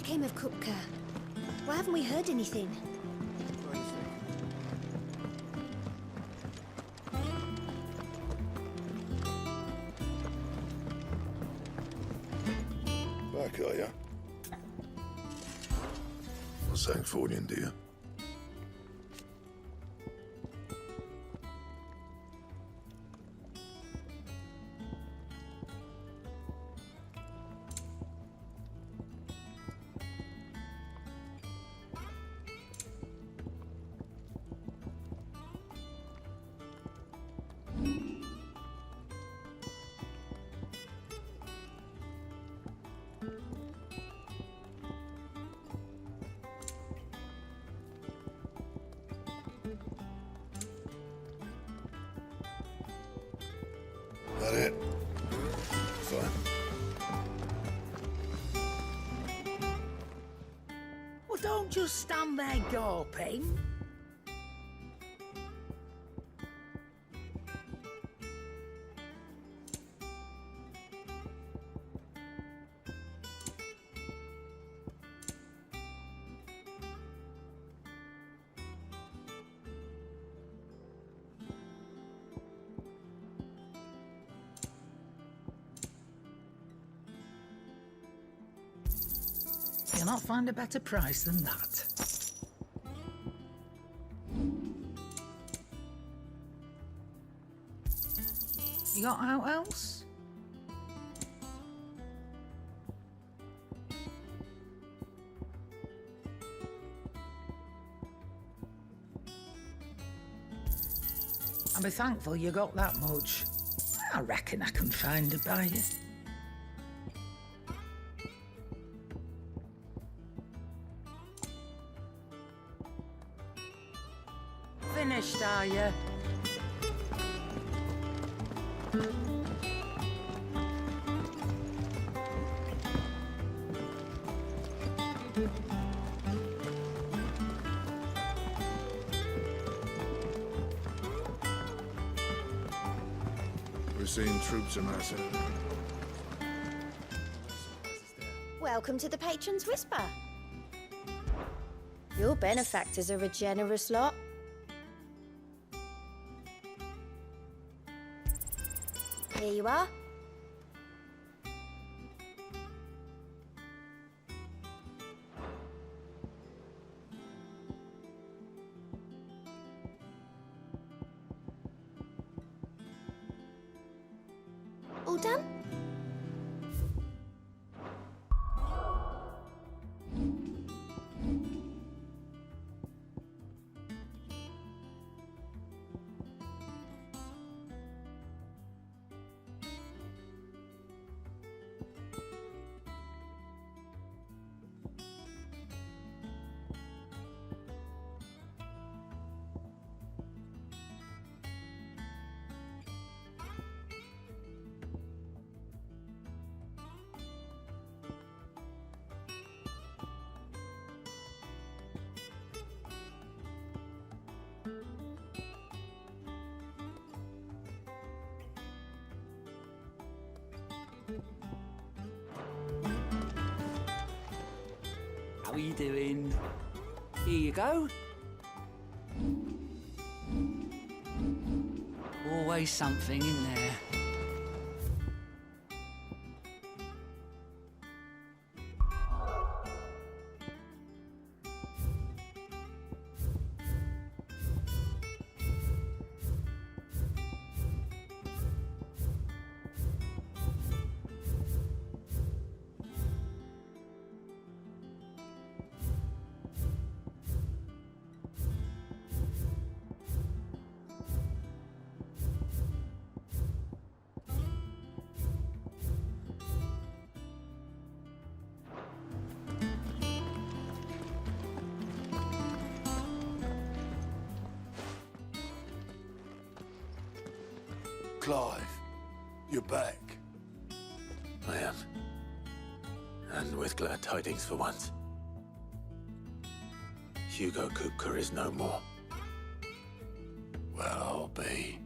became of Kupka? Why haven't we heard anything? Back, are ya? Not saying Fordian, do you? That it? Fine. Well, don't just stand there gawping. You'll not find a better price than that. You got out else? I'll be thankful you got that much. I reckon I can find a buyer. Finished, are you? We're seeing troops amassing. Welcome to the Patron's Whisper. Your benefactors are a generous lot. Here you are. All done? How are you doing? Here you go. Always something in there. Clive, you're back. I am. And with glad tidings for once. Hugo Kupka is no more. Well, I'll be.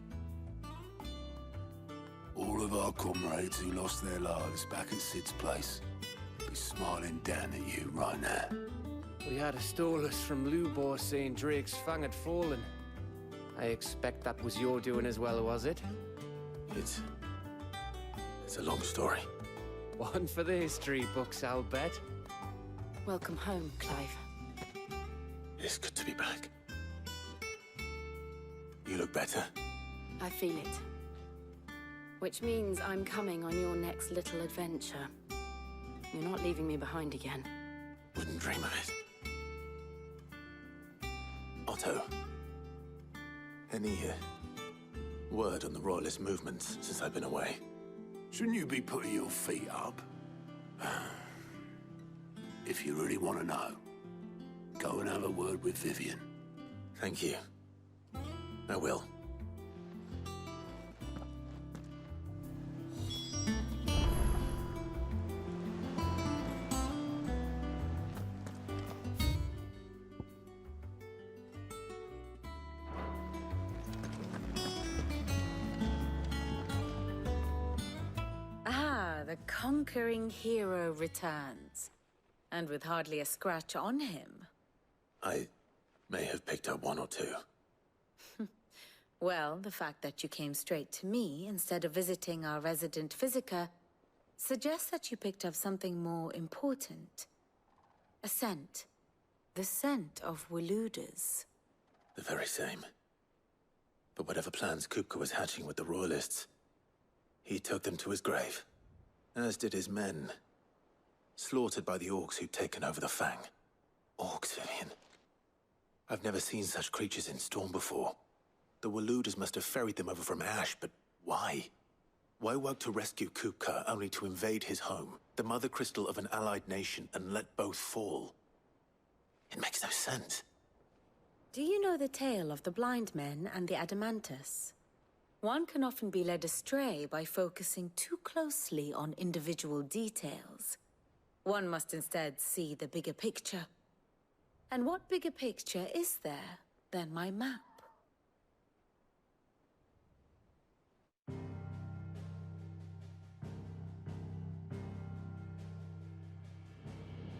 All of our comrades who lost their lives back at Sid's place be smiling down at you right now. We had a stolus from Lubor saying Drake's fang had fallen. I expect that was your doing as well, was it? It's a long story. One for the history books, I'll bet. Welcome home, Clive. It's good to be back. You look better. I feel it. Which means I'm coming on your next little adventure. You're not leaving me behind again. Wouldn't dream of it. Otto, any word on the Royalist movements since I've been away? Shouldn't you be putting your feet up? If you really want to know, go and have a word with Vivian. Thank you. I will. The conquering hero returns. And with hardly a scratch on him. I may have picked up one or two. Well, the fact that you came straight to me instead of visiting our resident physiker suggests that you picked up something more important. A scent. The scent of Waludas. The very same. But whatever plans Kupka was hatching with the Royalists, he took them to his grave. As did his men. Slaughtered by the orcs who'd taken over the Fang. Orcs, Vivian. I've never seen such creatures in Storm before. The Waludas must have ferried them over from Ash, but why? Why work to rescue Kupka only to invade his home, the mother crystal of an allied nation, and let both fall? It makes no sense. Do you know the tale of the blind men and the Adamantus? One can often be led astray by focusing too closely on individual details. One must instead see the bigger picture. And what bigger picture is there than my map?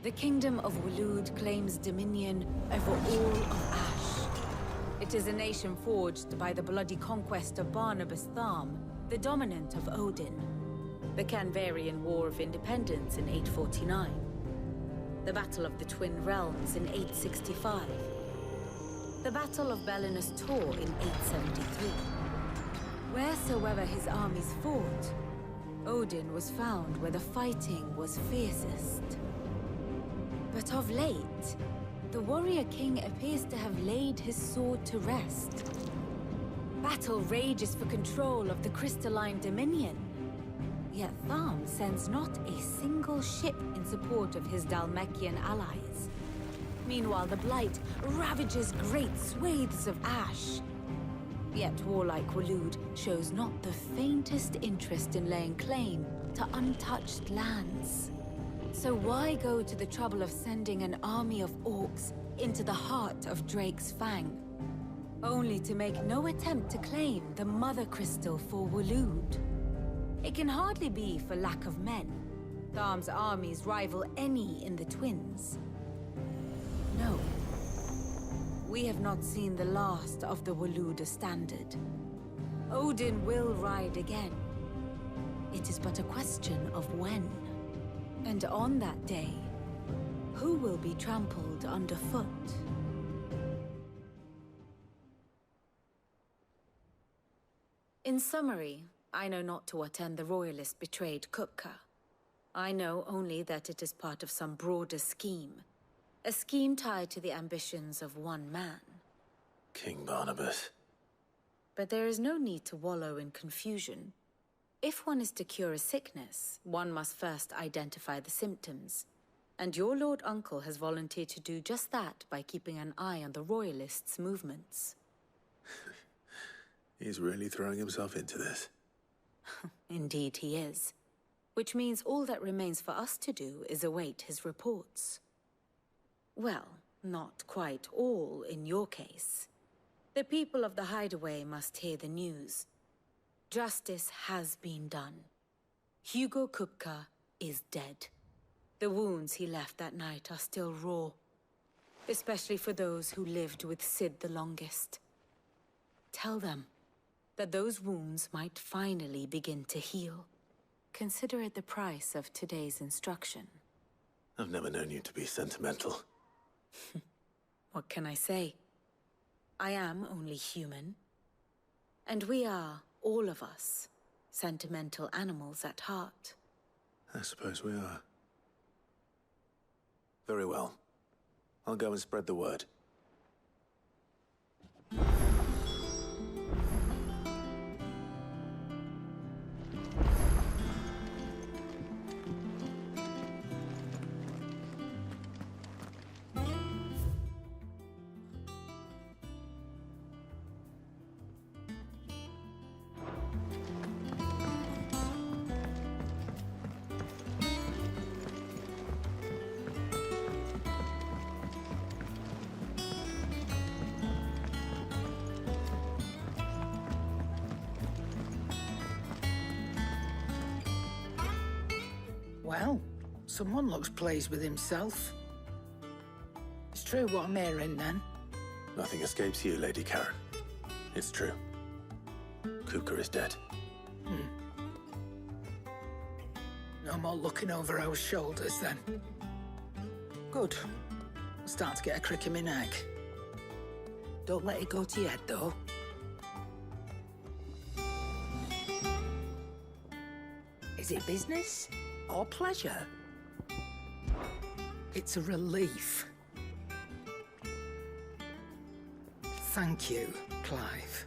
The Kingdom of Waloed claims dominion over all of Ash. It is a nation forged by the bloody conquest of Barnabas Tharm, the dominant of Odin. The Canvarian War of Independence in 849. The Battle of the Twin Realms in 865. The Battle of Belinus Tor in 873. Wheresoever his armies fought, Odin was found where the fighting was fiercest. But of late, the warrior king appears to have laid his sword to rest. Battle rages for control of the crystalline dominion. Yet Tharm sends not a single ship in support of his Dhalmekian allies. Meanwhile, the Blight ravages great swathes of Ash. Yet warlike Waloed shows not the faintest interest in laying claim to untouched lands. So why go to the trouble of sending an army of orcs into the heart of Drake's Fang, only to make no attempt to claim the Mother Crystal for Waloed? It can hardly be for lack of men. Tharm's armies rival any in the Twins. No. We have not seen the last of the Waluda standard. Odin will ride again. It is but a question of when. And on that day, who will be trampled underfoot? In summary, I know not to what end the Royalists betrayed Kupka. I know only that it is part of some broader scheme. A scheme tied to the ambitions of one man. King Barnabas. But there is no need to wallow in confusion. If one is to cure a sickness, one must first identify the symptoms. And your Lord Uncle has volunteered to do just that by keeping an eye on the Royalists' movements. He's really throwing himself into this. Indeed he is. Which means all that remains for us to do is await his reports. Well, not quite all in your case. The people of the Hideaway must hear the news. Justice has been done. Hugo Kupka is dead. The wounds he left that night are still raw, especially for those who lived with Sid the longest. Tell them that those wounds might finally begin to heal. Consider it the price of today's instruction. I've never known you to be sentimental. What can I say? I am only human. And we are, all of us, sentimental animals at heart. I suppose we are. Very well. I'll go and spread the word. Well, someone looks pleased with himself. It's true what I'm hearing, then. Nothing escapes you, Lady Karen. It's true. Kuka is dead. No more looking over our shoulders, then. Good. I'm starting to get a crick in my neck. Don't let it go to your head, though. Is it business or pleasure? It's a relief. Thank you, Clive.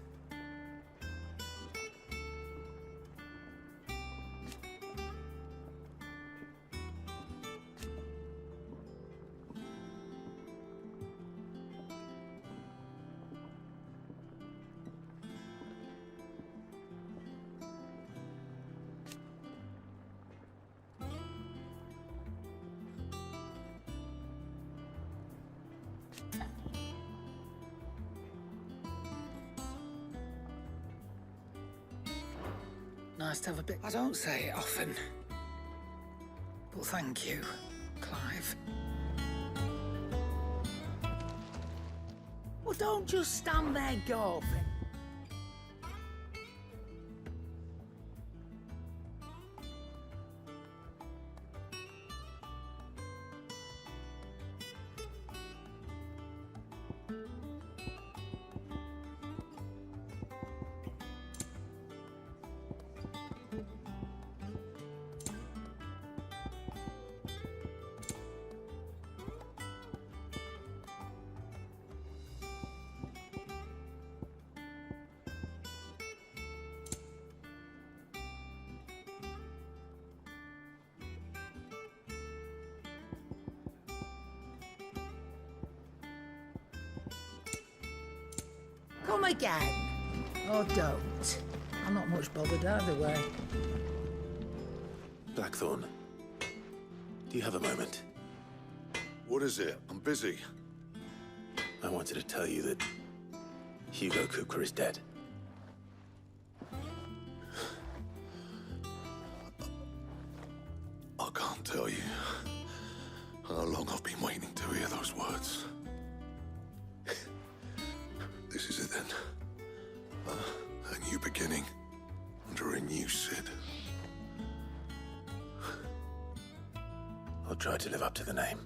Nice to have a bit. I don't say it often. But thank you, Clive. Well, don't just stand there gawping. Come again. Or don't. I'm not much bothered either way. Blackthorn, do you have a moment? What is it? I'm busy. I wanted to tell you that Hugo Kuka is dead. I can't tell you how long I've been waiting to hear those words. This is it then. A new beginning under a new Sid. I'll try to live up to the name.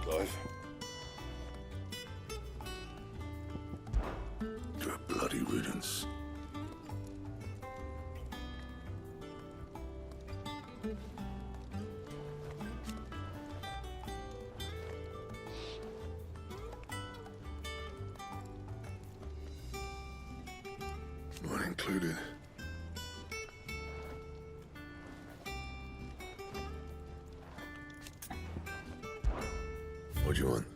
Clive? To a bloody riddance. Not included. What do you want?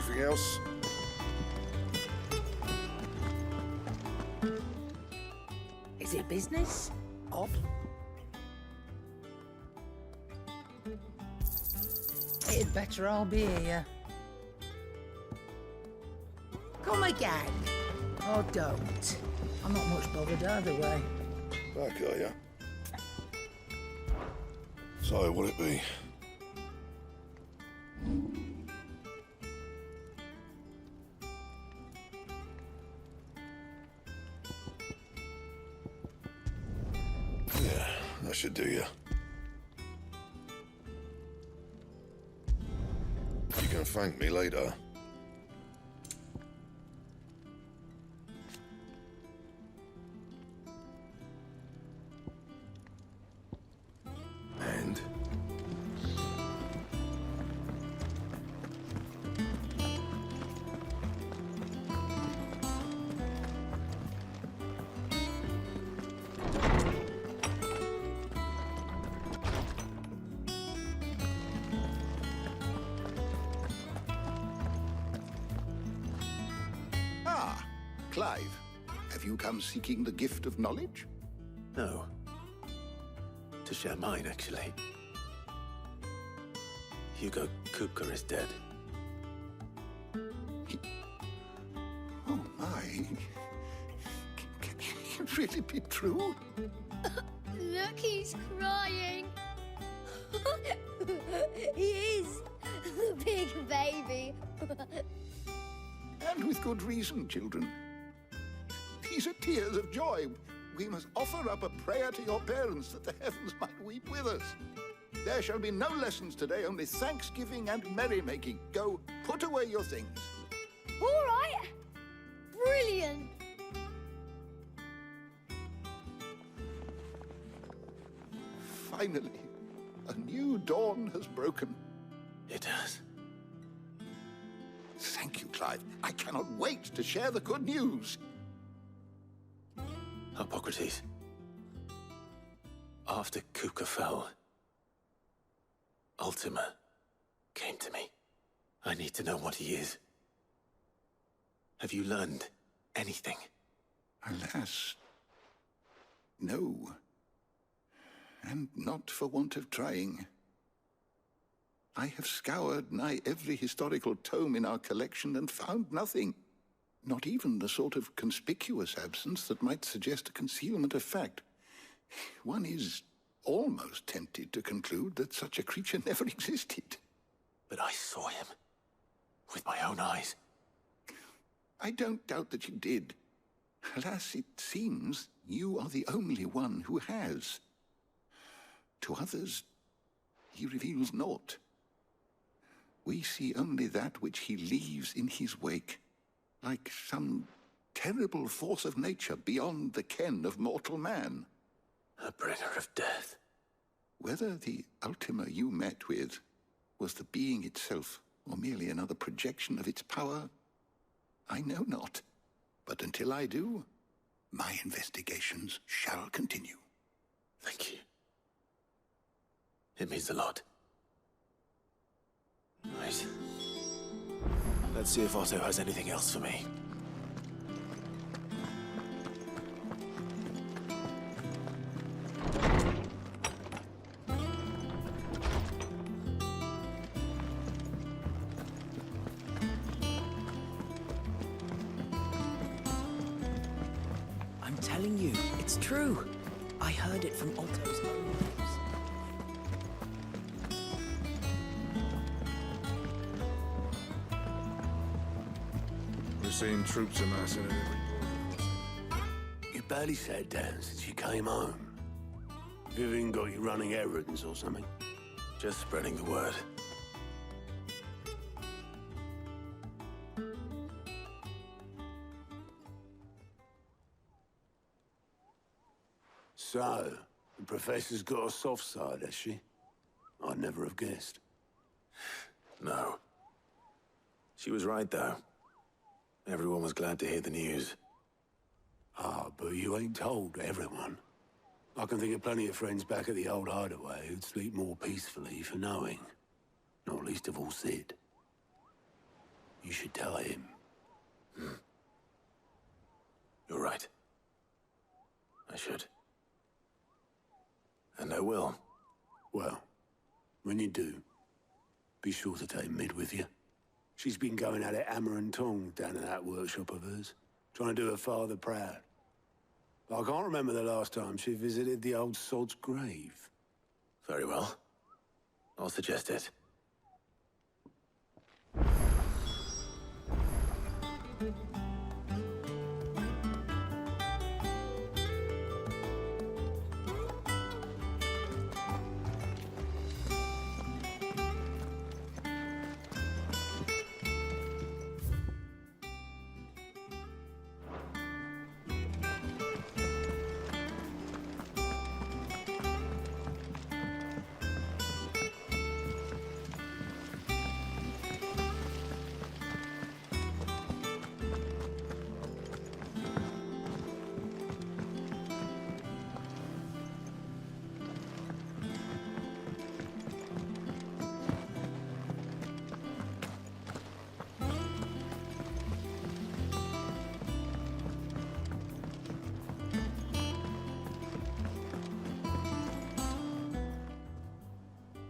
Anything else? Is it business? Odd? It'd better all be here. Come again. Or don't. I'm not much bothered either way. Back, are ya? So, what'll it be? Yeah, that should do ya. You can thank me later. And? Ah, Clive. Have you come seeking the gift of knowledge? No. To share mine, actually. Hugo Kupka is dead. Oh, my. Can it really be true? Look, he's crying. He is. The big baby. And with good reason, children. These are tears of joy. We must offer up a prayer to your parents that the heavens might weep with us. There shall be no lessons today, only thanksgiving and merrymaking. Go, put away your things. All right. Brilliant. Finally, a new dawn has broken. It has. Thank you, Clive. I cannot wait to share the good news. Hippocrates. After Kupka fell, Ultima came to me. I need to know what he is. Have you learned anything? Alas, no. And not for want of trying. I have scoured nigh every historical tome in our collection and found nothing. Not even the sort of conspicuous absence that might suggest a concealment of fact. One is almost tempted to conclude that such a creature never existed. But I saw him. With my own eyes. I don't doubt that you did. Alas, it seems you are the only one who has. To others, he reveals naught. We see only that which he leaves in his wake, like some terrible force of nature beyond the ken of mortal man. A bringer of death. Whether the Ultima you met with was the being itself, or merely another projection of its power, I know not. But until I do, my investigations shall continue. Thank you. It means a lot. Right. Let's see if Otto has anything else for me. I'm telling you, it's true. I heard it from Otto's own lips. We've seen troops amassing in every... You barely sat down since you came home. Vivian got you running errands or something? Just spreading the word. So, the Professor's got a soft side, has she? I'd never have guessed. No. She was right, though. Everyone was glad to hear the news. Ah, but you ain't told everyone. I can think of plenty of friends back at the old hideaway who'd sleep more peacefully for knowing. Not least of all Sid. You should tell him. You're right. I should. And I will. Well, when you do, be sure to take Mid with you. She's been going at it hammer and tongs down in that workshop of hers, trying to do her father proud. But I can't remember the last time she visited the old sod's grave. Very well. I'll suggest it.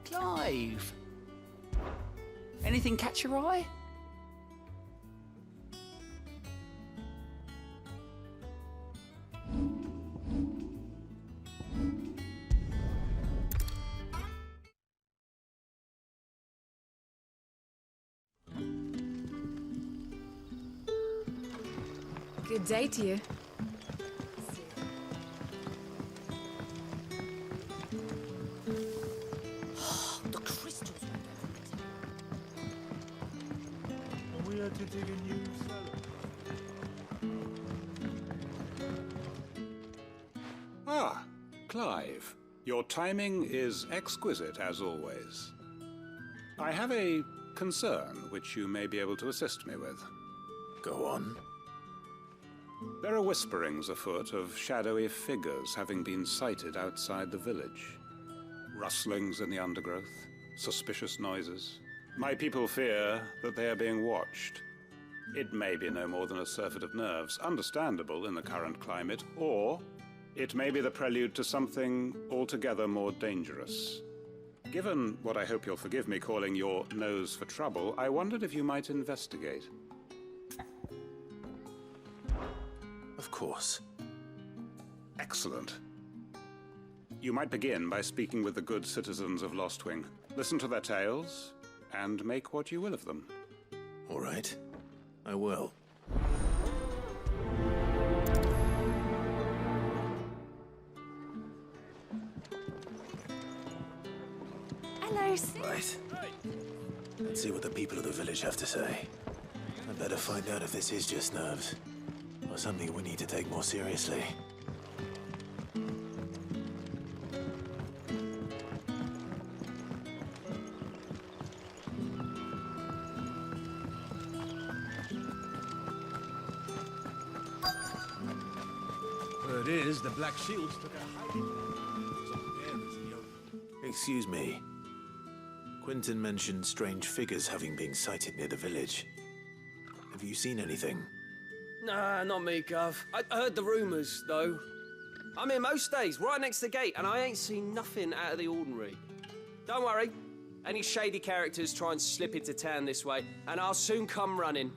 Clive! Anything catch your eye? Good day to you. The crystals went over it. We had to dig a new cellar. Ah, Clive. Your timing is exquisite, as always. I have a concern which you may be able to assist me with. Go on. There are whisperings afoot of shadowy figures having been sighted outside the village. Rustlings in the undergrowth, suspicious noises. My people fear that they are being watched. It may be no more than a surfeit of nerves, understandable in the current climate, or it may be the prelude to something altogether more dangerous. Given what I hope you'll forgive me calling your nose for trouble, I wondered if you might investigate. Of course. Excellent. You might begin by speaking with the good citizens of Lostwing. Listen to their tales, and make what you will of them. All right. I will. Hello, Sid. Right. Let's see what the people of the village have to say. I better find out if this is just nerves, or something we need to take more seriously. Word is, the Black Shields took a hiding. Excuse me. Quentin mentioned strange figures having been sighted near the village. Have you seen anything? Nah, not me, Gov. I heard the rumours, though. I'm here most days, right next to the gate, and I ain't seen nothing out of the ordinary. Don't worry. Any shady characters try and slip into town this way, and I'll soon come running.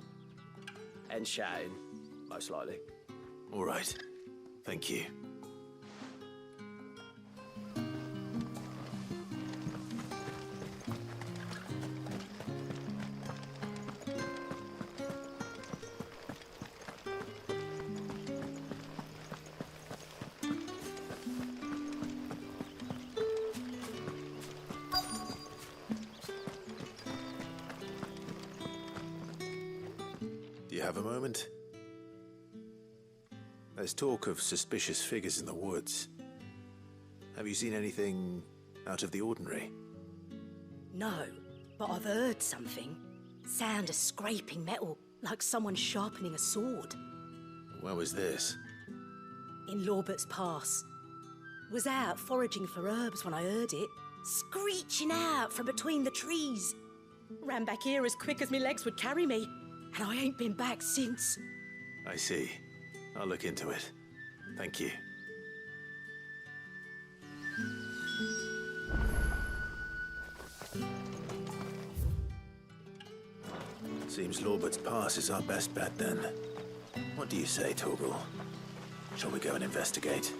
And shouting, most likely. All right. Thank you. Do you have a moment? There's talk of suspicious figures in the woods. Have you seen anything out of the ordinary? No, but I've heard something. Sound of scraping metal, like someone sharpening a sword. Where was this? In Lorbert's Pass. Was out foraging for herbs when I heard it, screeching out from between the trees. Ran back here as quick as my legs would carry me. and I ain't been back since. I see. I'll look into it. Thank you. Seems Lorbert's Pass is our best bet then. What do you say, Torgal? Shall we go and investigate?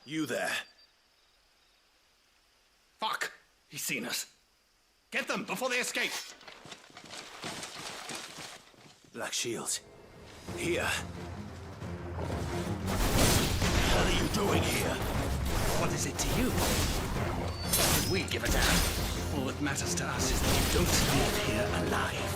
You there. Fuck! He's seen us. Get them before they escape! Black Shields. Here. What the hell are you doing here? What is it to you? Should we give a damn? All that matters to us is that you don't leave here alive.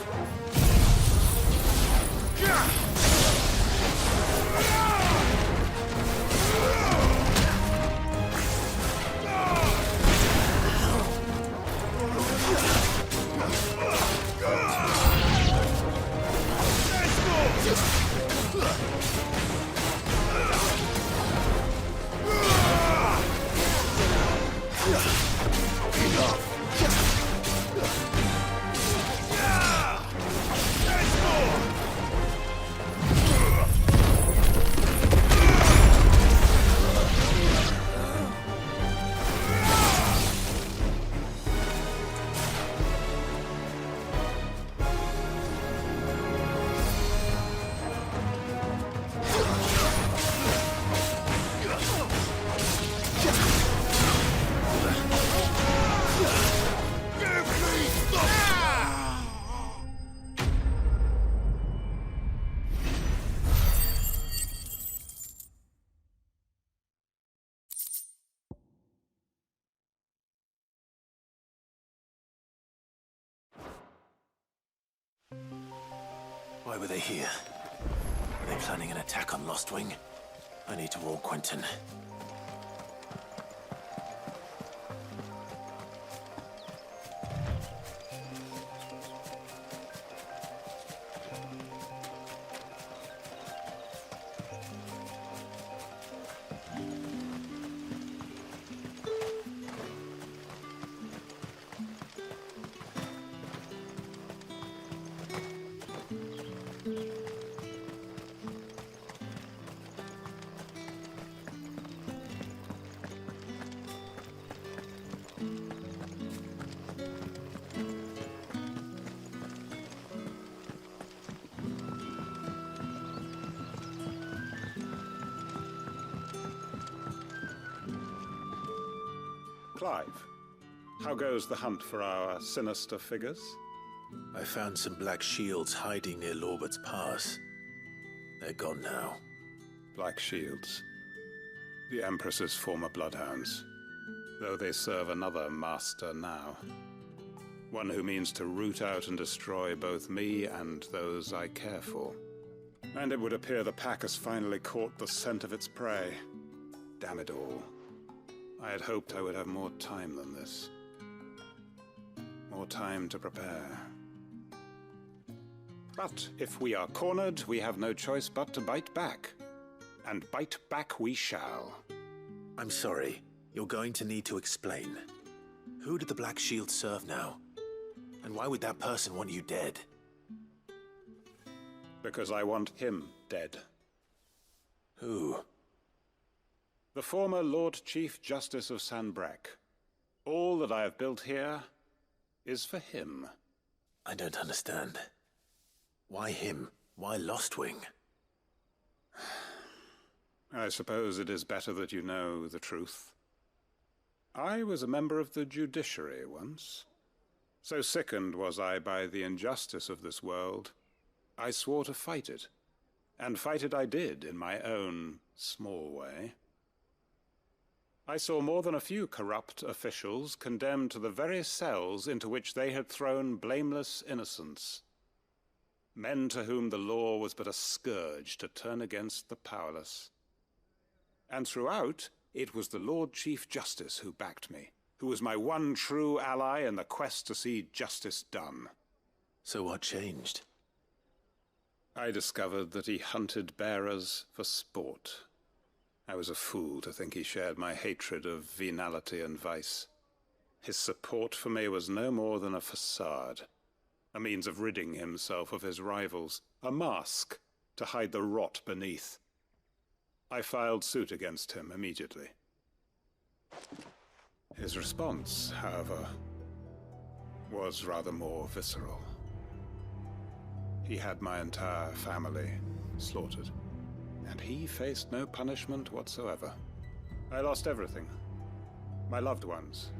Why were they here? Are they planning an attack on Lostwing? I need to warn Quentin. Clive, how goes the hunt for our sinister figures? I found some black shields hiding near Lorbert's Pass. They're gone now. Black shields. The Empress's former bloodhounds, though they serve another master now. One who means to root out and destroy both me and those I care for. And it would appear the pack has finally caught the scent of its prey. Damn it all. I had hoped I would have more time than this. More time to prepare. But if we are cornered, we have no choice but to bite back. And bite back we shall. I'm sorry. You're going to need to explain. Who did the Black Shield serve now? And why would that person want you dead? Because I want him dead. Who? The former Lord Chief Justice of Sanbreque. All that I have built here is for him. I don't understand. Why him? Why Lostwing? I suppose it is better that you know the truth. I was a member of the judiciary once. So sickened was I by the injustice of this world, I swore to fight it. And fight it I did in my own small way. I saw more than a few corrupt officials condemned to the very cells into which they had thrown blameless innocents. Men to whom the law was but a scourge to turn against the powerless. And throughout, it was the Lord Chief Justice who backed me, who was my one true ally in the quest to see justice done. So what changed? I discovered that he hunted bearers for sport. I was a fool to think he shared my hatred of venality and vice. His support for me was no more than a facade, a means of ridding himself of his rivals, a mask to hide the rot beneath. I filed suit against him immediately. His response, however, was rather more visceral. He had my entire family slaughtered, and he faced no punishment whatsoever. I lost everything. My loved ones,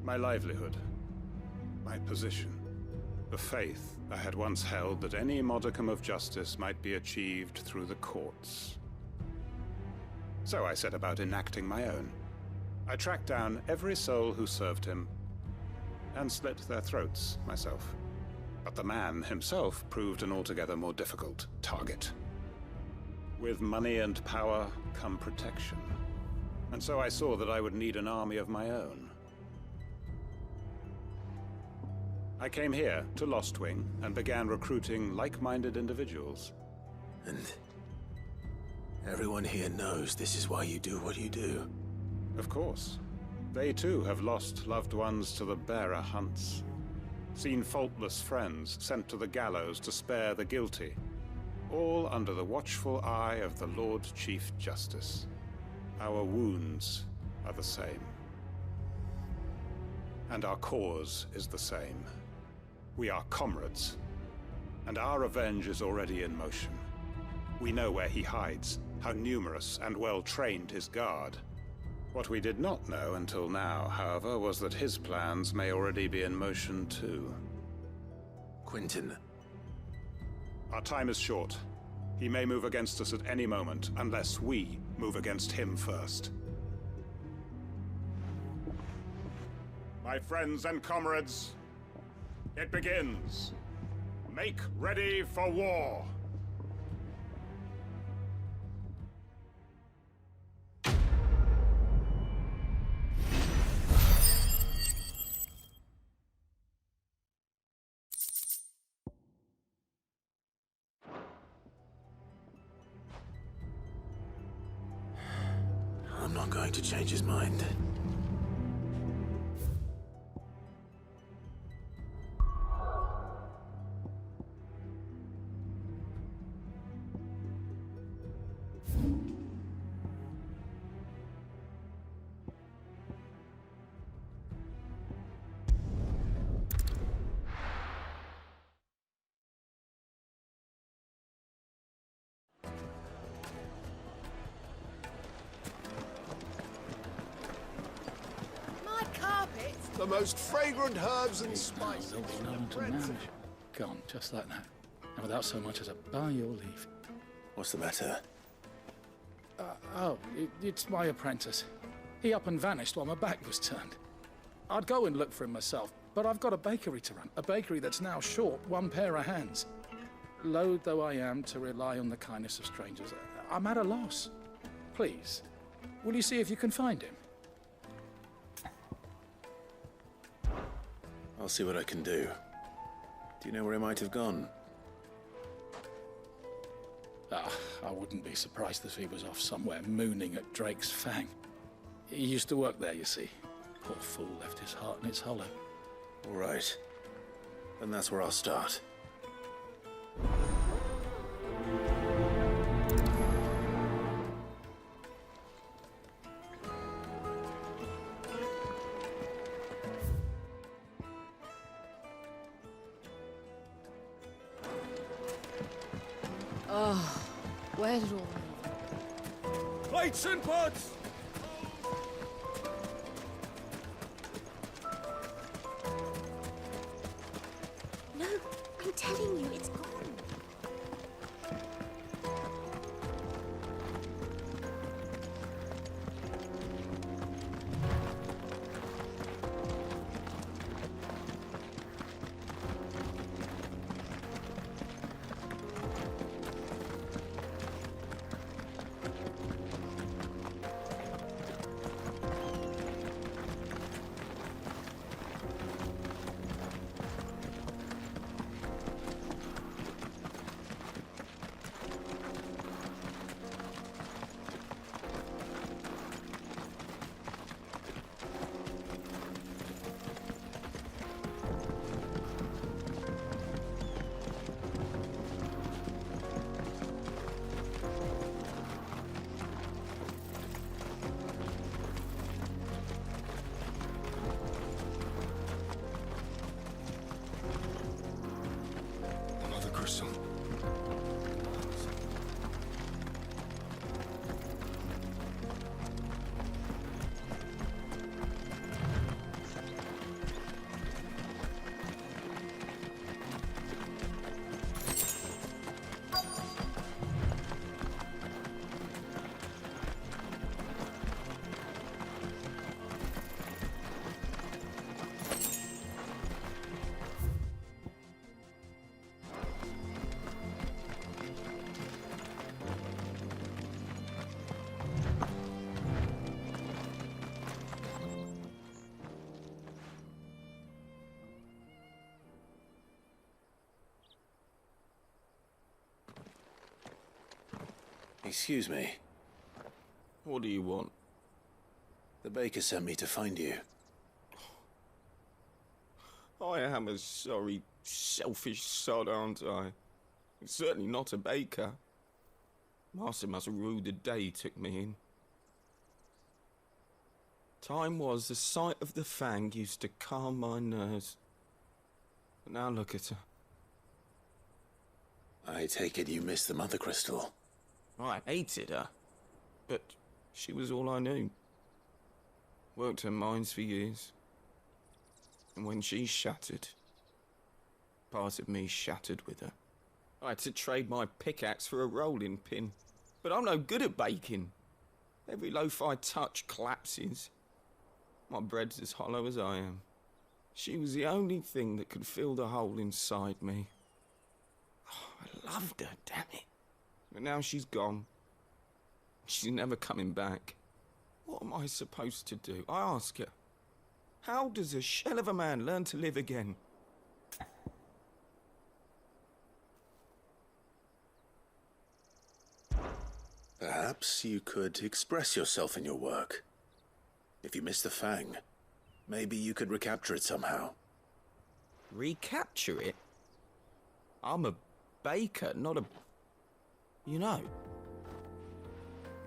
my livelihood, my position, the faith I had once held that any modicum of justice might be achieved through the courts. So I set about enacting my own. I tracked down every soul who served him, and slit their throats myself. But the man himself proved an altogether more difficult target. With money and power come protection, and so I saw that I would need an army of my own. I came here to Lostwing and began recruiting like-minded individuals. And everyone here knows this is why you do what you do. Of course. They too have lost loved ones to the bearer hunts. Seen faultless friends sent to the gallows to spare the guilty. All under the watchful eye of the Lord Chief Justice. Our wounds are the same. And our cause is the same. We are comrades, and our revenge is already in motion. We know where he hides, how numerous and well-trained his guard. What we did not know until now, however, was that his plans may already be in motion too. Quentin. Our time is short. He may move against us at any moment, unless we move against him first. My friends and comrades, it begins. Make ready for war. I'm not going to change his mind. The most fragrant herbs and spices. Gone, just like that. And without so much as a by your leave. What's the matter? It's my apprentice. He up and vanished while my back was turned. I'd go and look for him myself, but I've got a bakery to run. A bakery that's now short one pair of hands. Loath though I am to rely on the kindness of strangers, I'm at a loss. Please, will you see if you can find him? I'll see what I can do. Do you know where he might have gone? I wouldn't be surprised if he was off somewhere mooning at Drake's Fang. He used to work there, you see. Poor fool left his heart in its hollow. All right. Then that's where I'll start. Oh, where did all Plates and pots! No, I'm telling you, it's gone. Excuse me. What do you want? The baker sent me to find you. I am a sorry, selfish sod, aren't I? Certainly not a baker. Master must have ruled the day he took me in. Time was the sight of the Fang used to calm my nerves. But now look at her. I take it you missed the Mother Crystal. I hated her, but she was all I knew. Worked her mines for years. And when she shattered, part of me shattered with her. I had to trade my pickaxe for a rolling pin, but I'm no good at baking. Every loaf I touch collapses. My bread's as hollow as I am. She was the only thing that could fill the hole inside me. Oh, I loved her, damn it. But now she's gone. She's never coming back. What am I supposed to do? I ask her. How does a shell of a man learn to live again? Perhaps you could express yourself in your work. If you miss the Fang, maybe you could recapture it somehow. Recapture it? I'm a baker, not a... You know,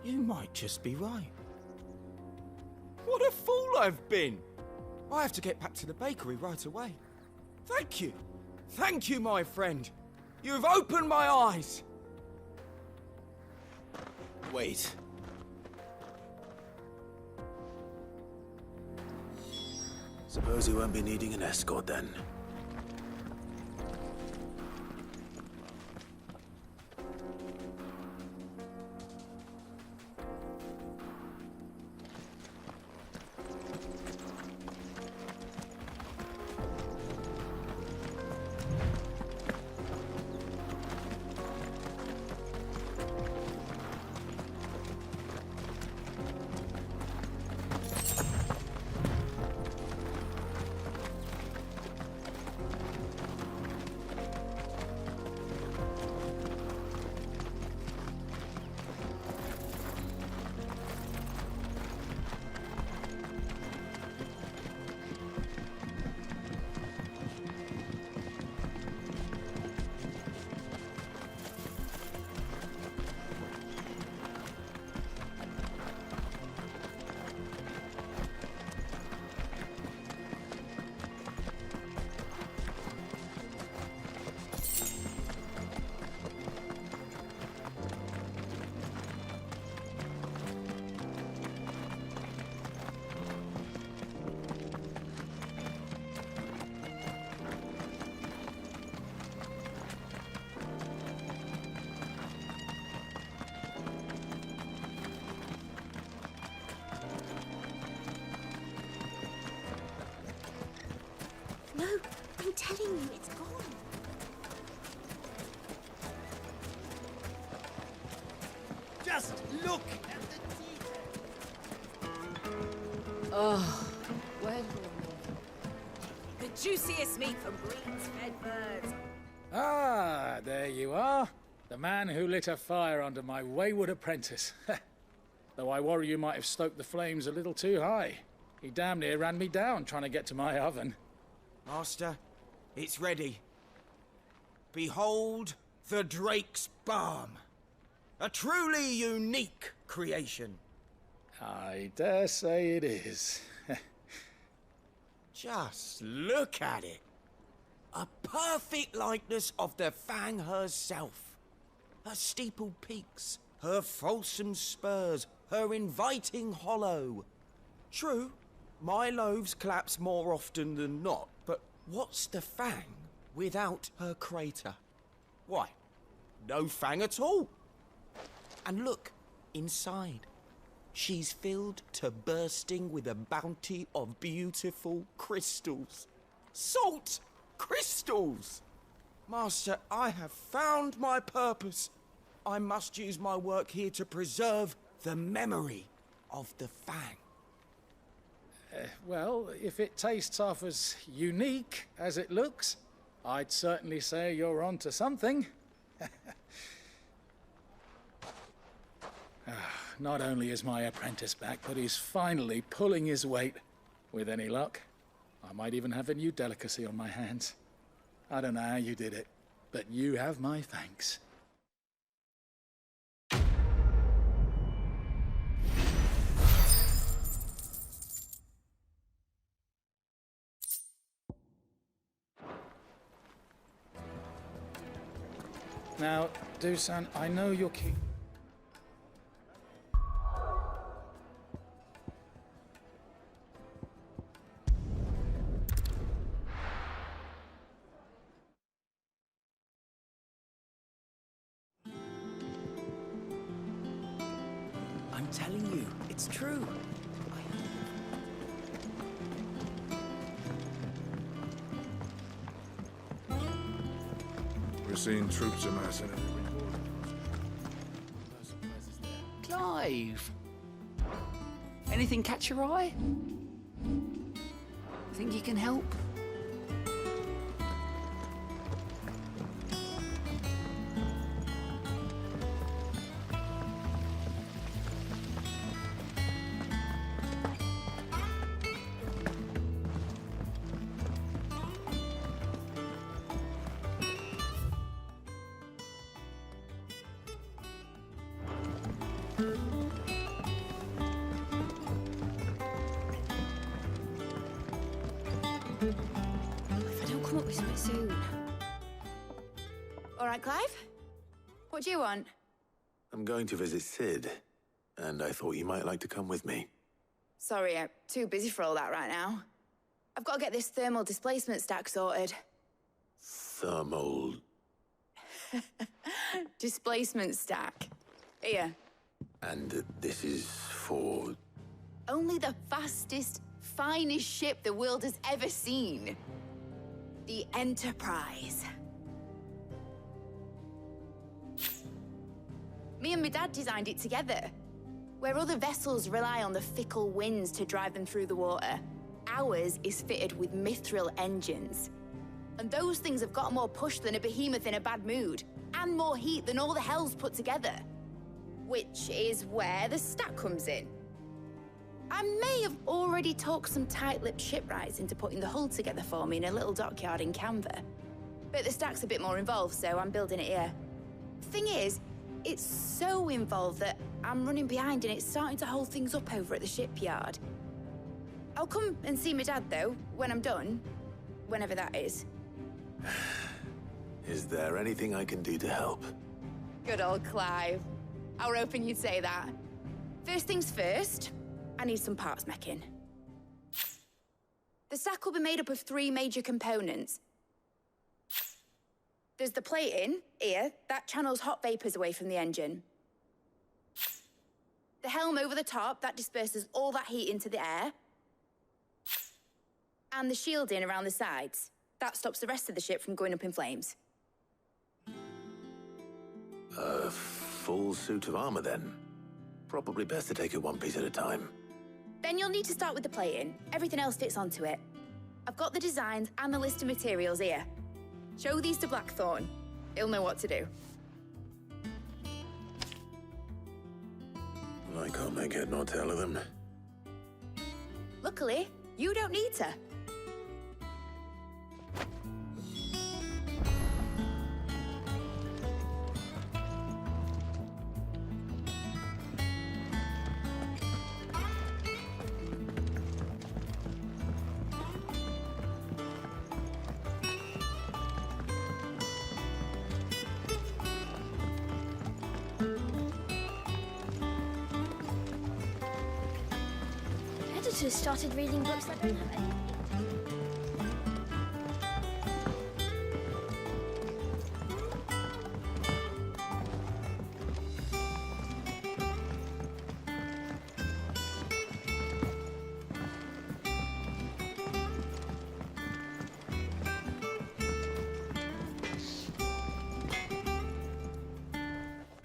you might just be right. What a fool I've been! I have to get back to the bakery right away. Thank you. Thank you, my friend. You've opened my eyes. Wait. Suppose you won't be needing an escort then. No, I'm telling you, it's gone. Just look at the detail. Oh, well, the juiciest meat from breeze-fed birds. Ah, there you are. The man who lit a fire under my wayward apprentice. Though I worry you might have stoked the flames a little too high. He damn near ran me down trying to get to my oven. Master, it's ready. Behold the Drake's Balm. A truly unique creation. I dare say it is. Just look at it. A perfect likeness of the Fang herself. Her steepled peaks, her fulsome spurs, her inviting hollow. True, my loaves collapse more often than not, but what's the Fang without her crater? Why, no Fang at all. And look, inside. She's filled to bursting with a bounty of beautiful crystals. Salt crystals! Master, I have found my purpose. I must use my work here to preserve the memory of the Fang. Well, if it tastes half as unique as it looks, I'd certainly say you're onto something. Not only is my apprentice back, but he's finally pulling his weight. With any luck, I might even have a new delicacy on my hands. I don't know how you did it, but you have my thanks. Now, Dusan, I know you're I'm telling you, it's true. We're seeing troops amassing Clive! Anything catch your eye? Think you can help? If I don't come up with something soon. All right, Clive? What do you want? I'm going to visit Sid, and I thought you might like to come with me. Sorry, I'm too busy for all that right now. I've got to get this thermal displacement stack sorted. Thermal... Displacement stack. Here. And this is for... Only the fastest, finest ship the world has ever seen. The Enterprise. Me and my dad designed it together. Where other vessels rely on the fickle winds to drive them through the water, ours is fitted with mithril engines. And those things have got more push than a behemoth in a bad mood, and more heat than all the hells put together. Which is where the stack comes in. I may have already talked some tight-lipped shipwrights into putting the hull together for me in a little dockyard in Canva. But the stack's a bit more involved, so I'm building it here. Thing is, it's so involved that I'm running behind and it's starting to hold things up over at the shipyard. I'll come and see my dad, though, when I'm done. Whenever that is. Is there anything I can do to help? Good old Clive. I were hoping you'd say that. First things first, I need some parts meching. The stack will be made up of 3 major components. There's the plating, here, that channels hot vapors away from the engine. The helm over the top, that disperses all that heat into the air. And the shielding around the sides. That stops the rest of the ship from going up in flames. A full suit of armor, then? Probably best to take it one piece at a time. Then you'll need to start with the plating. Everything else fits onto it. I've got the designs and the list of materials here. Show these to Blackthorn. He'll know what to do. I can't make head nor tail of them. Luckily, you don't need to. Editors started reading books that don't have any.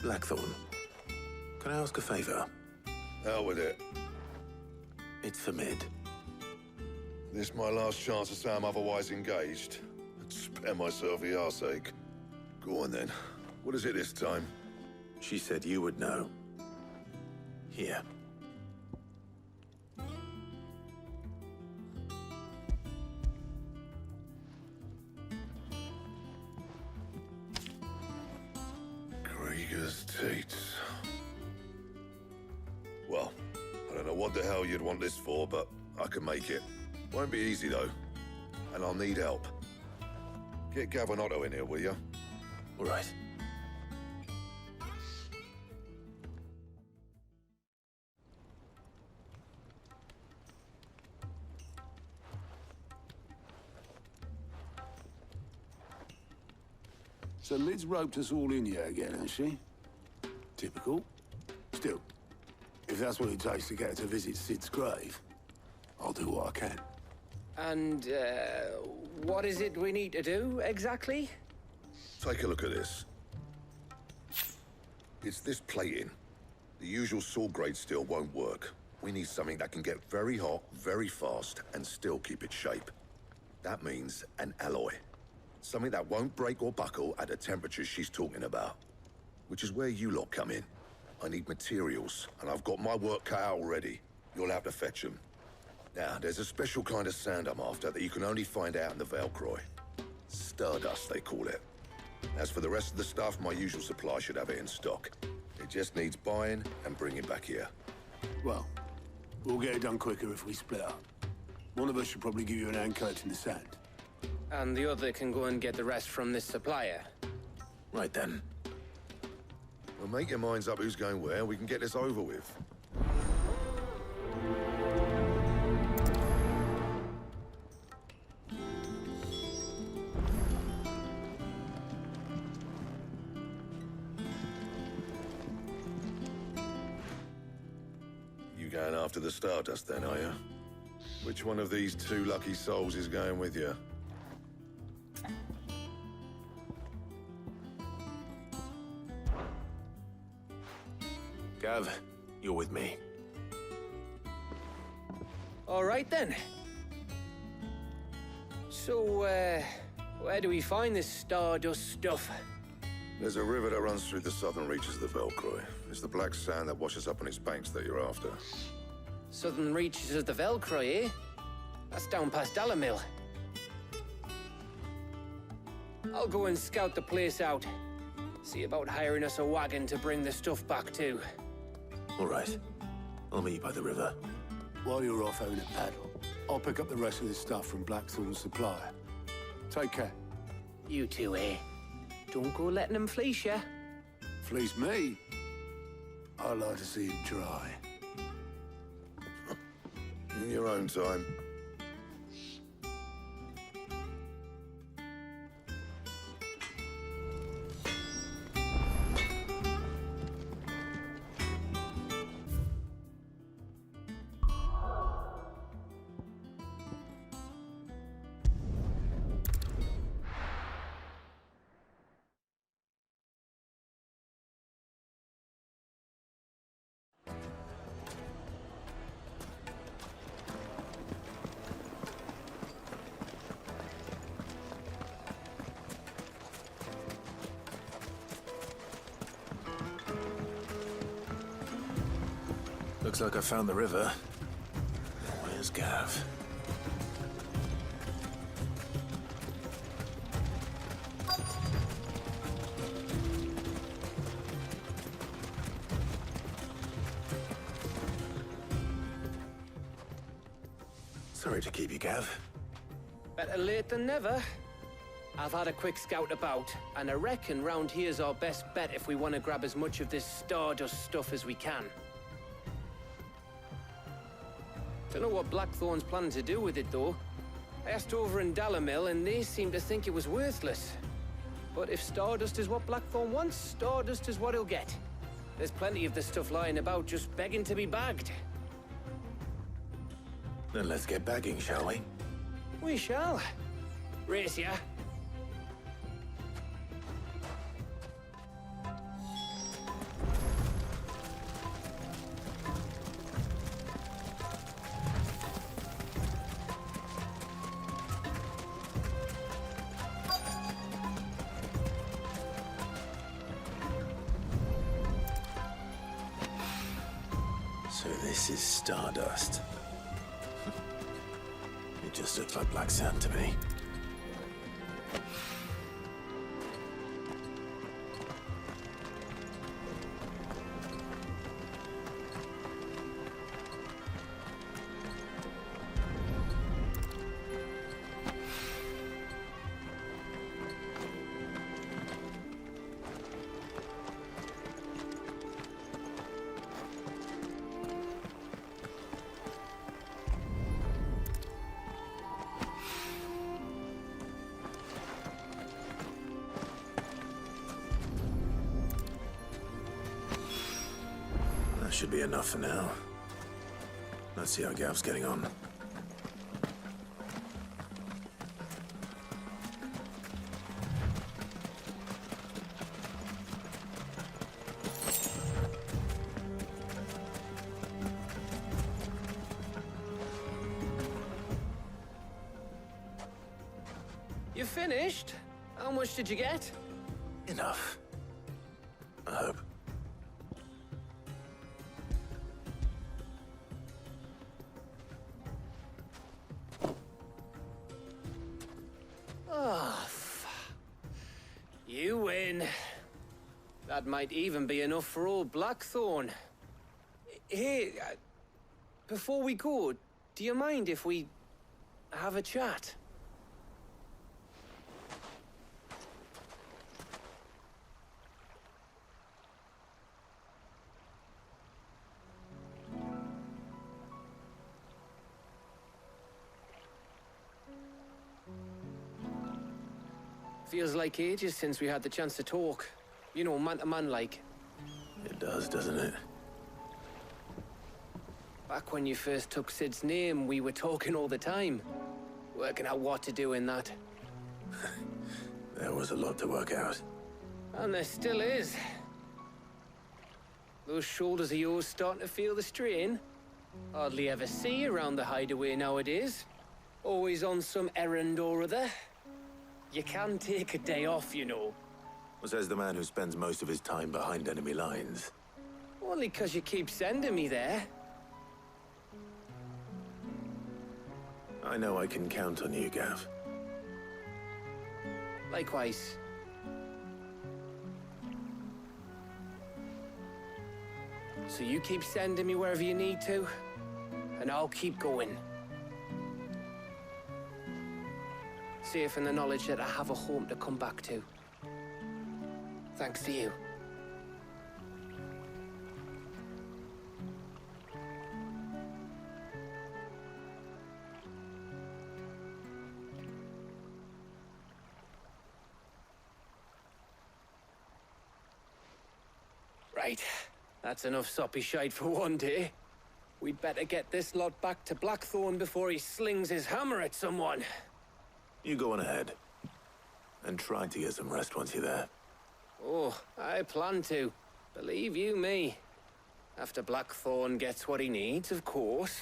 Blackthorn, can I ask a favor? Hell with it. It's for Mid. This my last chance to say I'm otherwise engaged. I'd spare myself the arseache. Go on then. What is it this time? She said you would know. Here. Krieger's Teats. Well, I don't know what the hell you'd want this for, but I can make it. Won't be easy, though. And I'll need help. Get Gav and Otto in here, will you? All right. So Lid's roped us all in here again, hasn't she? Typical. Still, if that's what it takes to get her to visit Sid's grave, I'll do what I can. And, what is it we need to do, exactly? Take a look at this. It's this plating. The usual sword grade steel won't work. We need something that can get very hot, very fast, and still keep its shape. That means an alloy. Something that won't break or buckle at the temperatures she's talking about. Which is where you lot come in. I need materials, and I've got my work cut out already. You'll have to fetch them. Now, there's a special kind of sand I'm after that you can only find out in the Velcroy. Stardust, they call it. As for the rest of the stuff, my usual supply should have it in stock. It just needs buying and bringing back here. Well, we'll get it done quicker if we split up. One of us should probably give you an hand coat in the sand. And the other can go and get the rest from this supplier. Right then. Well, make your minds up who's going where, we can get this over with. You going after the Stardust then, are you? Which one of these two lucky souls is going with you? Gav, you're with me. All right, then. So, where do we find this Stardust stuff? There's a river that runs through the southern reaches of the Velcroy. It's the black sand that washes up on its banks that you're after. Southern reaches of the Velcroy, eh? That's down past Dalamil. I'll go and scout the place out. See about hiring us a wagon to bring the stuff back to. All right. I'll meet you by the river. While you're off having a paddle, I'll pick up the rest of this stuff from Blackthorn's supplier. Take care. You two, eh? Don't go letting them fleece ya. Fleece me? I like to see him try. In your own time. Looks like I found the river. Where's Gav? Sorry to keep you, Gav. Better late than never. I've had a quick scout about, and I reckon round here's our best bet if we want to grab as much of this Stardust stuff as we can. Don't know what Blackthorn's planning to do with it, though. I asked over in Dalamil, and they seem to think it was worthless. But if Stardust is what Blackthorn wants, Stardust is what he'll get. There's plenty of this stuff lying about, just begging to be bagged. Then let's get bagging, shall we? We shall. Race ya. So this is stardust. It just looks like black sand to me. That should be enough for now. Let's see how Gav's getting on. You finished? How much did you get? Enough. I hope. Oh, you win. That might even be enough for old Blackthorn. Hey, before we go, do you mind if we have a chat? Feels like ages since we had the chance to talk. You know, man to man like. It does, doesn't it? Back when you first took Sid's name, we were talking all the time. Working out what to do in that. There was a lot to work out. And there still is. Those shoulders of yours starting to feel the strain. Hardly ever see you around the hideaway nowadays. Always on some errand or other. You can take a day off, you know. Well, says the man who spends most of his time behind enemy lines. Only 'cause you keep sending me there. I know I can count on you, Gav. Likewise. So you keep sending me wherever you need to, and I'll keep going. Safe in the knowledge that I have a home to come back to. Thanks to you. Right. That's enough soppy shite for one day. We'd better get this lot back to Blackthorn before he slings his hammer at someone. You go on ahead. And try to get some rest once you're there. Oh, I plan to. Believe you me. After Blackthorn gets what he needs, of course.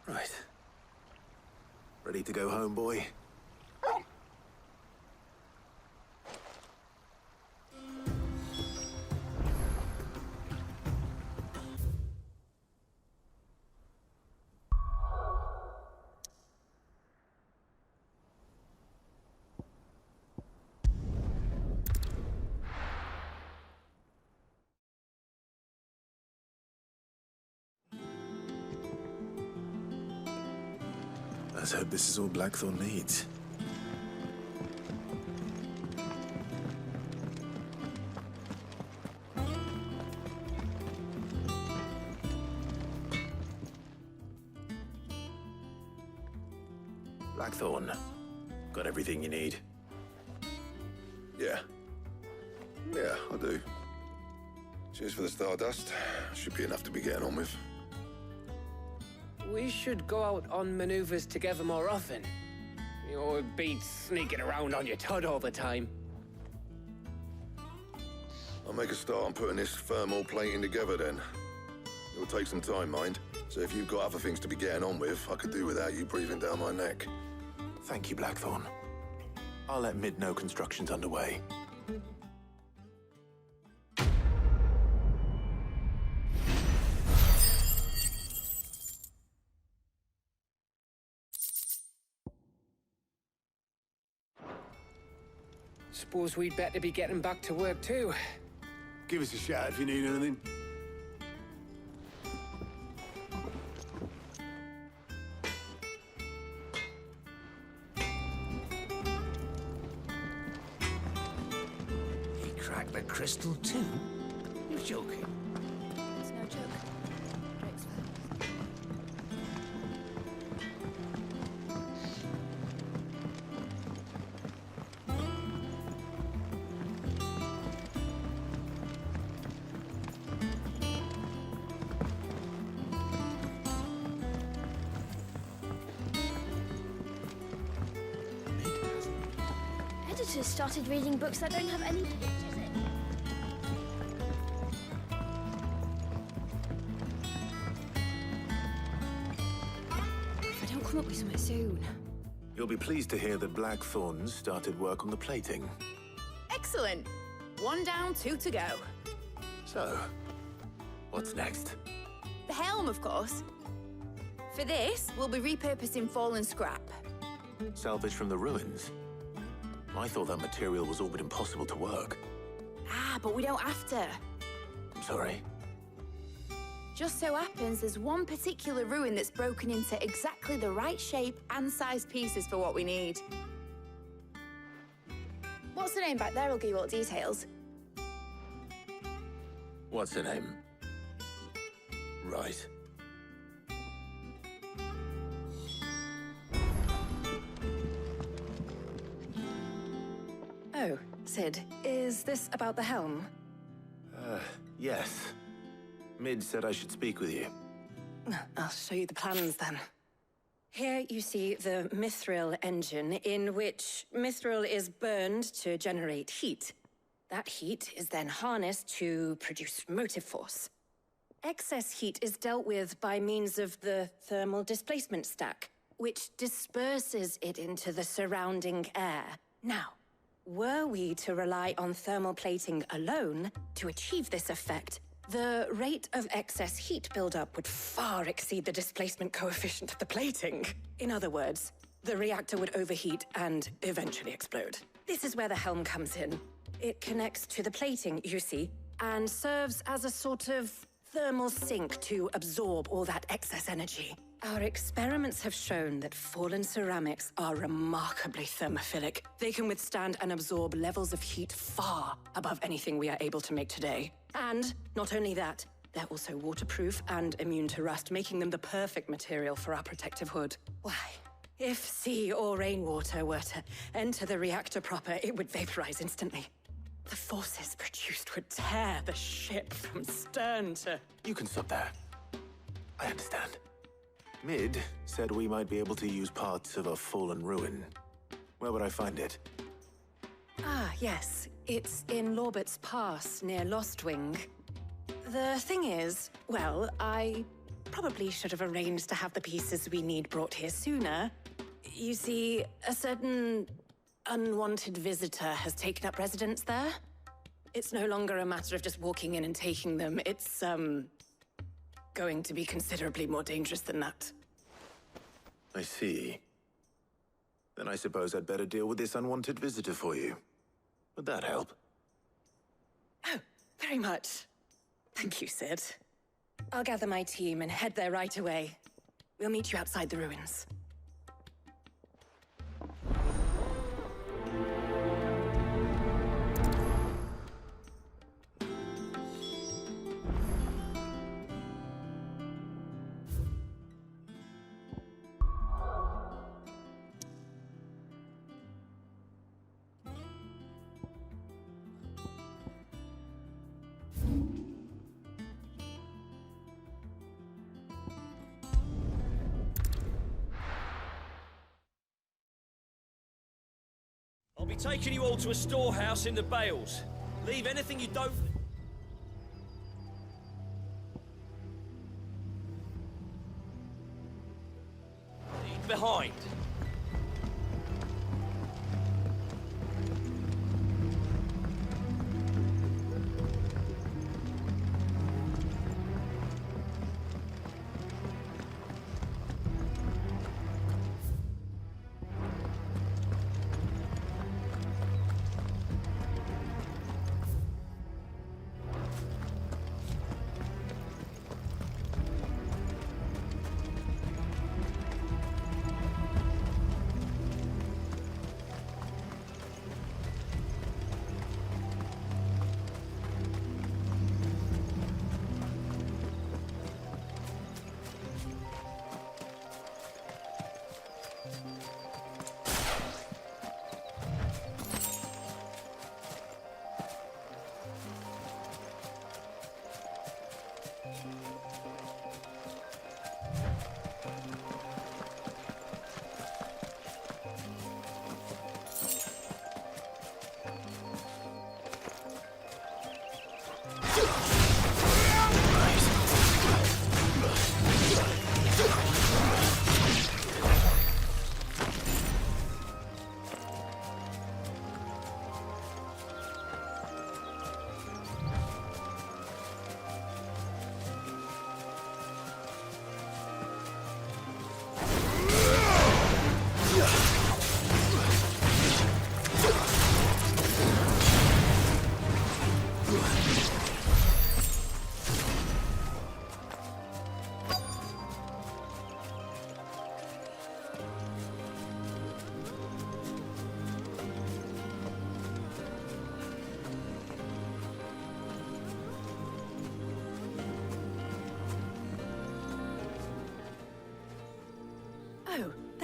Right. Ready to go home, boy? Let's hope this is all Blackthorn needs. Blackthorn, got everything you need? Yeah. Yeah, I do. Cheers for the stardust. Should be enough to be getting on with. We should go out on maneuvers together more often. You know, it beats sneaking around on your tud all the time. I'll make a start on putting this thermal plating together then. It will take some time, mind. So if you've got other things to be getting on with, I could do without you breathing down my neck. Thank you, Blackthorn. I'll I'll let Mid know construction's underway. Suppose we'd better be getting back to work too. Give us a shout if you need anything. He cracked the crystal too? You're joking. It's no joke. Breaks fast. Editors started reading books that don't have any pictures in. If I don't come up with something soon. You'll be pleased to hear that Blackthorn's started work on the plating. Excellent. 1 down, 2 to go. So, what's next? The helm, of course. For this, we'll be repurposing fallen scrap. Salvage from the ruins? I thought that material was all but impossible to work. Ah, but we don't have to. I'm sorry. Just so happens there's one particular ruin that's broken into exactly the right shape and size pieces for what we need. What's the name back there? I'll give you all the details. What's her name? Right. Oh, Sid, is this about the helm? Yes. Mid said I should speak with you. I'll show you the plans then. Here you see the mithril engine, in which mithril is burned to generate heat. That heat is then harnessed to produce motive force. Excess heat is dealt with by means of the thermal displacement stack, which disperses it into the surrounding air. Now, were we to rely on thermal plating alone to achieve this effect, the rate of excess heat buildup would far exceed the displacement coefficient of the plating. In other words, the reactor would overheat and eventually explode. This is where the helm comes in. It connects to the plating, you see, and serves as a sort of thermal sink to absorb all that excess energy. Our experiments have shown that fallen ceramics are remarkably thermophilic. They can withstand and absorb levels of heat far above anything we are able to make today. And not only that, they're also waterproof and immune to rust, making them the perfect material for our protective hood. Why? If sea or rainwater were to enter the reactor proper, it would vaporize instantly. The forces produced would tear the ship from stern to... You can stop there. I understand. Mid said we might be able to use parts of a fallen ruin. Where would I find it? Ah, yes. It's in Lorbert's Pass, near Lostwing. The thing is, well, I probably should have arranged to have the pieces we need brought here sooner. You see, a certain unwanted visitor has taken up residence there. It's no longer a matter of just walking in and taking them. It's, going to be considerably more dangerous than that. I see. Then I suppose I'd better deal with this unwanted visitor for you. Would that help? Oh, very much. Thank you, Sid. I'll gather my team and head there right away. We'll meet you outside the ruins. I'll be taking you all to a storehouse in the Bales. Leave anything you don't... need behind.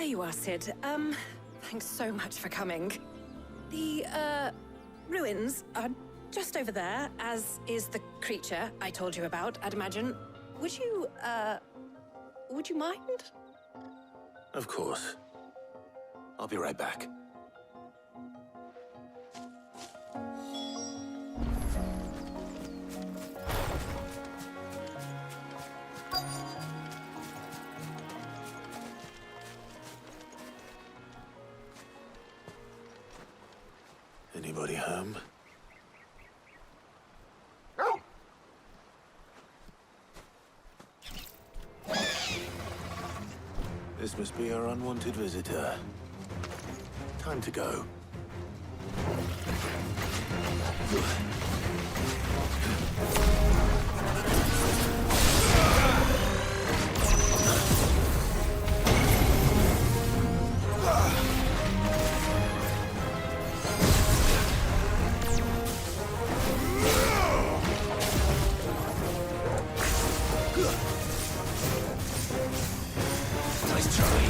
There you are, Sid. Thanks so much for coming. The, ruins are just over there, as is the creature I told you about, I'd imagine. Would you mind? Of course. I'll be right back. Anybody home? This must be our unwanted visitor. Time to go. Nice try.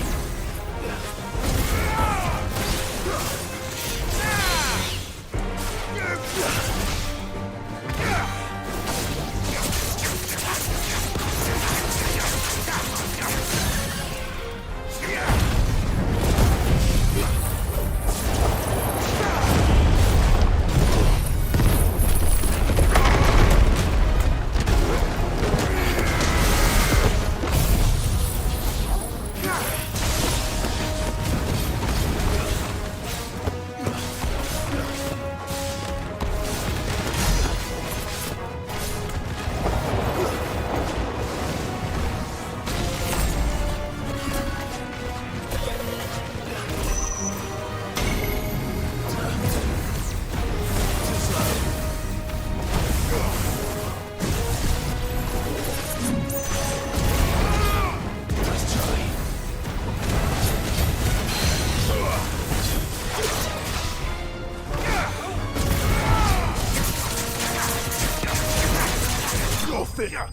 Figure.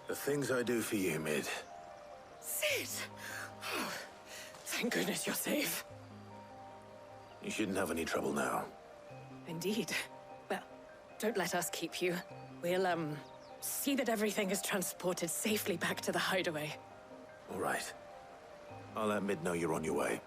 The things I do for you, Mid. Sid! Oh, thank goodness you're safe. You shouldn't have any trouble now. Indeed. Well, don't let us keep you. We'll, see that everything is transported safely back to the hideaway. All right. I'll let Mid know you're on your way.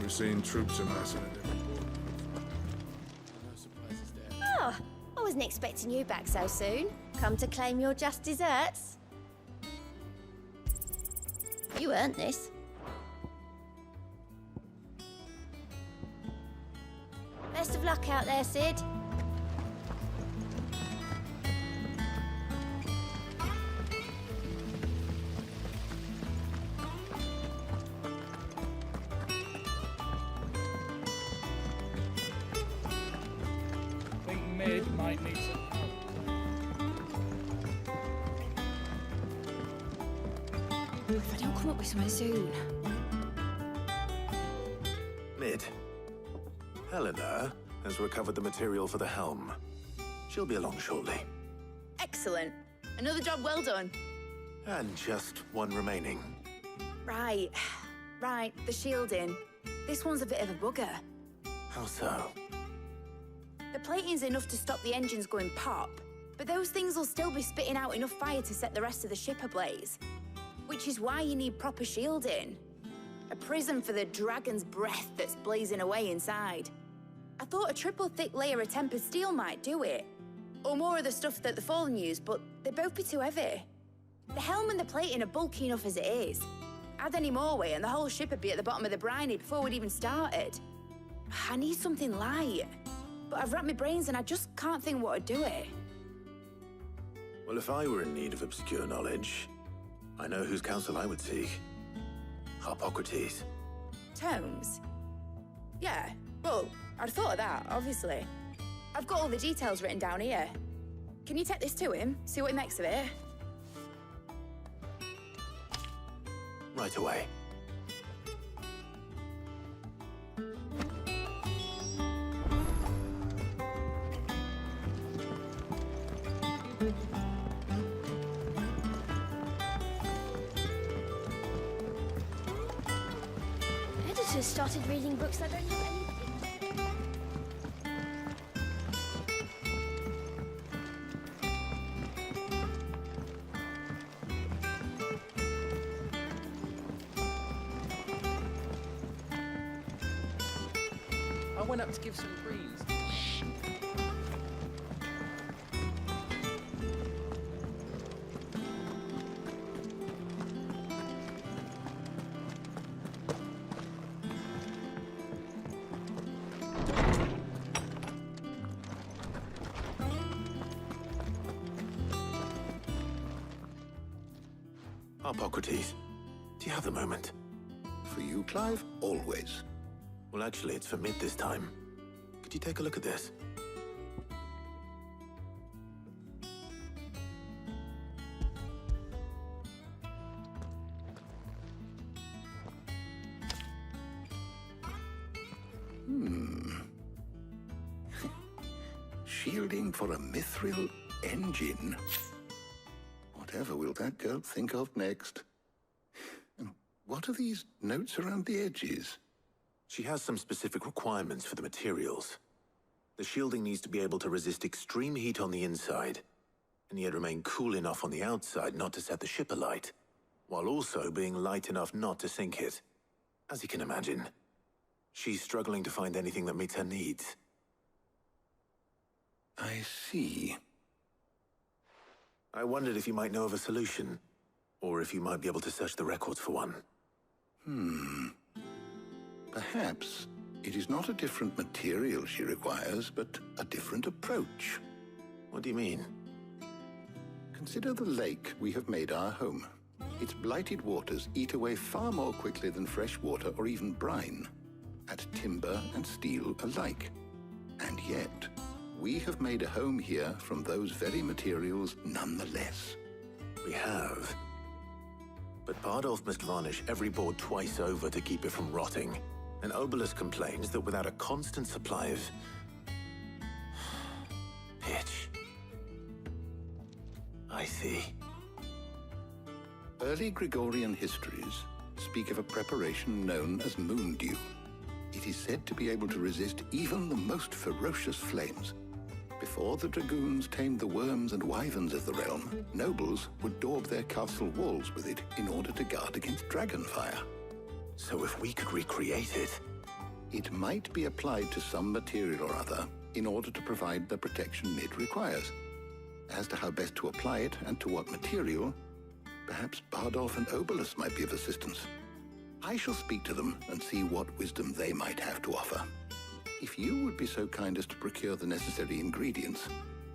Seeing troops amassing. Oh, I wasn't expecting you back so soon. Come to claim your just desserts? You earned this. Best of luck out there, Sid. might need some help. If I don't come up with something soon. Mid. Helena has recovered the material for the helm. She'll be along shortly. Excellent. Another job well done. And just one remaining. Right. Right, the shielding. This one's a bit of a bugger. How so? The plating's enough to stop the engines going pop, but those things will still be spitting out enough fire to set the rest of the ship ablaze. Which is why you need proper shielding. A prison for the dragon's breath that's blazing away inside. I thought a triple thick layer of tempered steel might do it. Or more of the stuff that the Fallen use, but they'd both be too heavy. The helm and the plating are bulky enough as it is. Add any more weight and the whole ship would be at the bottom of the briny before we'd even started. I need something light. But I've racked my brains and I just can't think what would do it. Well, if I were in need of obscure knowledge, I know whose counsel I would seek. Harpocrates. Tomes? Yeah, well, I'd thought of that, obviously. I've got all the details written down here. Can you take this to him, see what he makes of it? Right away. Editors started reading books that don't have any... I went up to give some greens. Harpocrates, do you have the moment? For you, Clive, always. Well, actually, it's for Mid this time. Could you take a look at this? Shielding for a mithril engine. Whatever will that girl think of next? And what are these notes around the edges? She has some specific requirements for the materials. The shielding needs to be able to resist extreme heat on the inside, and yet remain cool enough on the outside not to set the ship alight, while also being light enough not to sink it. As you can imagine, she's struggling to find anything that meets her needs. I see. I wondered if you might know of a solution, or if you might be able to search the records for one. Perhaps it is not a different material she requires, but a different approach. What do you mean? Consider the lake we have made our home. Its blighted waters eat away far more quickly than fresh water or even brine, at timber and steel alike. And yet, we have made a home here from those very materials nonetheless. We have. But Bardolph must varnish every board twice over to keep it from rotting. And Obelus complains that without a constant supply of... pitch. I see. Early Gregorian histories speak of a preparation known as moon dew. It is said to be able to resist even the most ferocious flames. Before the dragoons tamed the worms and wyverns of the realm, nobles would daub their castle walls with it in order to guard against dragon fire. So if we could recreate it... It might be applied to some material or other in order to provide the protection Mid requires. As to how best to apply it and to what material, perhaps Bardolph and Obelus might be of assistance. I shall speak to them and see what wisdom they might have to offer. If you would be so kind as to procure the necessary ingredients,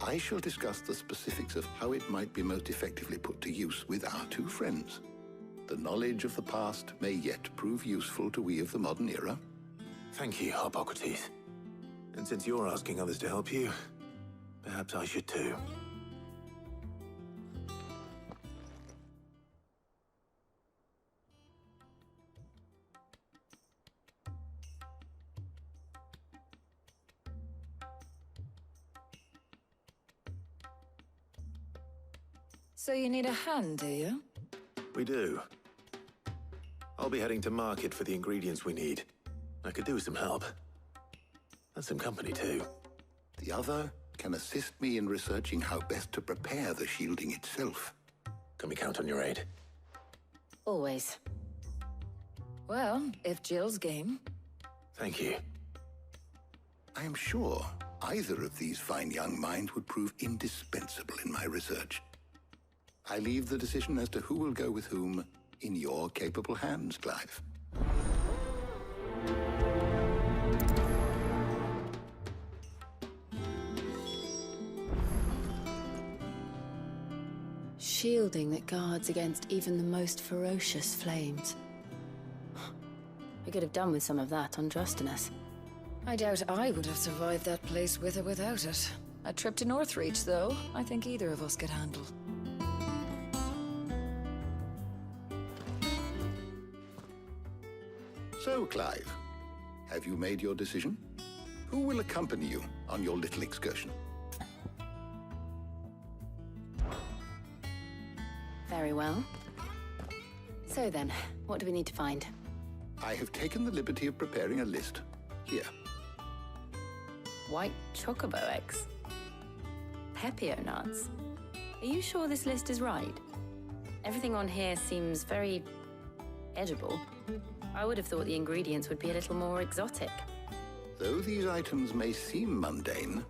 I shall discuss the specifics of how it might be most effectively put to use with our two friends. The knowledge of the past may yet prove useful to we of the modern era. Thank you, Harpocrates. And since you're asking others to help you, Perhaps I should too. So you need a hand, do you? We do. I'll be heading to market for the ingredients we need. I could do with some help. And some company, too. The other can assist me in researching how best to prepare the shielding itself. Can we count on your aid? Always. Well, if Jill's game. Thank you. I am sure either of these fine young minds would prove indispensable in my research. I leave the decision as to who will go with whom in your capable hands, Clive. Shielding that guards against even the most ferocious flames. We could have done with some of that on Drustinus. I doubt I would have survived that place with or without it. A trip to Northreach, though, I think either of us could handle. So, Clive, have you made your decision? Who will accompany you on your little excursion? Very well. So then, what do we need to find? I have taken the liberty of preparing a list. Here. White chocobo eggs. Pepio nuts. Are you sure this list is right? Everything on here seems very edible. I would have thought the ingredients would be a little more exotic. Though these items may seem mundane,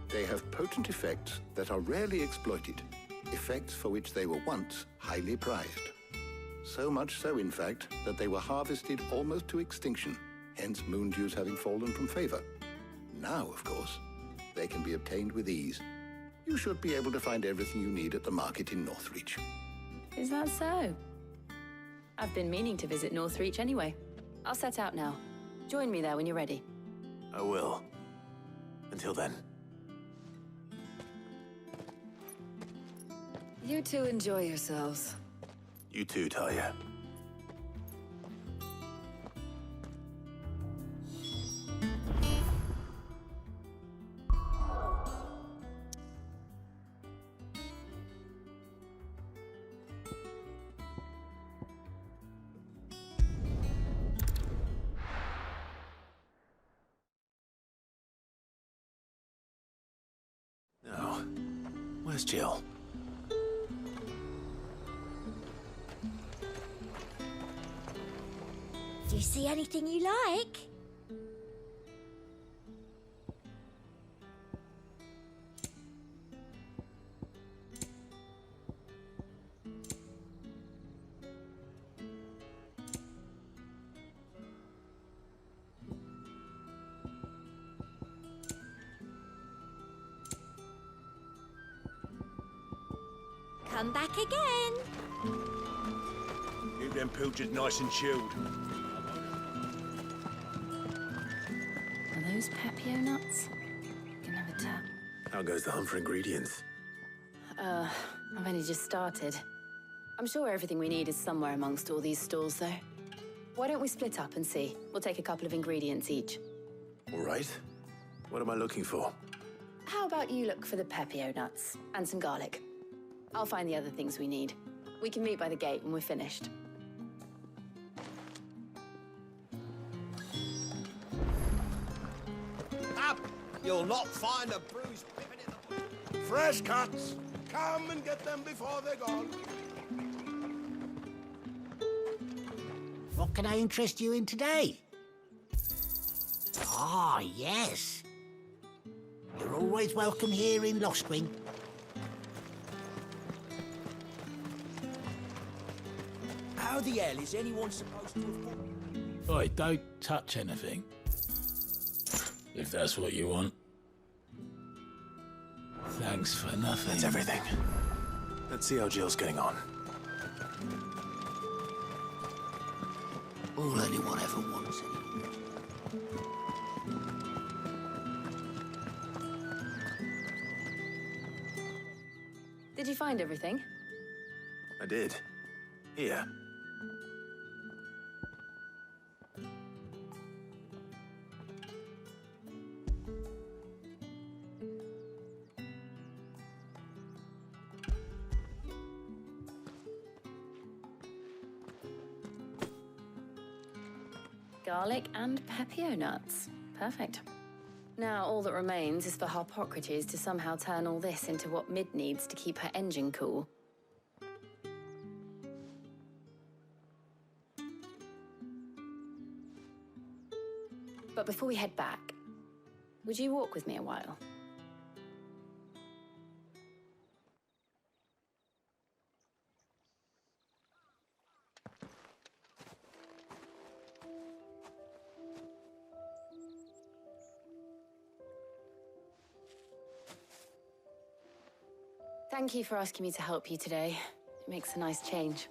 they have potent effects that are rarely exploited, effects for which they were once highly prized. So much so, in fact, that they were harvested almost to extinction, hence moon dews having fallen from favor. Now, of course, they can be obtained with ease. You should be able to find everything you need at the market in Northreach. Is that so? I've been meaning to visit Northreach anyway. I'll set out now. Join me there when you're ready. I will. Until then. You two enjoy yourselves. You too, Talia. Now, where's Jill? Do you see anything you like? Come back again. Keep them pilchards nice and chilled. Are those Pepio nuts? Can have a tap. How goes the hunt for ingredients? I've only just started. I'm sure everything we need is somewhere amongst all these stalls, though. Why don't we split up and see? We'll take a couple of ingredients each. All right. What am I looking for? How about you look for the Pepio nuts and some garlic? I'll find the other things we need. We can meet by the gate when we're finished. Up! You'll not find a bruised pippin in the... Fresh cuts! Come and get them before they're gone. What can I interest you in today? Ah, yes. You're always welcome here in Lostwing. How the hell is anyone supposed to have... Oi, don't touch anything. If that's what you want. Thanks for nothing. That's everything. Let's see how Jill's getting on. All anyone ever wants anymore. find everything? I did. Here. Garlic and pepio nuts. Perfect. Now all that remains is for Harpocrates to somehow turn all this into what Mid needs to keep her engine cool. But before we head back, would you walk with me a while? Thank you for asking me to help you today. It makes a nice change.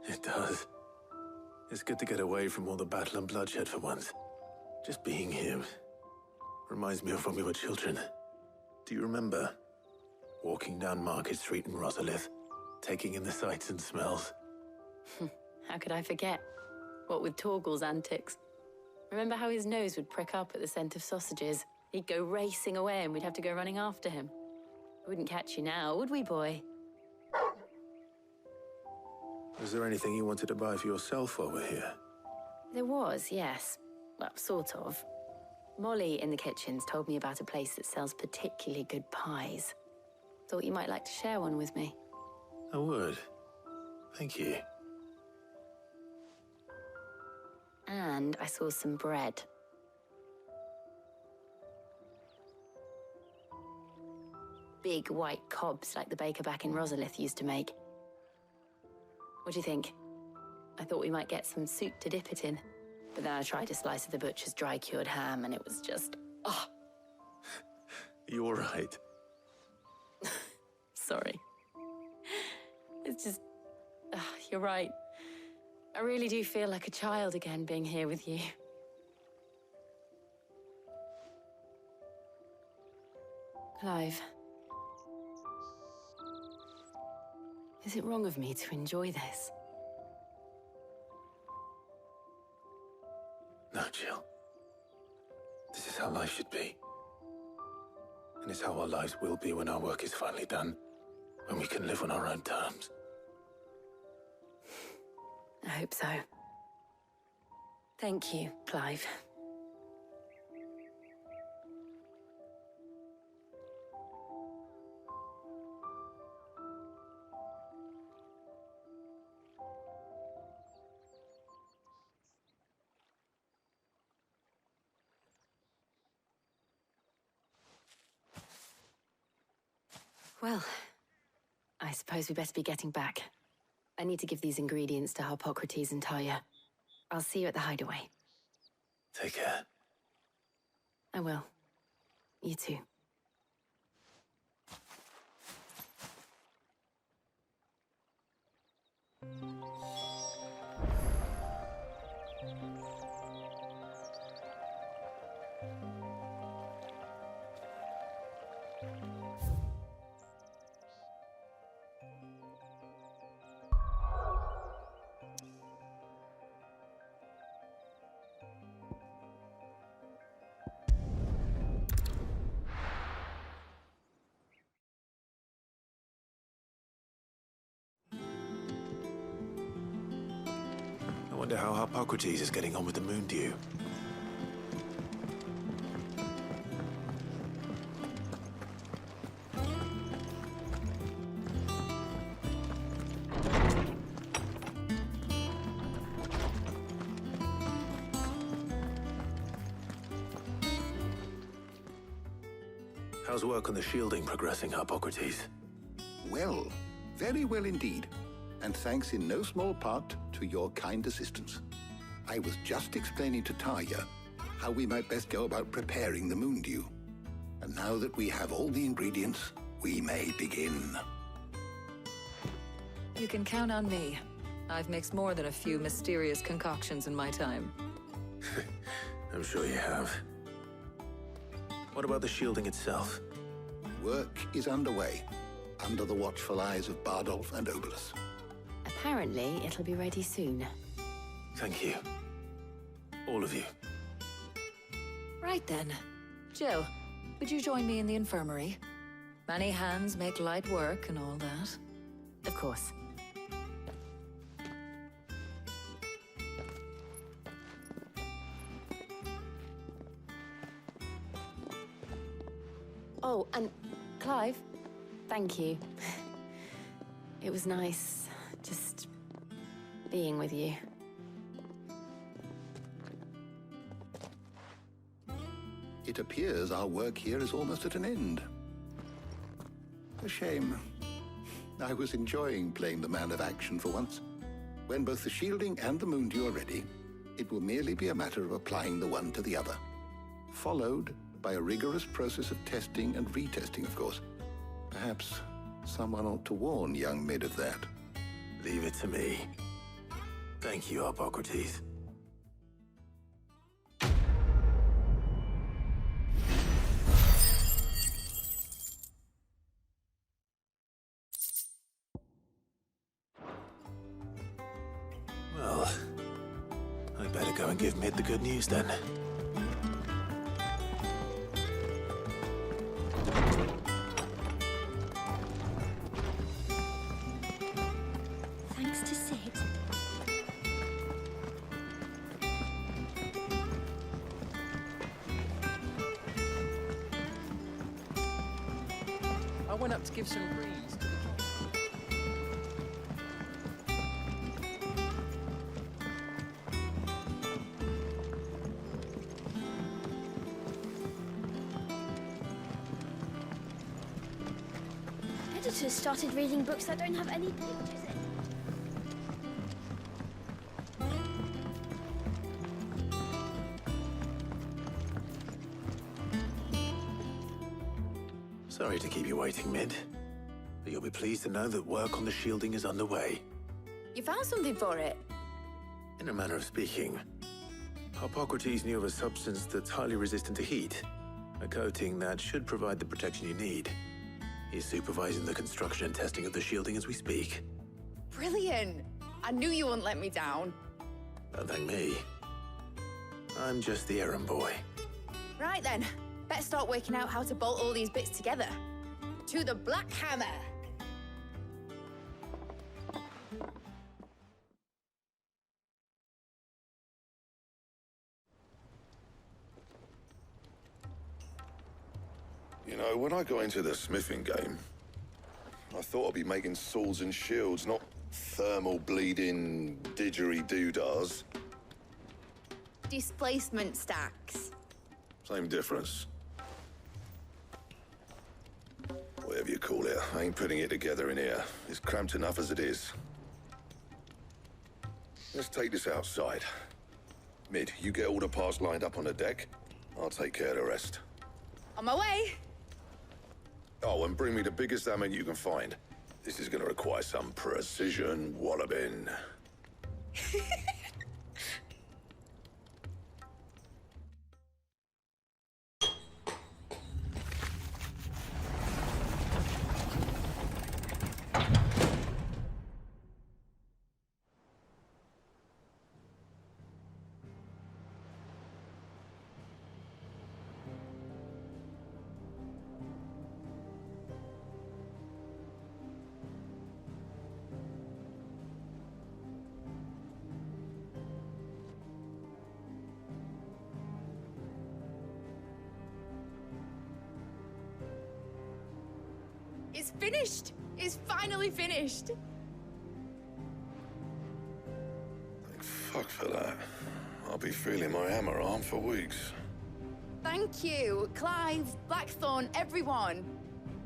It does. It's good to get away from all the battle and bloodshed for once. Just being here reminds me of when we were children. Do you remember? Walking down Market Street in Rosalith, taking in the sights and smells. How could I forget? What with Torgal's antics. Remember how his nose would prick up at the scent of sausages? He'd go racing away and we'd have to go running after him. We wouldn't catch you now, would we, boy? Was there anything you wanted to buy for yourself while we're here? There was, yes. Well, sort of. Molly in the kitchens told me about a place that sells particularly good pies. Thought you might like to share one with me. I would. Thank you. And I saw some bread. Big white cobs like the baker back in Rosalith used to make. What do you think? I thought we might get some soup to dip it in. But then I tried a slice of the butcher's dry-cured ham and it was just... oh. You all right? Sorry. It's just... you're right. I really do feel like a child again being here with you. Clive. Is it wrong of me to enjoy this? No, Jill. This is how life should be. And it's how our lives will be when our work is finally done. When we can live on our own terms. I hope so. Thank you, Clive. Well, I suppose we better be getting back. I need to give these ingredients to Harpocrates and Tarja. I'll see you at the hideaway. Take care. I will. You too. I wonder how Harpocrates is getting on with the moon dew. How's work on the shielding progressing, Harpocrates? Well, very well indeed. And thanks in no small part to your kind assistance. I was just explaining to Tarja how we might best go about preparing the moon dew. And now that we have all the ingredients, we may begin. You can count on me. I've mixed more than a few mysterious concoctions in my time. I'm sure you have. What about the shielding itself? Work is underway. under the watchful eyes of Bardolph and Obolus. Apparently, it'll be ready soon. Thank you. All of you. Right then. Jill, would you join me in the infirmary? Many hands make light work and all that. Of course. Oh, and Clive, thank you. It was nice just being with you. It appears our work here is almost at an end. A shame. I was enjoying playing the man of action for once. When both the shielding and the moondew are ready, it will merely be a matter of applying the one to the other. Followed by a rigorous process of testing and retesting, of course. Perhaps someone ought to warn young Mid of that. Leave it to me. Thank you, Hippocrates. Well, I better go and give Mid the good news then. Thanks to Sid. I went up to give some grease to the... Editors started reading books that don't have any pictures in. Sorry to keep you waiting, Mid. But you'll be pleased to know that work on the shielding is underway. You found something for it? In a manner of speaking, Hippocrates knew of a substance that's highly resistant to heat. A coating that should provide the protection you need. He's supervising the construction and testing of the shielding as we speak. Brilliant! I knew you wouldn't let me down. Don't thank me. I'm just the errand boy. Right then, better start working out how to bolt all these bits together. To the Black Hammer! You know, when I got into the smithing game, I thought I'd be making swords and shields, not thermal bleeding didgeridoo-dahs. Displacement stacks. Same difference. Whatever you call it, I ain't putting it together in here. It's cramped enough as it is. Let's take this outside. Mid, you get all the parts lined up on the deck. I'll take care of the rest. On my way! Oh, and bring me the biggest hammer you can find. This is gonna require some precision walloping. It's finished! It's finally finished! Thank fuck for that. I'll be feeling my hammer arm for weeks. Thank you, Clive, Blackthorn, everyone.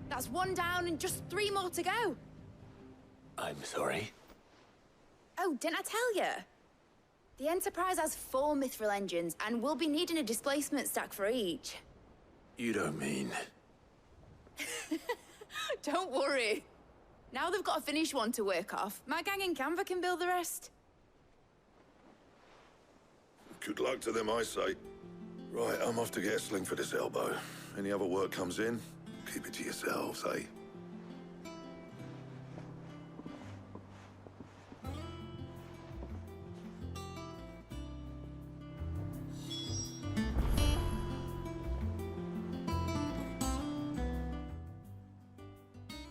That's one down and just 3 more to go. I'm sorry. Oh, didn't I tell you? The Enterprise has 4 mithril engines and we'll be needing a displacement stack for each. You don't mean... Don't worry. Now they've got a finished one to work off, my gang in Canva can build the rest. Good luck to them, I say. Right, I'm off to get a sling for this elbow. Any other work comes in, keep it to yourselves, eh?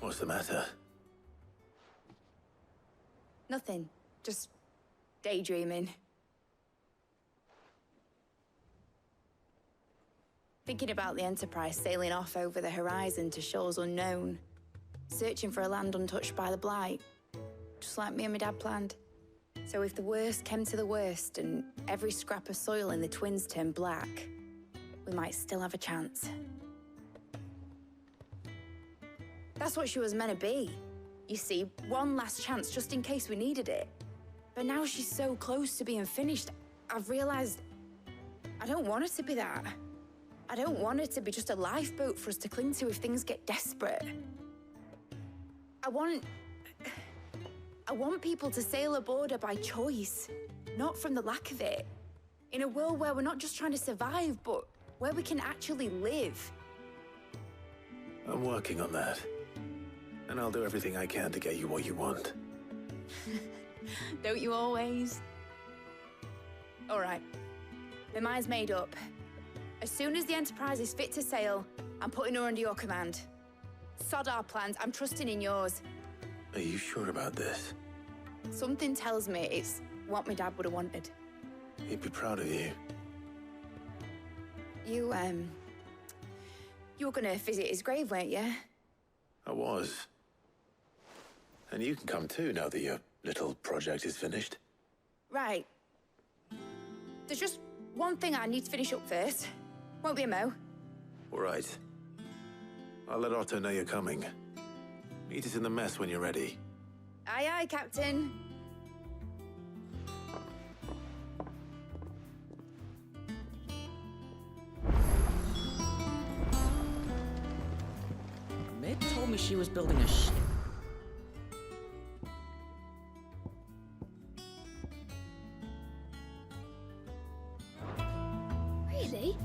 What's the matter? Nothing. Just daydreaming. Thinking about the Enterprise sailing off over the horizon to shores unknown, searching for a land untouched by the Blight, just like me and my dad planned. So if the worst came to the worst and every scrap of soil in the Twins turned black, we might still have a chance. That's what she was meant to be. You see, one last chance just in case we needed it. But now she's so close to being finished, I've realized I don't want her to be that. I don't want her to be just a lifeboat for us to cling to if things get desperate. I want people to sail aboard her by choice, not from the lack of it. In a world where we're not just trying to survive, but where we can actually live. I'm working on that. And I'll do everything I can to get you what you want. Don't you always? All right. My mind's made up. As soon as the Enterprise is fit to sail, I'm putting her under your command. Sod our plans, I'm trusting in yours. Are you sure about this? Something tells me it's what my dad would have wanted. He'd be proud of you. You were gonna visit his grave, weren't you? I was. And you can come too now that your little project is finished. Right. There's just one thing I need to finish up first. Won't be a mo. All right. I'll let Otto know you're coming. Meet us in the mess when you're ready. Aye, aye, Captain. Meg told me she was building a ship. Really?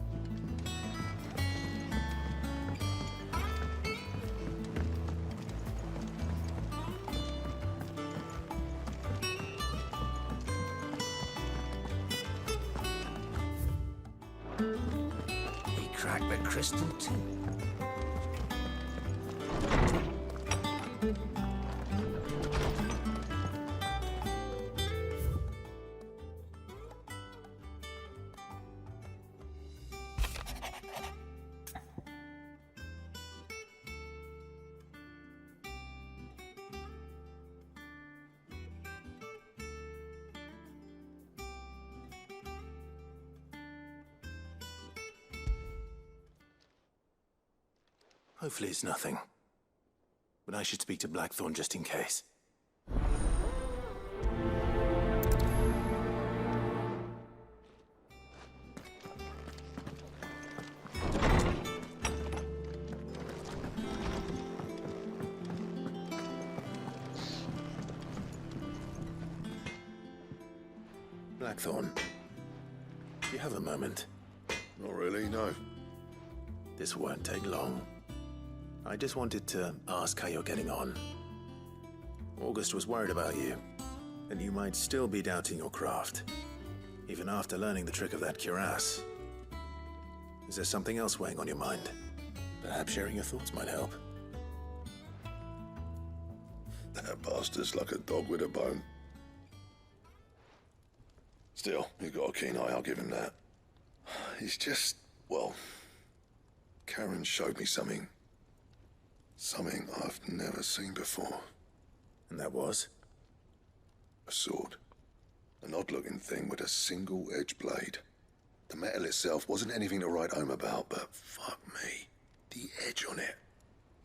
We cracked the crystal too. Hopefully it's nothing. But I should speak to Blackthorn just in case. Blackthorn, do you have a moment? Not really, no. This won't take long. I just wanted to ask how you're getting on. August was worried about you, and you might still be doubting your craft, even after learning the trick of that cuirass. Is there something else weighing on your mind? Perhaps sharing your thoughts might help. That bastard's like a dog with a bone. Still, he's got a keen eye, I'll give him that. He's just, well, Karen showed me something. Something I've never seen before. And that was? A sword. An odd-looking thing with a single-edged blade. The metal itself wasn't anything to write home about, but fuck me. The edge on it.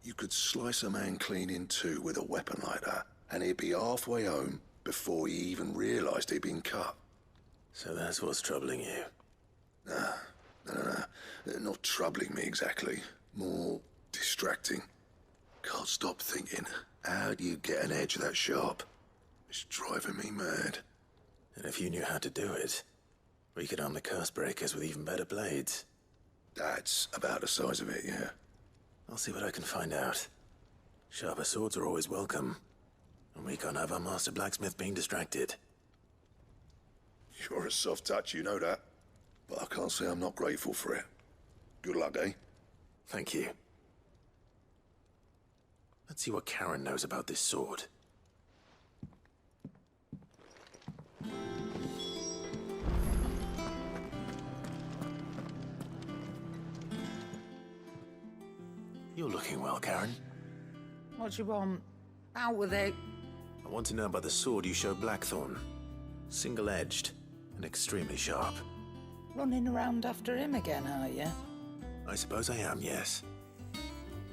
You could slice a man clean in two with a weapon like that, and he'd be halfway home before he even realized he'd been cut. So that's what's troubling you? Nah. Not troubling me exactly. More distracting. Can't stop thinking, how do you get an edge that sharp? It's driving me mad. And if you knew how to do it, we could arm the curse breakers with even better blades. That's about the size of it, yeah. I'll see what I can find out. Sharper swords are always welcome. And we can't have our master blacksmith being distracted. You're a soft touch, you know that. But I can't say I'm not grateful for it. Good luck, eh? Thank you. Let's see what Karen knows about this sword. You're looking well, Karen. What do you want? Out with it. I want to know about the sword you showed Blackthorn. Single-edged and extremely sharp. Running around after him again, are you? I suppose I am, yes.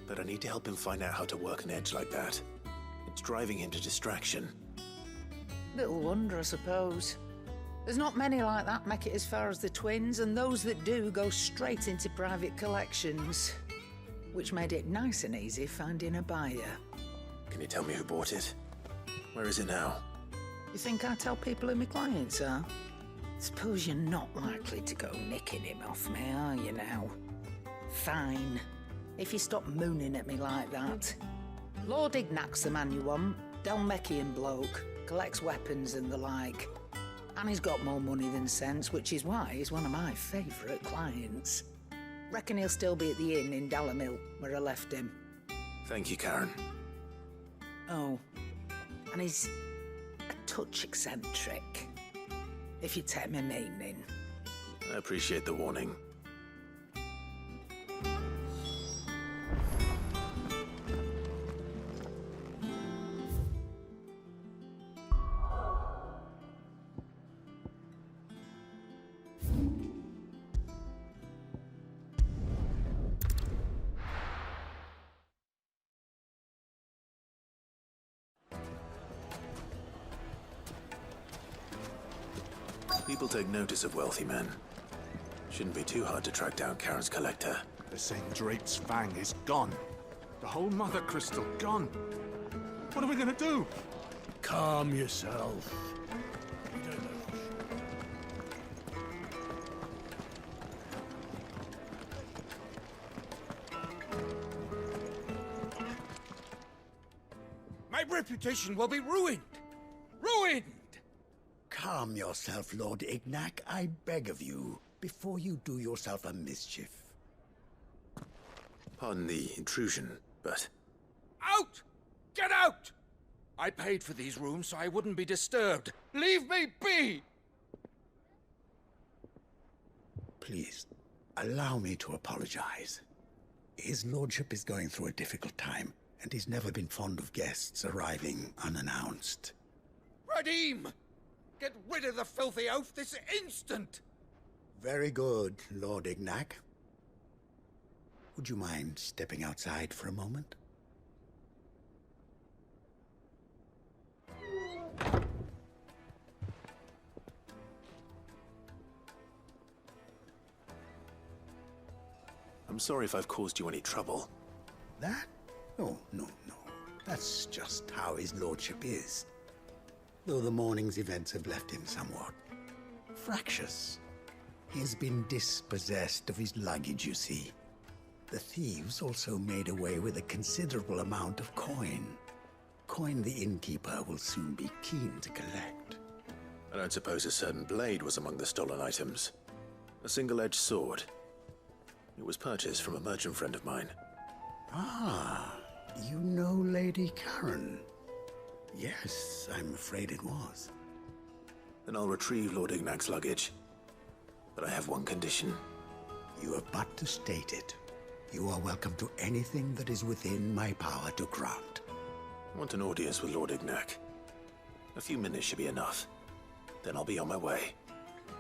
But I need to help him find out how to work an edge like that. It's driving him to distraction. Little wonder, I suppose. There's not many like that make it as far as the twins, and those that do go straight into private collections. Which made it nice and easy finding a buyer. Can you tell me who bought it? Where is it now? You think I tell people who my clients are? Suppose you're not likely to go nicking him off me, are you now? Fine. If you stop mooning at me like that. Lord Ignac's the man you want. Dalmekian bloke. Collects weapons and the like. And he's got more money than sense, which is why he's one of my favourite clients. Reckon he'll still be at the inn in Dalamil, where I left him. Thank you, Karen. Oh, and he's a touch eccentric, if you take my meaning. I appreciate the warning. People take notice of wealthy men. Shouldn't be too hard to track down Karen's collector. The St. Drape's Fang is gone. The whole Mother Crystal gone. What are we gonna do? Calm yourself. My reputation will be ruined! Ruined! Calm yourself, Lord Ignac, I beg of you, before you do yourself a mischief. Pardon the intrusion, but... Out! Get out! I paid for these rooms so I wouldn't be disturbed. Leave me be! Please, allow me to apologize. His lordship is going through a difficult time, and he's never been fond of guests arriving unannounced. Radim! Get rid of the filthy oaf this instant! Very good, Lord Ignac. Would you mind stepping outside for a moment? I'm sorry if I've caused you any trouble. That? Oh, no. That's just how his lordship is. Though the morning's events have left him somewhat fractious. He has been dispossessed of his luggage, you see. The thieves also made away with a considerable amount of coin. Coin the innkeeper will soon be keen to collect. I don't suppose a certain blade was among the stolen items. A single-edged sword. It was purchased from a merchant friend of mine. Ah, you know Lady Karen. Yes, I'm afraid it was. Then I'll retrieve Lord Ignac's luggage. But I have one condition. You have but to state it. You are welcome to anything that is within my power to grant. I want an audience with Lord Ignac. A few minutes should be enough. Then I'll be on my way.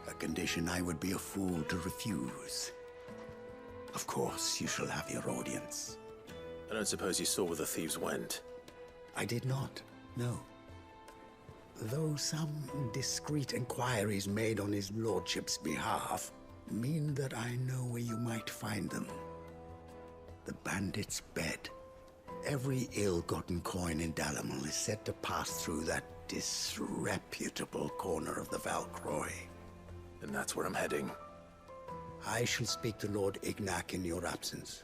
A condition I would be a fool to refuse. Of course, you shall have your audience. I don't suppose you saw where the thieves went? I did not, no. Though some discreet inquiries made on his lordship's behalf mean that I know where you might find them. The bandit's bed. Every ill-gotten coin in Dalamil is said to pass through that disreputable corner of the Valcroy. And that's where I'm heading. I shall speak to Lord Ignac in your absence,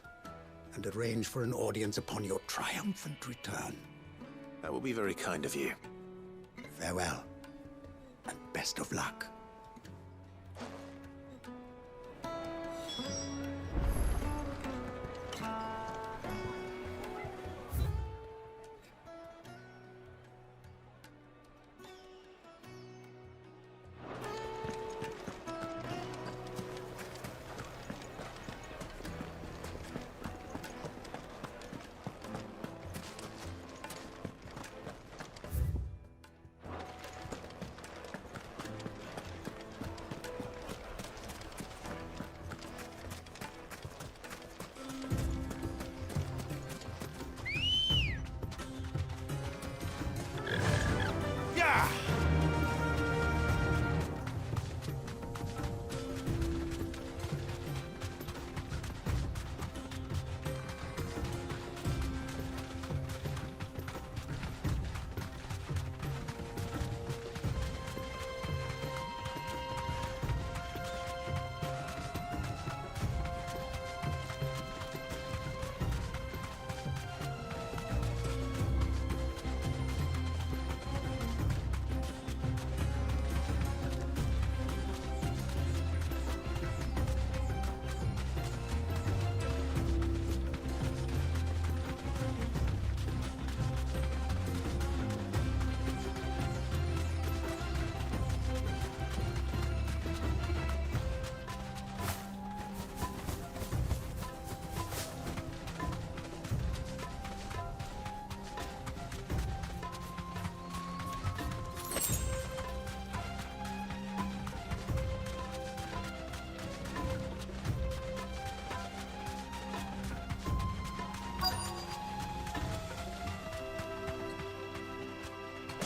and arrange for an audience upon your triumphant return. That will be very kind of you. Farewell, and best of luck.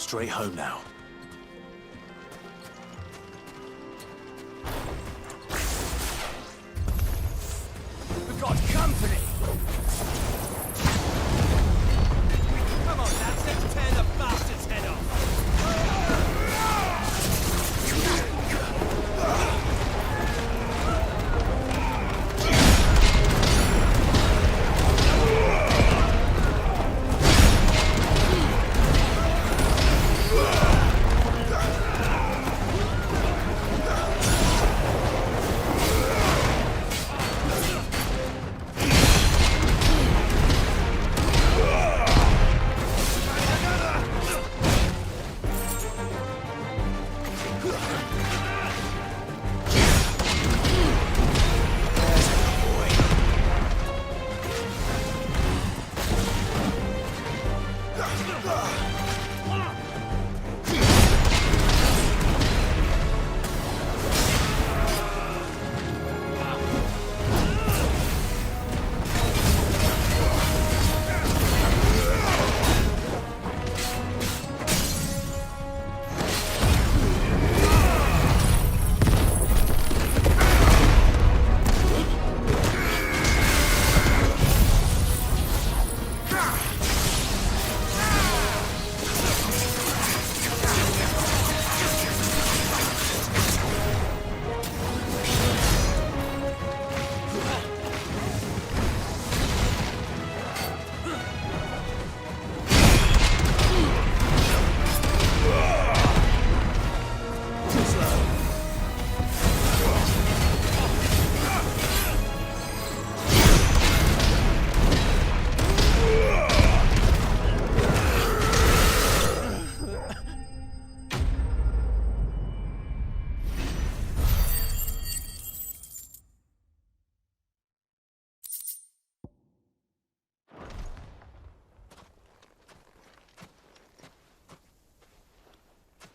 straight home now. We've got company! Come on, lads, let's tear the bastard's head off!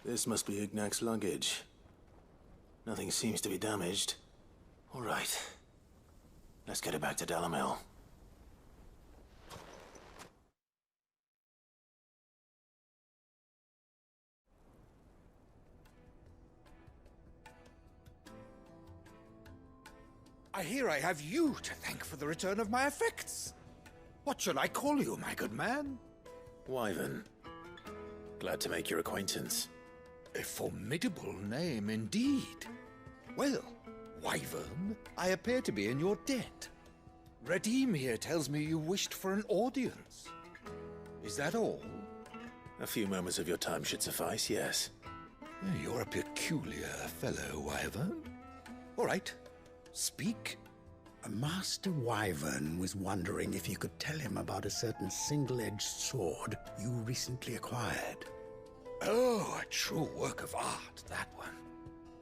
This must be Ignac's luggage. Nothing seems to be damaged. All right. Let's get it back to Dalamil. I hear I have you to thank for the return of my effects. What shall I call you, my good man? Wyvern. Glad to make your acquaintance. A formidable name indeed. Well, Wyvern, I appear to be in your debt. Redeem here tells me you wished for an audience. Is that all? A few moments of your time should suffice, yes. You're a peculiar fellow, Wyvern. All right, speak. Master Wyvern was wondering if you could tell him about a certain single-edged sword you recently acquired. Oh, a true work of art, that one.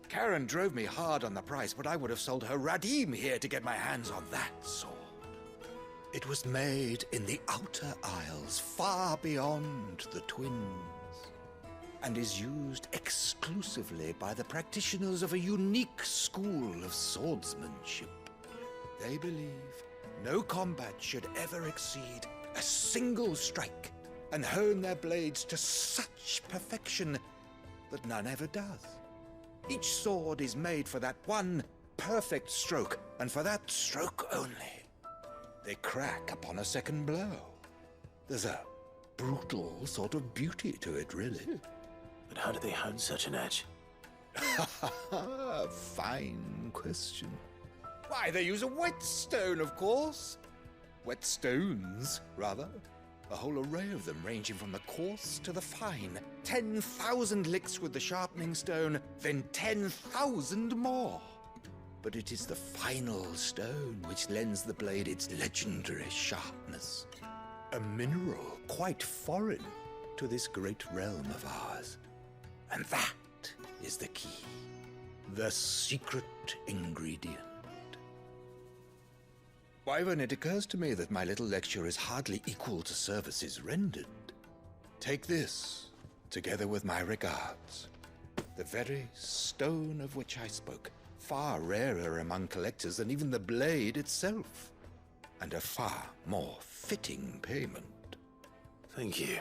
Karen drove me hard on the price, but I would have sold her Radim here to get my hands on that sword. It was made in the Outer Isles, far beyond the Twins, and is used exclusively by the practitioners of a unique school of swordsmanship. They believe no combat should ever exceed a single strike, and hone their blades to such perfection that none ever does. Each sword is made for that one perfect stroke, and for that stroke only. They crack upon a second blow. There's a brutal sort of beauty to it, really. But how do they hone such an edge? Fine question. Why, they use a whetstone, of course. Whetstones, rather. A whole array of them, ranging from the coarse to the fine. 10,000 licks with the sharpening stone, then 10,000 more. But it is the final stone which lends the blade its legendary sharpness. A mineral quite foreign to this great realm of ours. And that is the key. The secret ingredient. Wyvern, it occurs to me that my little lecture is hardly equal to services rendered. Take this, together with my regards. The very stone of which I spoke, far rarer among collectors than even the blade itself, and a far more fitting payment. Thank you.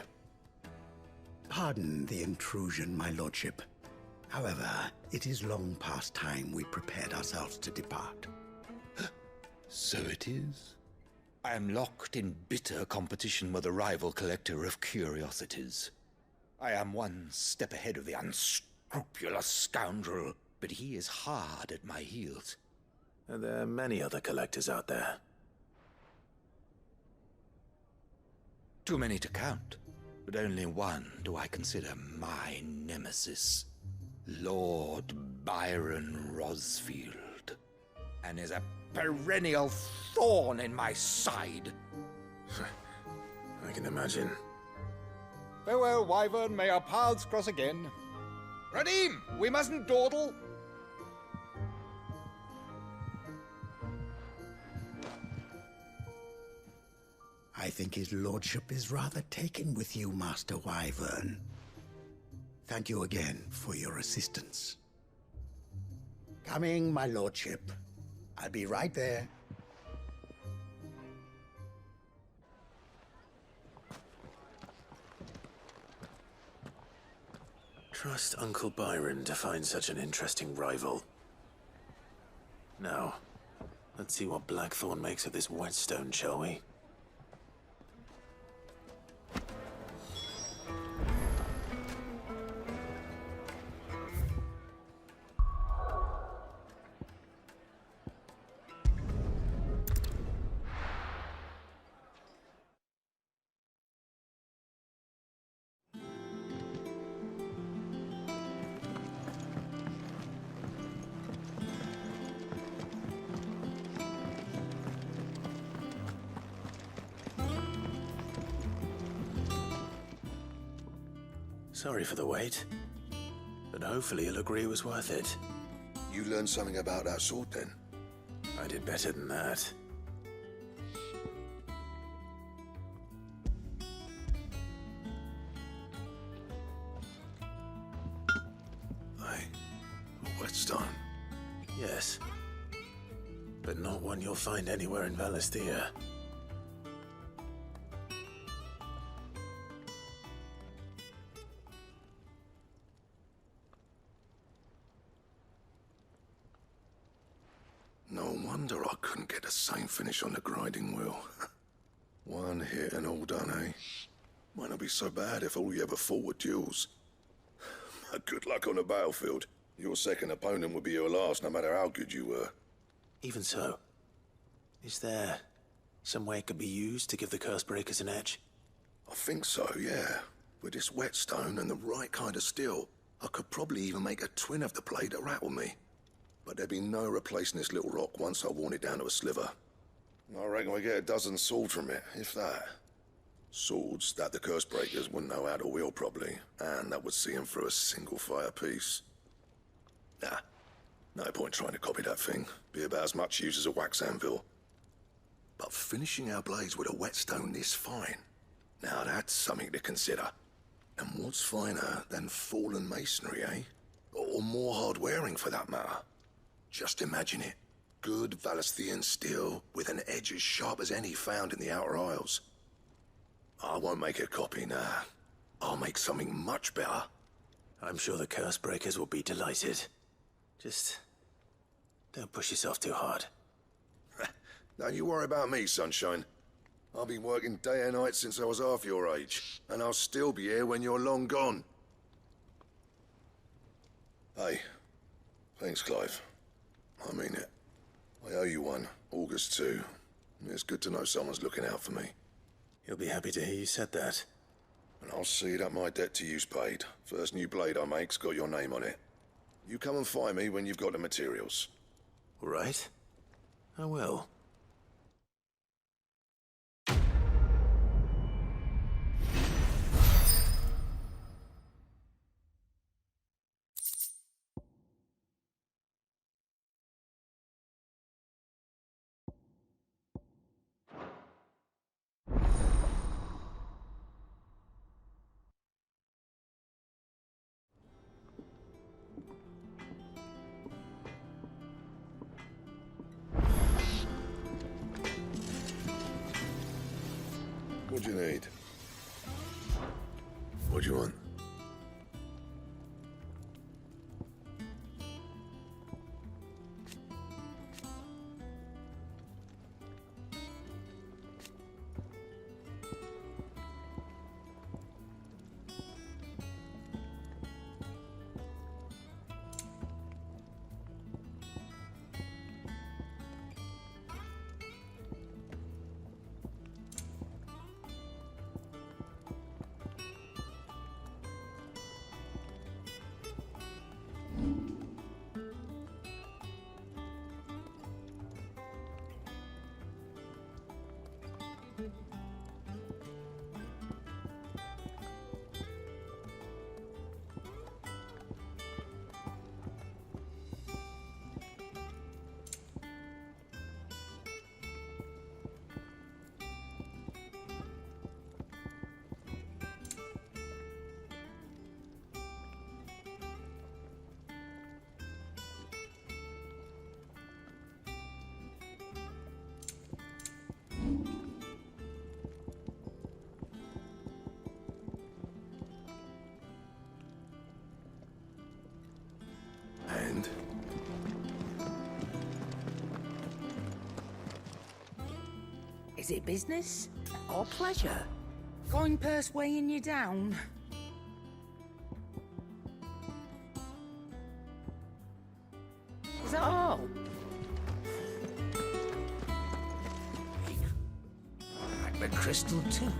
Pardon the intrusion, my lordship. However, it is long past time we prepared ourselves to depart. So it is. I am locked in bitter competition with a rival collector of curiosities. I am one step ahead of the unscrupulous scoundrel, but he is hard at my heels. Are there many other collectors out there? Too many to count, but only one do I consider my nemesis. Lord Byron Rosfield, and is a perennial thorn in my side. I can imagine. Farewell, Wyvern. May our paths cross again. Radim, we mustn't dawdle. I think his lordship is rather taken with you, Master Wyvern. Thank you again for your assistance. Coming, my lordship. I'll be right there. Trust Uncle Byron to find such an interesting rival. Now, let's see what Blackthorn makes of this whetstone, shall we? Sorry for the wait, but hopefully you'll agree it was worth it. You learned something about that sword, then? I did better than that. A whetstone? Yes, but not one you'll find anywhere in Valisthea. No wonder I couldn't get the same finish on the grinding wheel. One hit and all done, eh? Might not be so bad if all you ever fought were duels. Good luck on the battlefield. Your second opponent would be your last, no matter how good you were. Even so, is there some way it could be used to give the Cursebreakers an edge? I think so, yeah. With this whetstone and the right kind of steel, I could probably even make a twin of the blade that rattled me. But there'd be no replacing this little rock once I worn it down to a sliver. I reckon we get a dozen swords from it, if that. Swords that the Cursebreakers wouldn't know how to wield properly, and that would see them through a single fire piece. Nah, no point trying to copy that thing. Be about as much use as a wax anvil. But finishing our blades with a whetstone this fine, now that's something to consider. And what's finer than fallen masonry, eh? Or more hard-wearing, for that matter. Just imagine it. Good Valisthean steel with an edge as sharp as any found in the Outer Isles. I won't make a copy, nah. I'll make something much better. I'm sure the Cursebreakers will be delighted. Just don't push yourself too hard. Don't you worry about me, sunshine. I've been working day and night since I was half your age, and I'll still be here when you're long gone. Hey, thanks, Clive. I mean it. I owe you one, August too. It's good to know someone's looking out for me. He'll be happy to hear you said that. And I'll see that my debt to you's paid. First new blade I make's got your name on it. You come and find me when you've got the materials. All right. I will. What do you need? What do you want? Is it business or pleasure? Coin purse weighing you down? Is that all? Like the crystal too.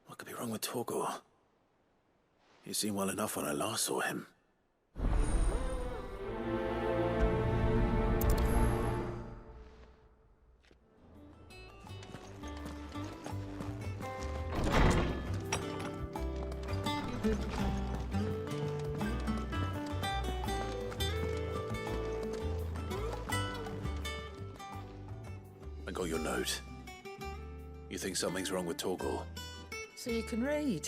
What could be wrong with Torgor? He seemed well enough when I last saw him. I got your note. You think something's wrong with Torgor? So you can read.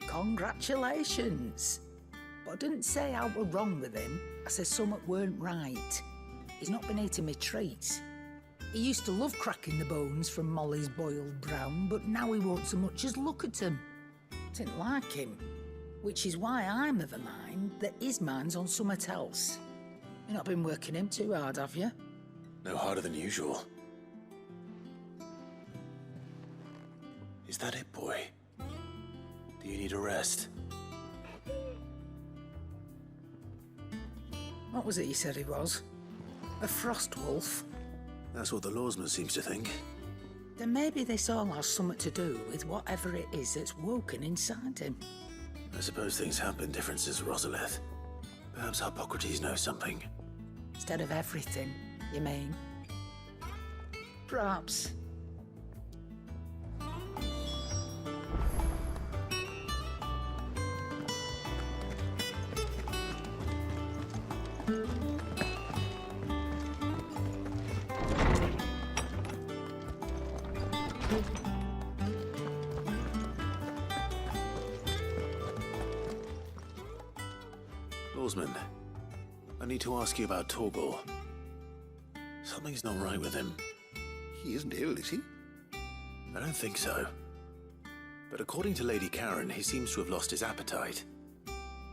Congratulations. But I didn't say I were wrong with him. I said something weren't right. He's not been eating me treats. He used to love cracking the bones from Molly's boiled brown, but now he won't so much as look at them. Didn't like him. Which is why I'm of a mind that his mind's on something else. You've not been working him too hard, have you? No harder than usual. Is that it, boy? Do you need a rest? What was it you said he was? A frost wolf? That's what the lawsman seems to think. Then maybe this all has something to do with whatever it is that's woken inside him. I suppose things have been different since Rosalith. Perhaps Hippocrates knows something. Instead of everything, you mean? Perhaps. Lawsman, I need to ask you about Torgor. Something's not right with him. He isn't ill, is he? I don't think so. But according to Lady Karen, he seems to have lost his appetite,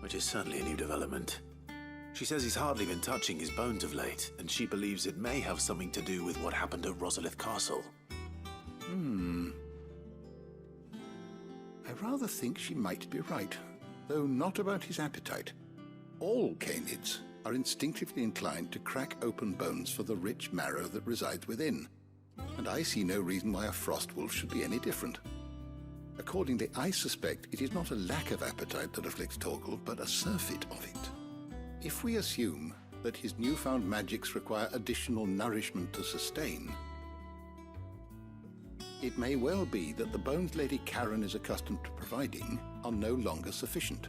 which is certainly a new development. She says he's hardly been touching his bones of late, and she believes it may have something to do with what happened at Rosalith Castle. I rather think she might be right, though not about his appetite. All canids are instinctively inclined to crack open bones for the rich marrow that resides within, and I see no reason why a frost wolf should be any different. Accordingly, I suspect it is not a lack of appetite that afflicts Torgor, but a surfeit of it. If we assume that his newfound magics require additional nourishment to sustain, it may well be that the bones Lady Karen is accustomed to providing are no longer sufficient.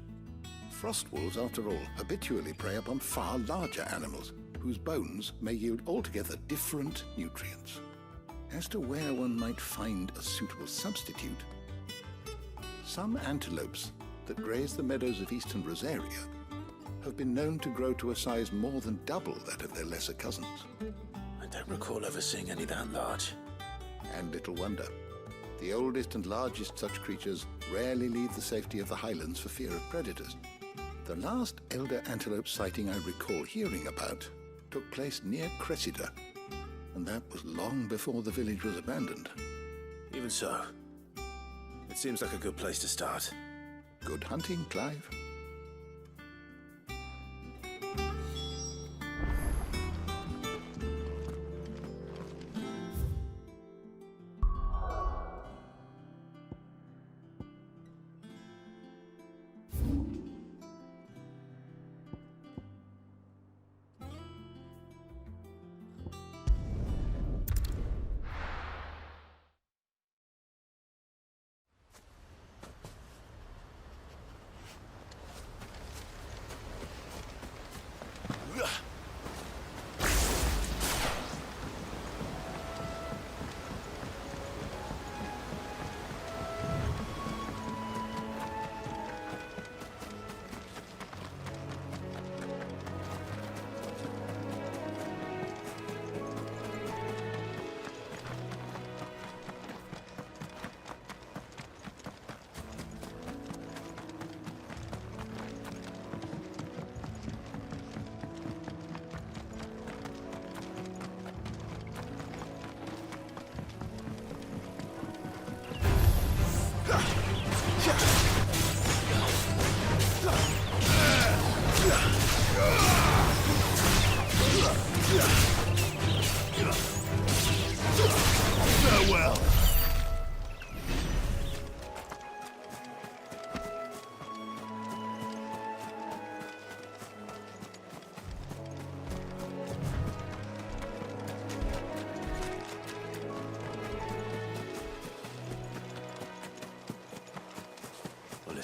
Frost wolves, after all, habitually prey upon far larger animals, whose bones may yield altogether different nutrients. As to where one might find a suitable substitute, some antelopes that graze the meadows of eastern Rosaria have been known to grow to a size more than double that of their lesser cousins. I don't recall ever seeing any that large. And little wonder. The oldest and largest such creatures rarely leave the safety of the highlands for fear of predators. The last elder antelope sighting I recall hearing about took place near Cressida, and that was long before the village was abandoned. Even so, it seems like a good place to start. Good hunting, Clive.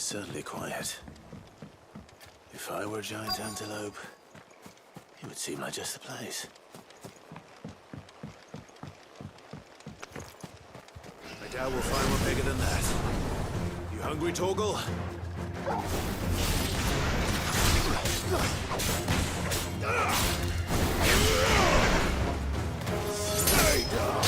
certainly quiet. If I were a giant antelope, it would seem like just the place. I doubt we'll find one bigger than that. You hungry, Torgal? Stay down.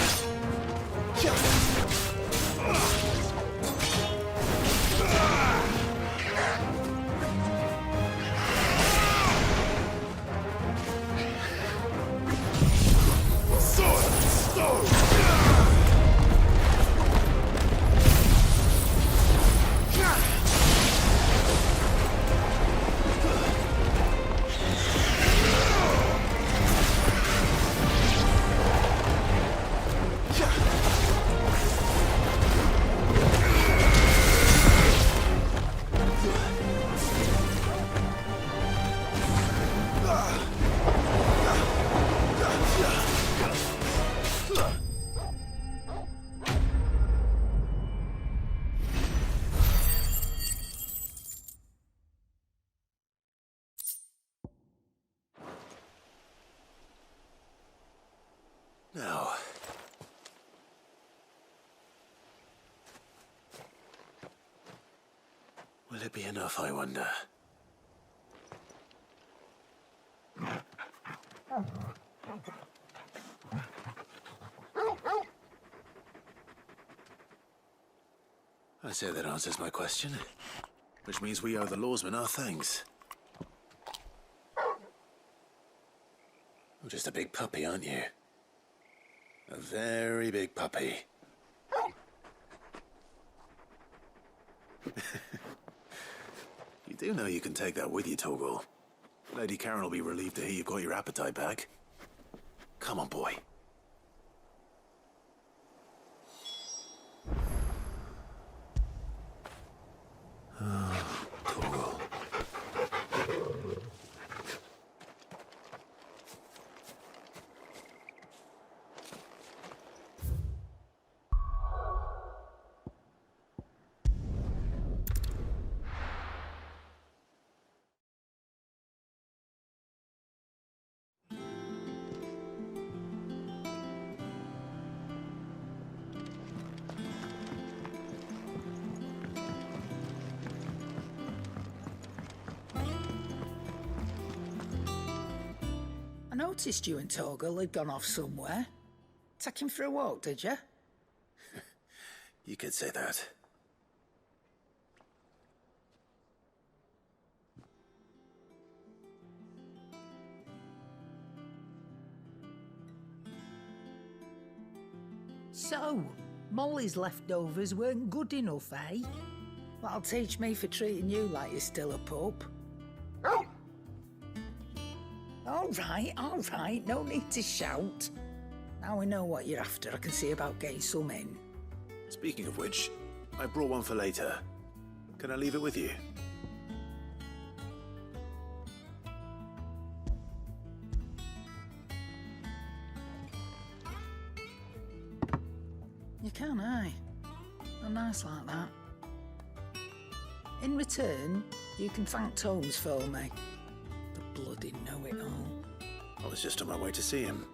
Now, will it be enough, I wonder? I say that answers my question, which means we owe the lawsmen our thanks. You're just a big puppy, aren't you? A very big puppy. You do know you can take that with you, Torgal. Lady Karen will be relieved to hear you've got your appetite back. Come on, boy. Oh, Torgal. I noticed you and Torgal had gone off somewhere. Take him for a walk, did you? You could say that. So, Molly's leftovers weren't good enough, eh? That'll teach me for treating you like you're still a pup. All right, no need to shout. Now we know what you're after, I can see about getting some in. Speaking of which, I brought one for later. Can I leave it with you? You can, aye. I'm nice like that. In return, you can thank Tomes for me. The bloody know-it-all. I was just on my way to see him.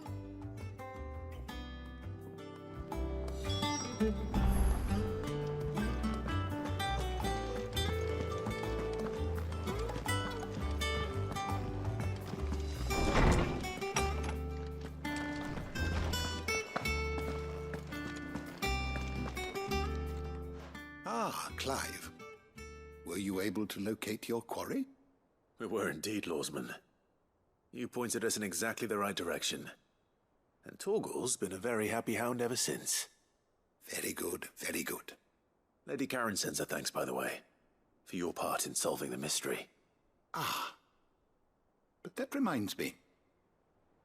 Ah, Clive. Were you able to locate your quarry? We were indeed, Lawsman. You pointed us in exactly the right direction. And Torgal's been a very happy hound ever since. Very good, very good. Lady Karen sends her thanks, by the way, for your part in solving the mystery. Ah. But that reminds me.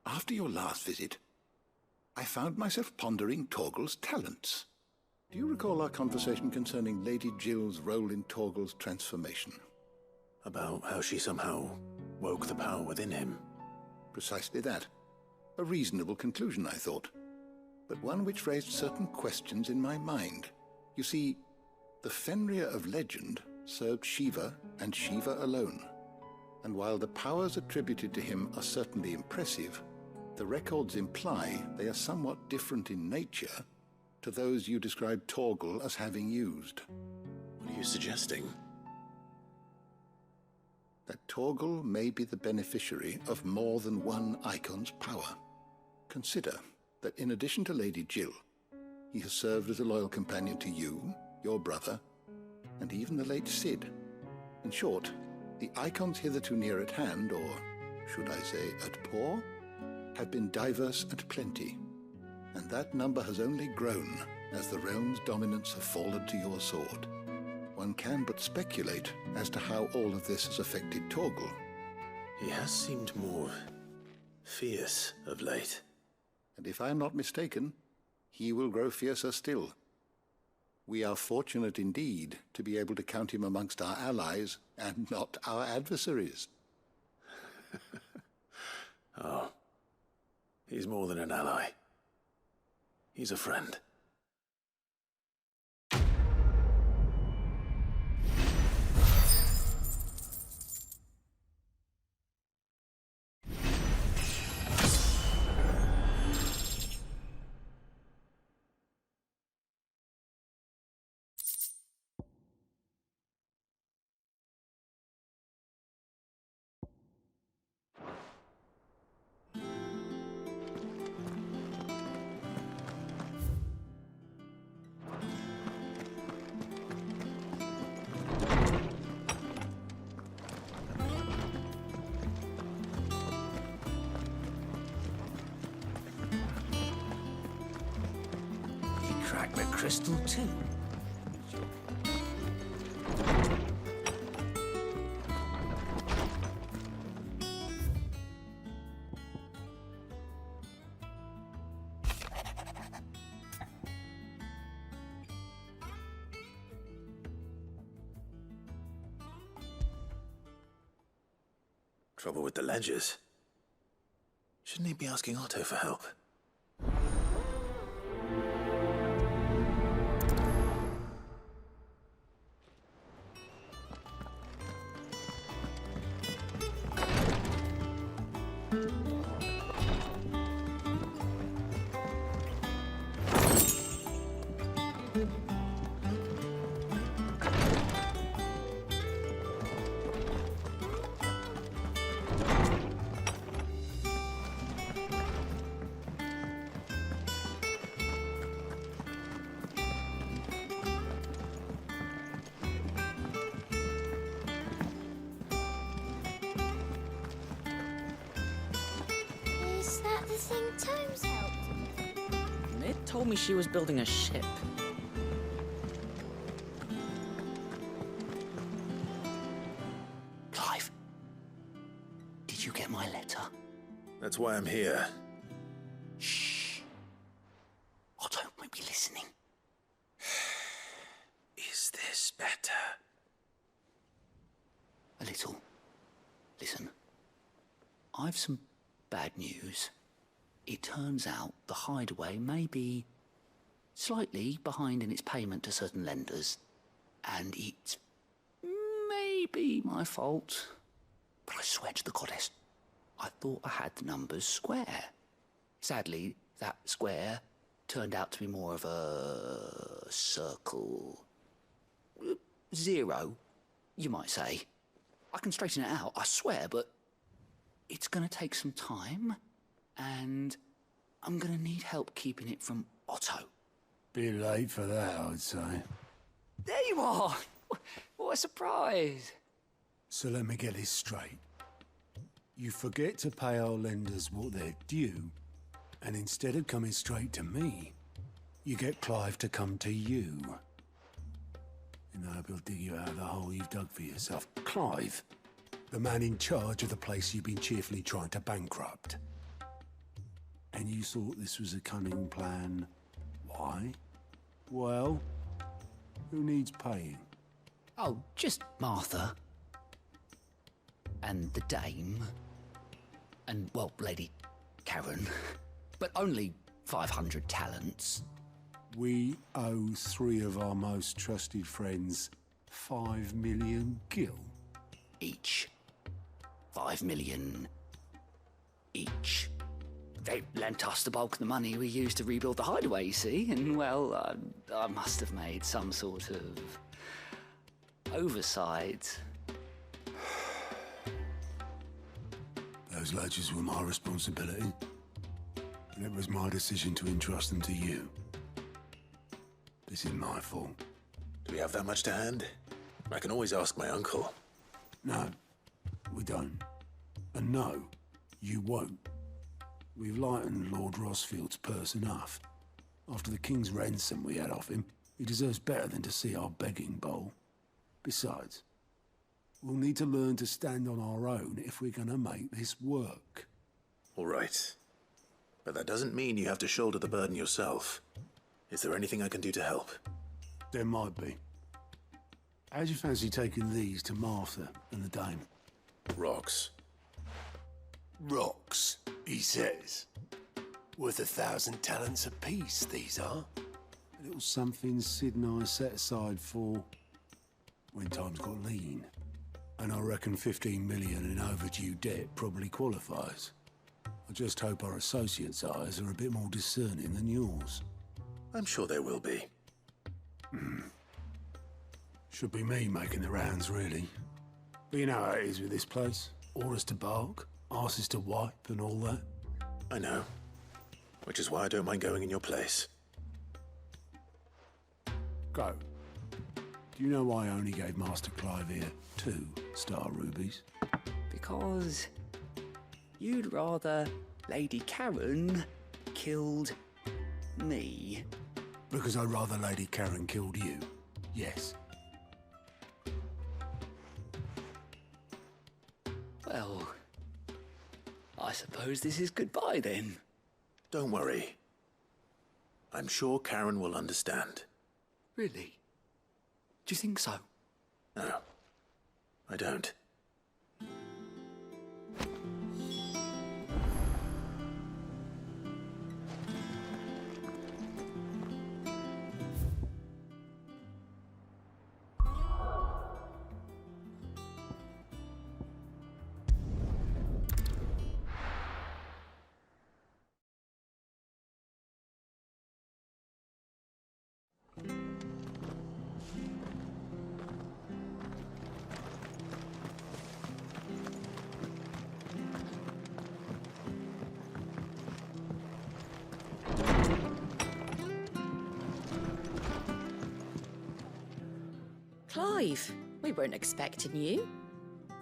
After your last visit, I found myself pondering Torgal's talents. Do you recall our conversation concerning Lady Jill's role in Torgal's transformation? About how she somehow woke the power within him. Precisely that. A reasonable conclusion, I thought. But one which raised certain questions in my mind. You see, the Fenrir of legend served Shiva and Shiva alone. And while the powers attributed to him are certainly impressive, the records imply they are somewhat different in nature to those you described Torgal as having used. What are you suggesting? That Torgal may be the beneficiary of more than one icon's power. Consider that in addition to Lady Jill, he has served as a loyal companion to you, your brother, and even the late Cid. In short, the icons hitherto near at hand, or should I say at paw, have been diverse and plenty, and that number has only grown as the realm's dominance have fallen to your sword. One can but speculate as to how all of this has affected Torgal. He has seemed more fierce of late. And if I am not mistaken, he will grow fiercer still. We are fortunate indeed to be able to count him amongst our allies and not our adversaries. Oh, he's more than an ally. He's a friend. Crack the crystal too. Trouble with the ledgers. Shouldn't he be asking Otto for help? Is that the thing Tomes helped with? Ned told me she was building a ship. Clive, did you get my letter? That's why I'm here. Shh. Otto might be listening. Is this better? A little. Listen, I've some bad news. It turns out the hideaway may be slightly behind in its payment to certain lenders, and it may be my fault. But I swear to the goddess, I thought I had the numbers square. Sadly, that square turned out to be more of a circle. Zero, you might say. I can straighten it out, I swear, but it's gonna take some time, and I'm gonna need help keeping it from Otto. Bit late for that, I'd say. There you are! What a surprise! So let me get this straight. You forget to pay our lenders what they're due, and instead of coming straight to me, you get Clive to come to you. And I hope he'll dig you out of the hole you've dug for yourself. Clive, the man in charge of the place you've been cheerfully trying to bankrupt. And you thought this was a cunning plan. Why? Well, who needs paying? Oh, just Martha. And the dame. And, well, Lady Karen. But only 500 talents. We owe 3 of our most trusted friends 5 million gil? Each. 5 million each. They lent us the bulk of the money we used to rebuild the hideaway, you see, and, well, I must have made some sort of oversight. Those ledgers were my responsibility, and it was my decision to entrust them to you. This is my fault. Do we have that much to hand? I can always ask my uncle. No, we don't. And no, you won't. We've lightened Lord Rosfield's purse enough. After the king's ransom we had off him, he deserves better than to see our begging bowl. Besides, we'll need to learn to stand on our own if we're gonna make this work. All right. But that doesn't mean you have to shoulder the burden yourself. Is there anything I can do to help? There might be. How'd you fancy taking these to Martha and the dame? Rocks. Rocks, he says. Worth 1,000 talents apiece, these are. A little something Sid and I set aside for when times got lean. And I reckon 15 million in overdue debt probably qualifies. I just hope our associates' eyes are a bit more discerning than yours. I'm sure there will be. Should be me making the rounds, really. But you know how it is with this place. Orders to bark, arses to wipe, and all that. I know. Which is why I don't mind going in your place. Go. Do you know why I only gave Master Clive here 2 star rubies? Because you'd rather Lady Karen killed me. Because I'd rather Lady Karen killed you. Yes. Well, I suppose this is goodbye then. Don't worry. I'm sure Karen will understand. Really? Do you think so? No, I don't. Clive, we weren't expecting you.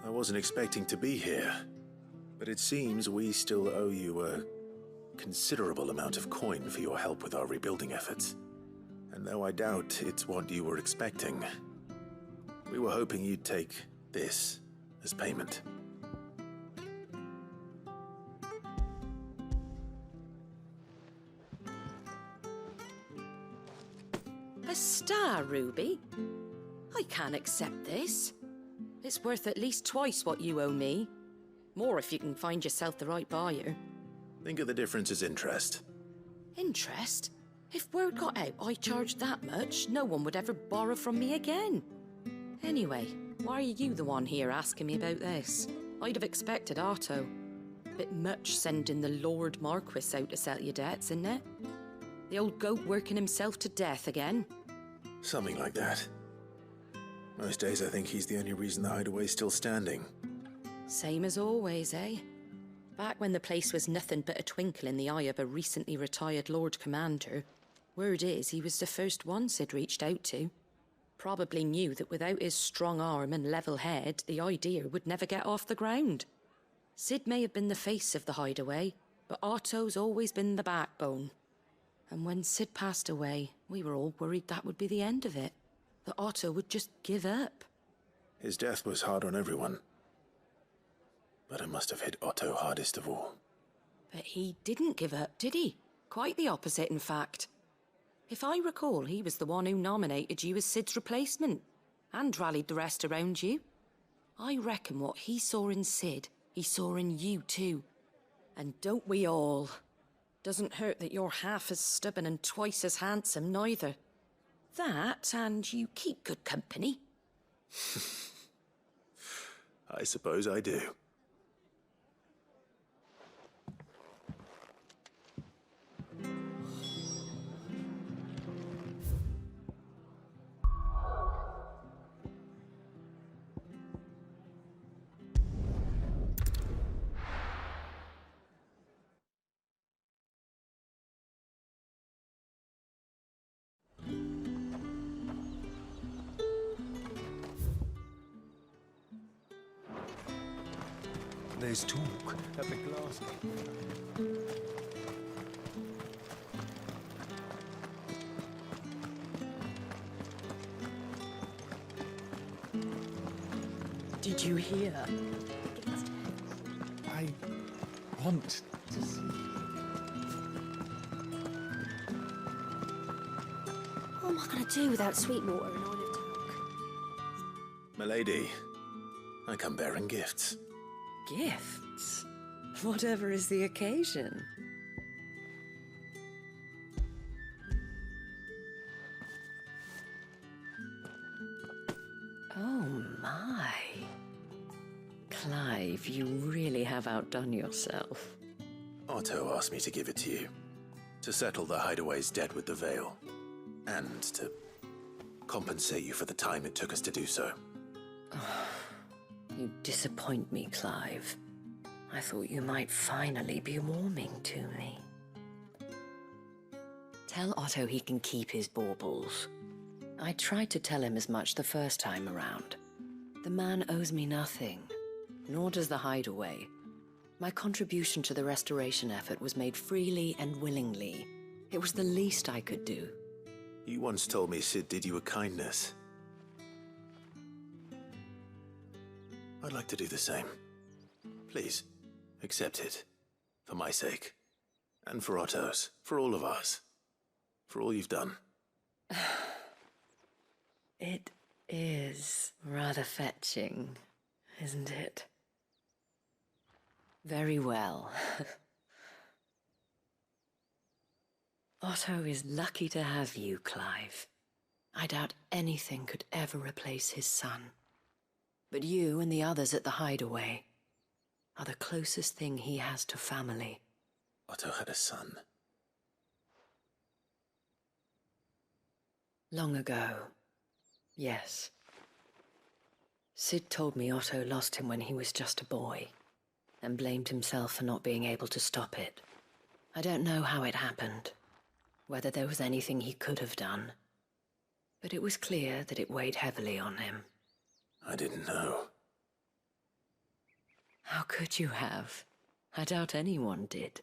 I wasn't expecting to be here, but it seems we still owe you a considerable amount of coin for your help with our rebuilding efforts. And though I doubt it's what you were expecting, we were hoping you'd take this as payment. A star ruby? I can't accept this. It's worth at least twice what you owe me. More if you can find yourself the right buyer. Think of the difference as interest. Interest? If word got out I charged that much, no one would ever borrow from me again. Anyway, why are you the one here asking me about this? I'd have expected Otto. Bit much sending the Lord Marquis out to settle your debts, isn't it? The old goat working himself to death again? Something like that. Most days I think he's the only reason the hideaway's still standing. Same as always, eh? Back when the place was nothing but a twinkle in the eye of a recently retired Lord Commander, word is he was the first one Sid reached out to. Probably knew that without his strong arm and level head, the idea would never get off the ground. Sid may have been the face of the hideaway, but Otto's always been the backbone. And when Sid passed away, we were all worried that would be the end of it. That Otto would just give up. His death was hard on everyone. But it must have hit Otto hardest of all. But he didn't give up, did he? Quite the opposite, in fact. If I recall, he was the one who nominated you as Sid's replacement, and rallied the rest around you. I reckon what he saw in Sid, he saw in you too. And don't we all? Doesn't hurt that you're half as stubborn and twice as handsome, neither. That, and you keep good company. I suppose I do. There's talk at the glass. Did you hear? I want to see. What am I going to do without Sweetwater and Olive Talk? Milady, I come bearing gifts. Gifts? Whatever is the occasion. Oh my. Clive, you really have outdone yourself. Otto asked me to give it to you. To settle the Hideaway's debt with the Veil. And to compensate you for the time it took us to do so. You disappoint me, Clive. I thought you might finally be warming to me. Tell Otto he can keep his baubles. I tried to tell him as much the first time around. The man owes me nothing, nor does the Hideaway. My contribution to the restoration effort was made freely and willingly. It was the least I could do. You once told me Sid did you a kindness. I'd like to do the same. Please, accept it. For my sake. And for Otto's. For all of us. For all you've done. It is rather fetching, isn't it? Very well. Otto is lucky to have you, Clive. I doubt anything could ever replace his son. But you and the others at the Hideaway are the closest thing he has to family. Otto had a son. Long ago, yes. Sid told me Otto lost him when he was just a boy, and blamed himself for not being able to stop it. I don't know how it happened, whether there was anything he could have done, but it was clear that it weighed heavily on him. I didn't know. How could you have? I doubt anyone did.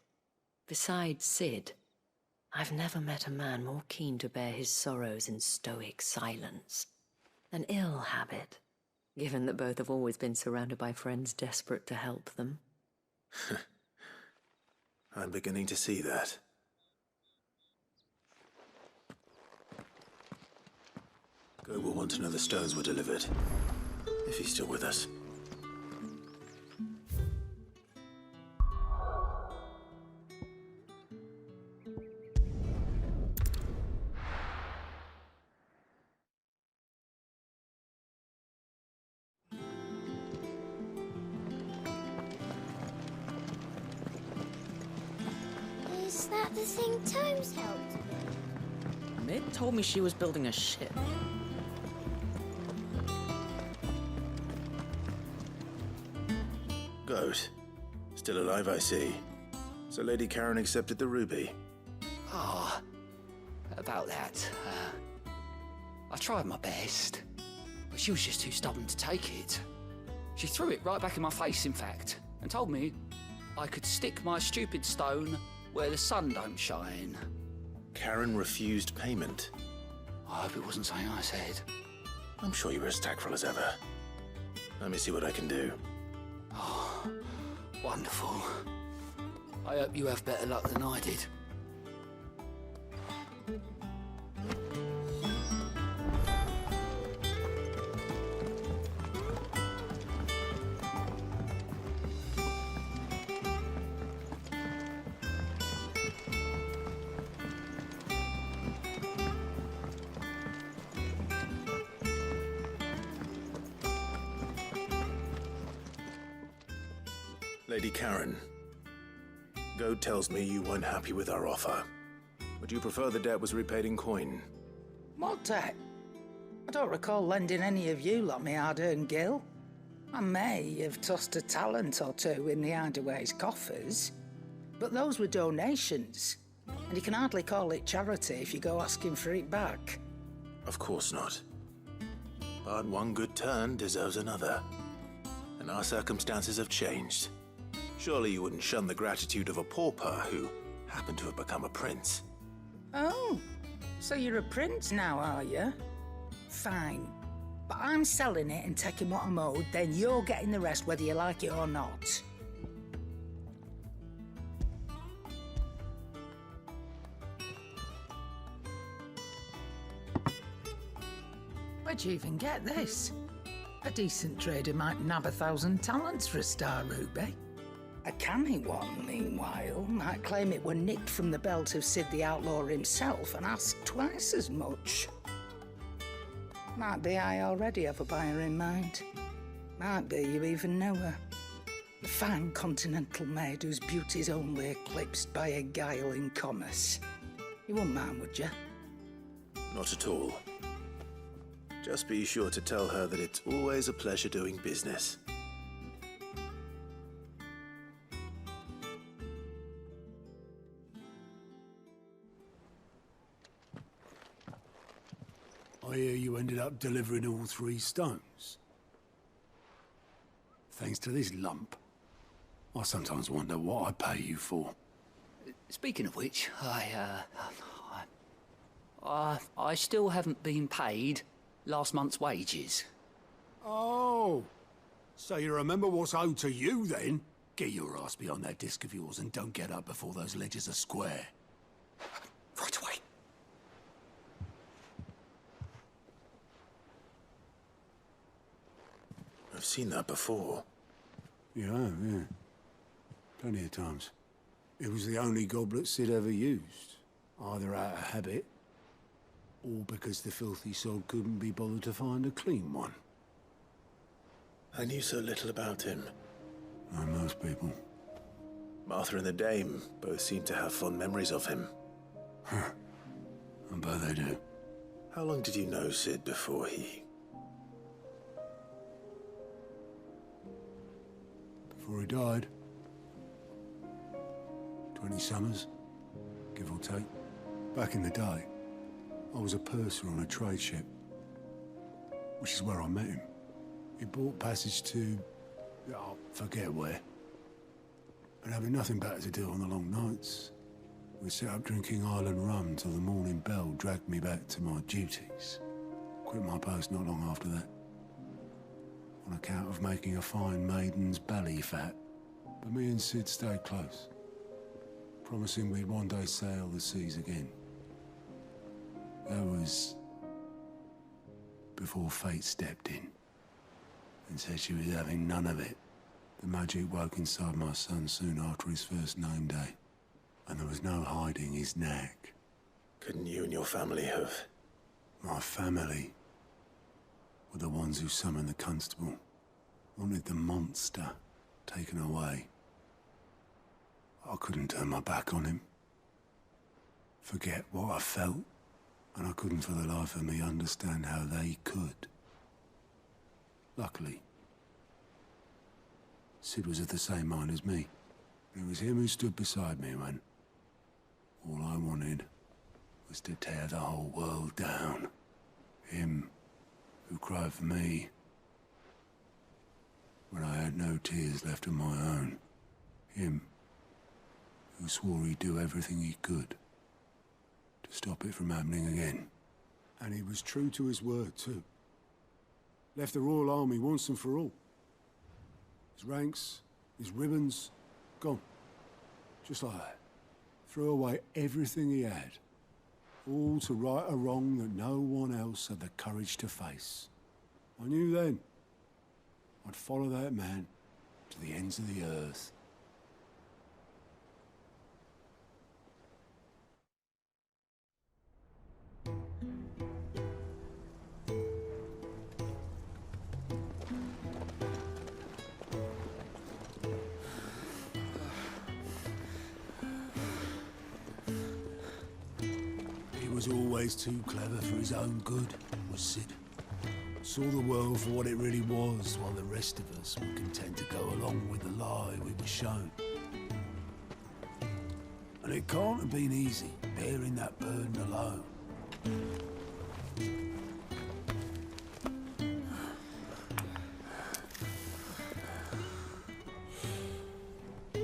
Besides Sid, I've never met a man more keen to bear his sorrows in stoic silence. An ill habit, given that both have always been surrounded by friends desperate to help them. I'm beginning to see that. Go will want to know the stones were delivered. If he's still with us. Is that the thing Tomes helped with? Mid told me she was building a ship. Goat. Still alive, I see. So Lady Karen accepted the ruby. Ah, about that. I tried my best, but she was just too stubborn to take it. She threw it right back in my face, in fact, and told me I could stick my stupid stone where the sun don't shine. Karen refused payment. I hope it wasn't something I said. I'm sure you were as tactful as ever. Let me see what I can do. Oh, wonderful. I hope you have better luck than I did. Lady Karen, Goad tells me you weren't happy with our offer. Would you prefer the debt was repaid in coin? What debt? I don't recall lending any of you lot me hard-earned gil. I may have tossed a talent or two in the Hideaway's coffers, but those were donations, and you can hardly call it charity if you go asking for it back. Of course not. But one good turn deserves another. And our circumstances have changed. Surely you wouldn't shun the gratitude of a pauper who happened to have become a prince. Oh, so you're a prince now, are you? Fine. But I'm selling it and taking what I'm owed, then you're getting the rest whether you like it or not. Where'd you even get this? A decent trader might nab 1,000 talents for a star ruby. A canny one, meanwhile, might claim it were nicked from the belt of Sid the Outlaw himself and ask twice as much. Might be I already have a buyer in mind. Might be you even know her. A fine continental maid whose beauty's only eclipsed by a guile in commerce. You wouldn't mind, would you? Not at all. Just be sure to tell her that it's always a pleasure doing business. I hear you ended up delivering all 3 stones. Thanks to this lump. I sometimes wonder what I pay you for. Speaking of which, I still haven't been paid last month's wages. Oh, so you remember what's owed to you then? Get your ass behind that disc of yours and don't get up before those ledgers are square. Right away. I've seen that before. You have, yeah. Plenty of times. It was the only goblet Sid ever used. Either out of habit, or because the filthy sod couldn't be bothered to find a clean one. I knew so little about him. Like most people. Martha and the Dame both seem to have fond memories of him. Huh. I bet they do. How long did you know Sid before he... Before he died. 20 summers, give or take. Back in the day, I was a purser on a trade ship, which is where I met him. He bought passage to... I forget where. But having nothing better to do on the long nights, we set up drinking island rum till the morning bell dragged me back to my duties. Quit my post not long after that, on account of making a fine maiden's belly fat. But me and Sid stayed close, promising we'd one day sail the seas again. That was before fate stepped in and said she was having none of it. The magic woke inside my son soon after his first name day, and there was no hiding his knack. Couldn't you and your family have... My family were the ones who summoned the constable, wanted the monster taken away. I couldn't turn my back on him, forget what I felt, and I couldn't for the life of me understand how they could. Luckily, Sid was of the same mind as me. It was him who stood beside me when all I wanted was to tear the whole world down. Him who cried for me when I had no tears left of my own. Him who swore he'd do everything he could to stop it from happening again. And he was true to his word, too. Left the Royal Army once and for all. His ranks, his ribbons, gone. Just like that. Threw away everything he had. All to right a wrong that no one else had the courage to face. I knew then I'd follow that man to the ends of the earth. was always too clever for his own good, was Sid. Saw the world for what it really was, while the rest of us were content to go along with the lie we were shown. And it can't have been easy, bearing that burden alone.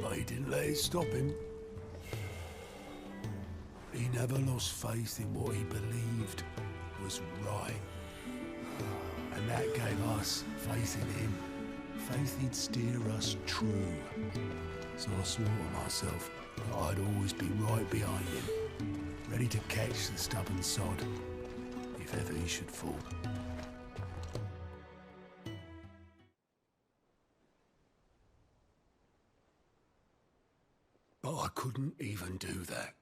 But he didn't let it stop him. He never lost faith in what he believed was right. And that gave us faith in him. Faith he'd steer us true. So I swore to myself that I'd always be right behind him, ready to catch the stubborn sod, if ever he should fall. But I couldn't even do that.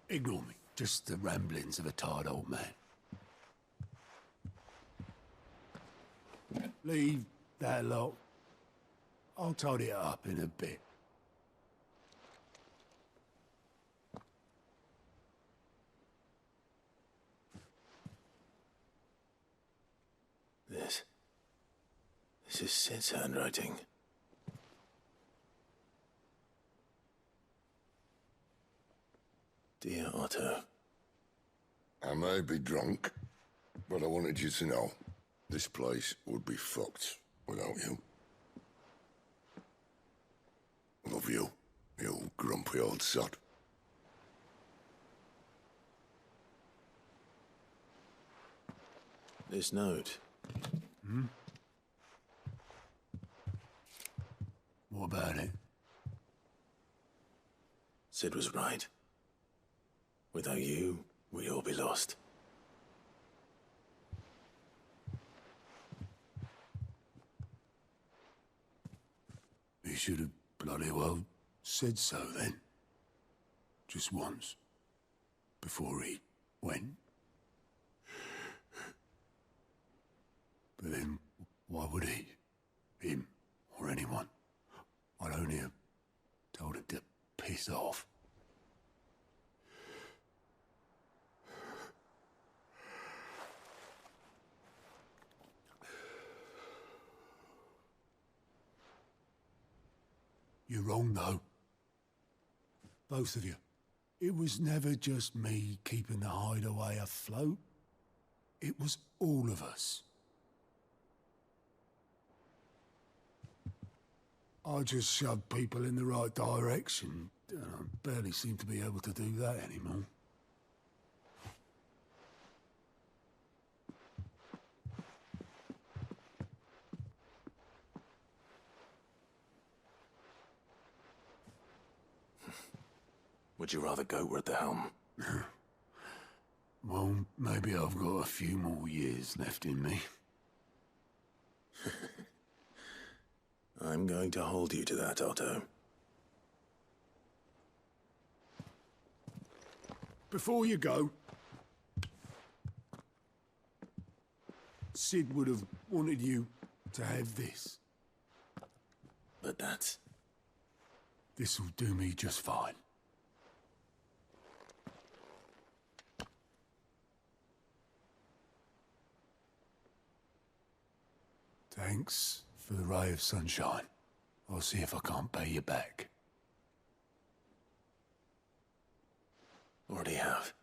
Ignore me. Just the ramblings of a tired old man. Leave that lot. I'll tidy it up in a bit. This is Sid's handwriting. Dear Otto. I may be drunk, but I wanted you to know this place would be fucked without you. Love you, you grumpy old sod. This note. Hmm? What about it? Sid was right. Without you, we'd all be lost. He should have bloody well said so then. Just once. Before he went. But then, why would he? Him, or anyone? I'd only have told him to piss off. You're wrong, though. Both of you. It was never just me keeping the hideaway afloat. It was all of us. I just shoved people in the right direction. I barely seem to be able to do that anymore. Would you rather goat at the helm? Well, maybe I've got a few more years left in me. I'm going to hold you to that, Otto. Before you go, Sid would have wanted you to have this. But that's... This'll do me just fine. Thanks for the ray of sunshine. I'll see if I can't pay you back. Already have.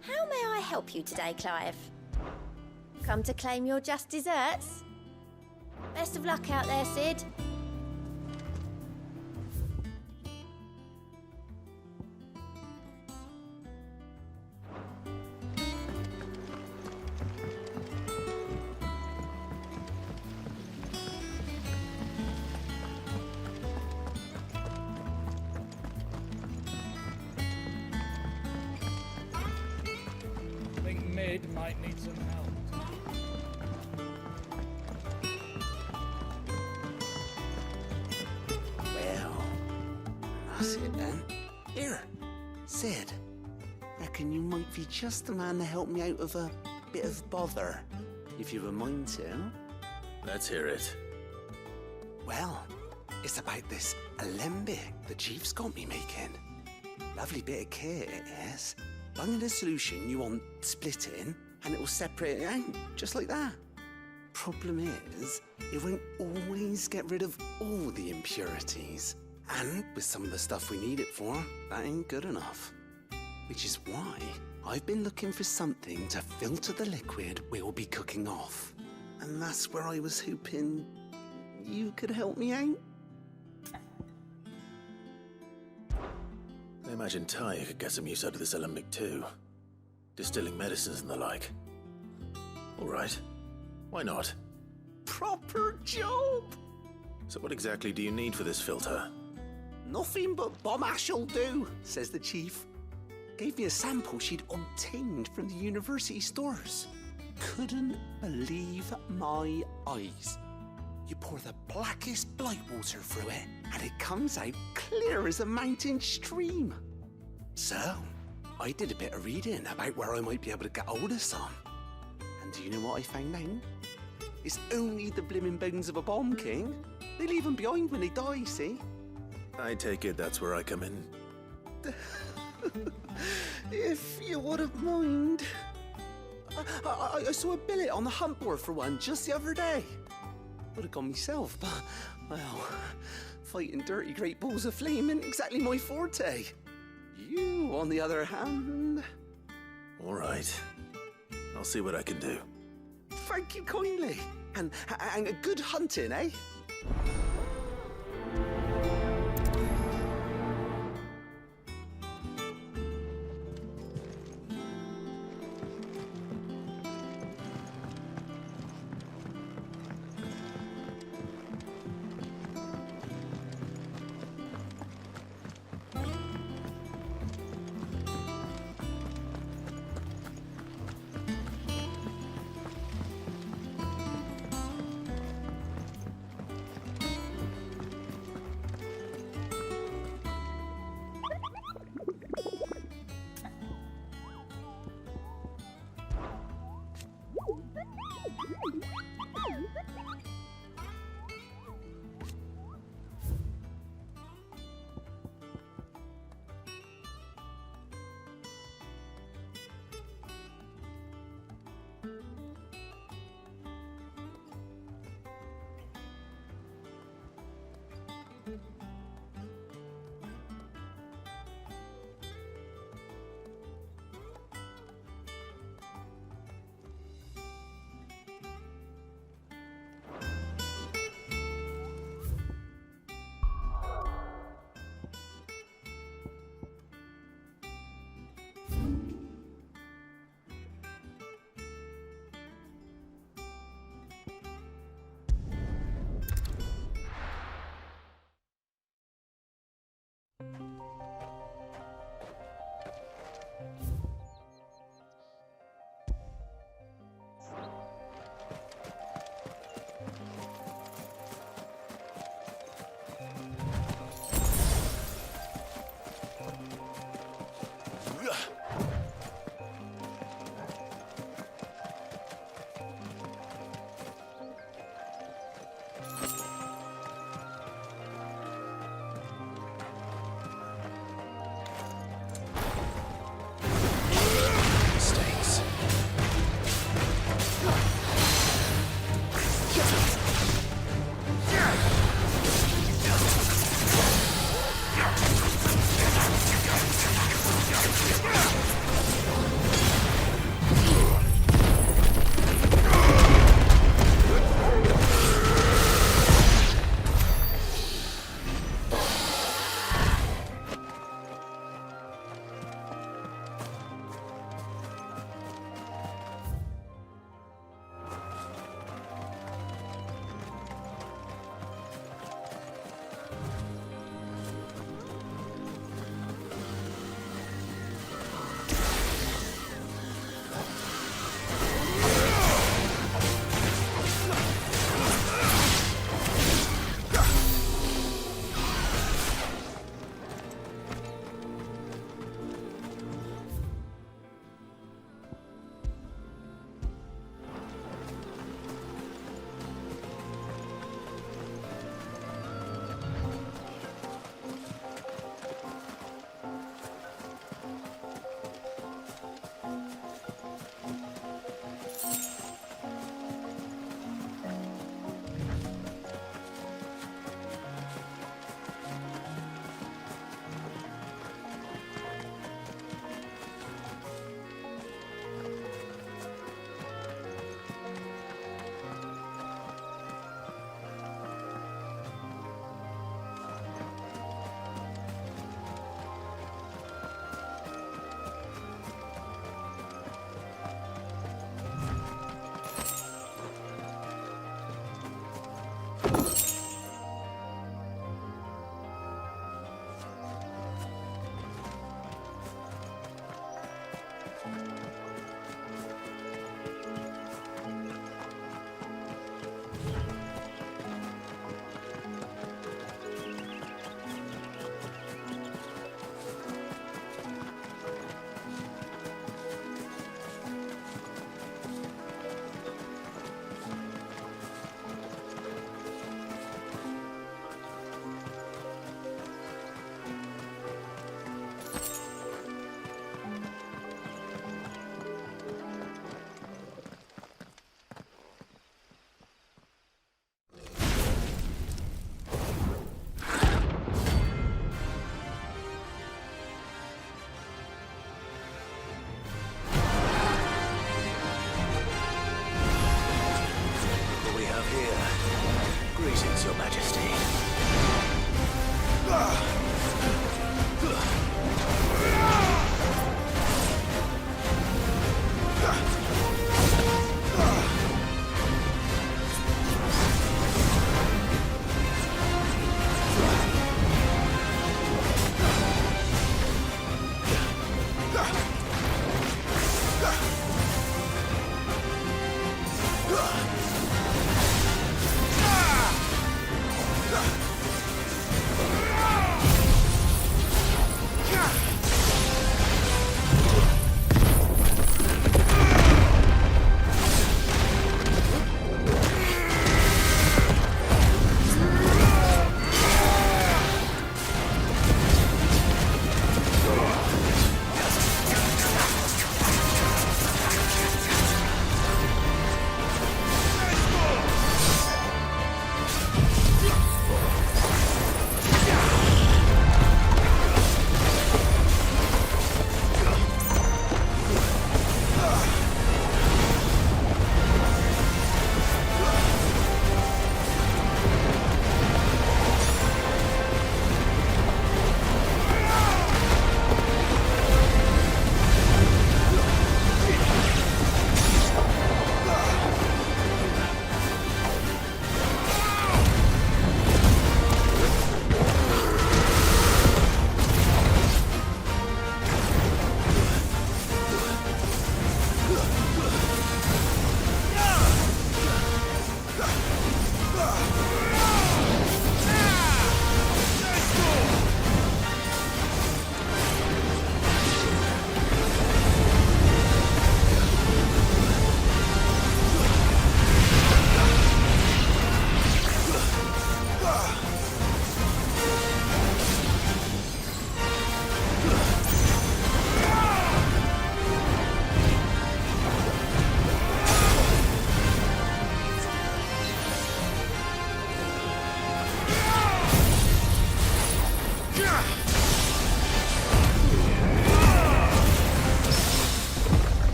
How may I help you today, Clive? Come to claim your just desserts? Best of luck out there, Sid. Kid might need some help. Well, that's it then. Here, Sid. Reckon you might be just the man to help me out of a bit of bother, if you've a mind to. Let's hear it. Well, it's about this alembic the chief's got me making. Lovely bit of kit it is. Bung in a solution you want splitting, and it will separate it out, just like that. Problem is, it won't always get rid of all the impurities. And with some of the stuff we need it for, that ain't good enough. Which is why I've been looking for something to filter the liquid we'll be cooking off. And that's where I was hoping you could help me out. I imagine Ty could get some use out of this alembic too. Distilling medicines and the like. All right. Why not? Proper job! So what exactly do you need for this filter? Nothing but bomb ash'll do, says the chief. Gave me a sample she'd obtained from the university stores. Couldn't believe my eyes. You pour the blackest blight water through it, and it comes out clear as a mountain stream. So, I did a bit of reading about where I might be able to get hold of some. And do you know what I found out? It's only the blimmin' bones of a bomb king. They leave them behind when they die, see? I take it that's where I come in. If you wouldn't mind. I saw a billet on the hunt board for one just the other day. Would have gone myself, but, well, fighting dirty great balls of flame ain't exactly my forte. You, on the other hand... All right. I'll see what I can do. Thank you kindly. And a good hunting, eh?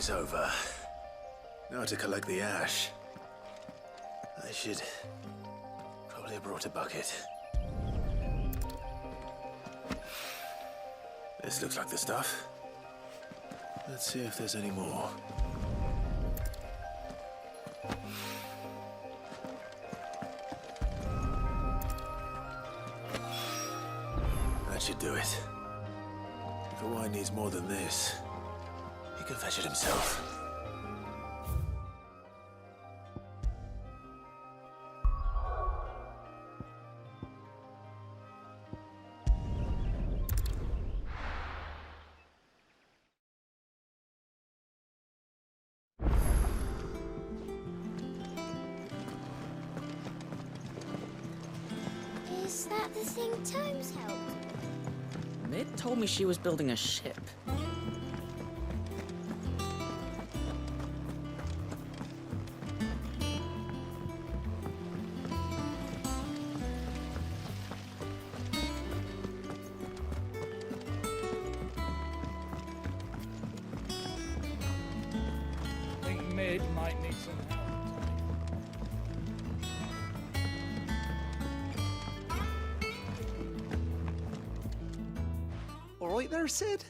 is over. Now to collect the ash. I should probably have brought a bucket. This looks like the stuff. Let's see if there's any more. That should do it. If the wine needs more than this, he can fetch it himself. Is that the thing Tomes helped? Mid told me she was building a ship. I think Mid might need some help. All right there, Sid?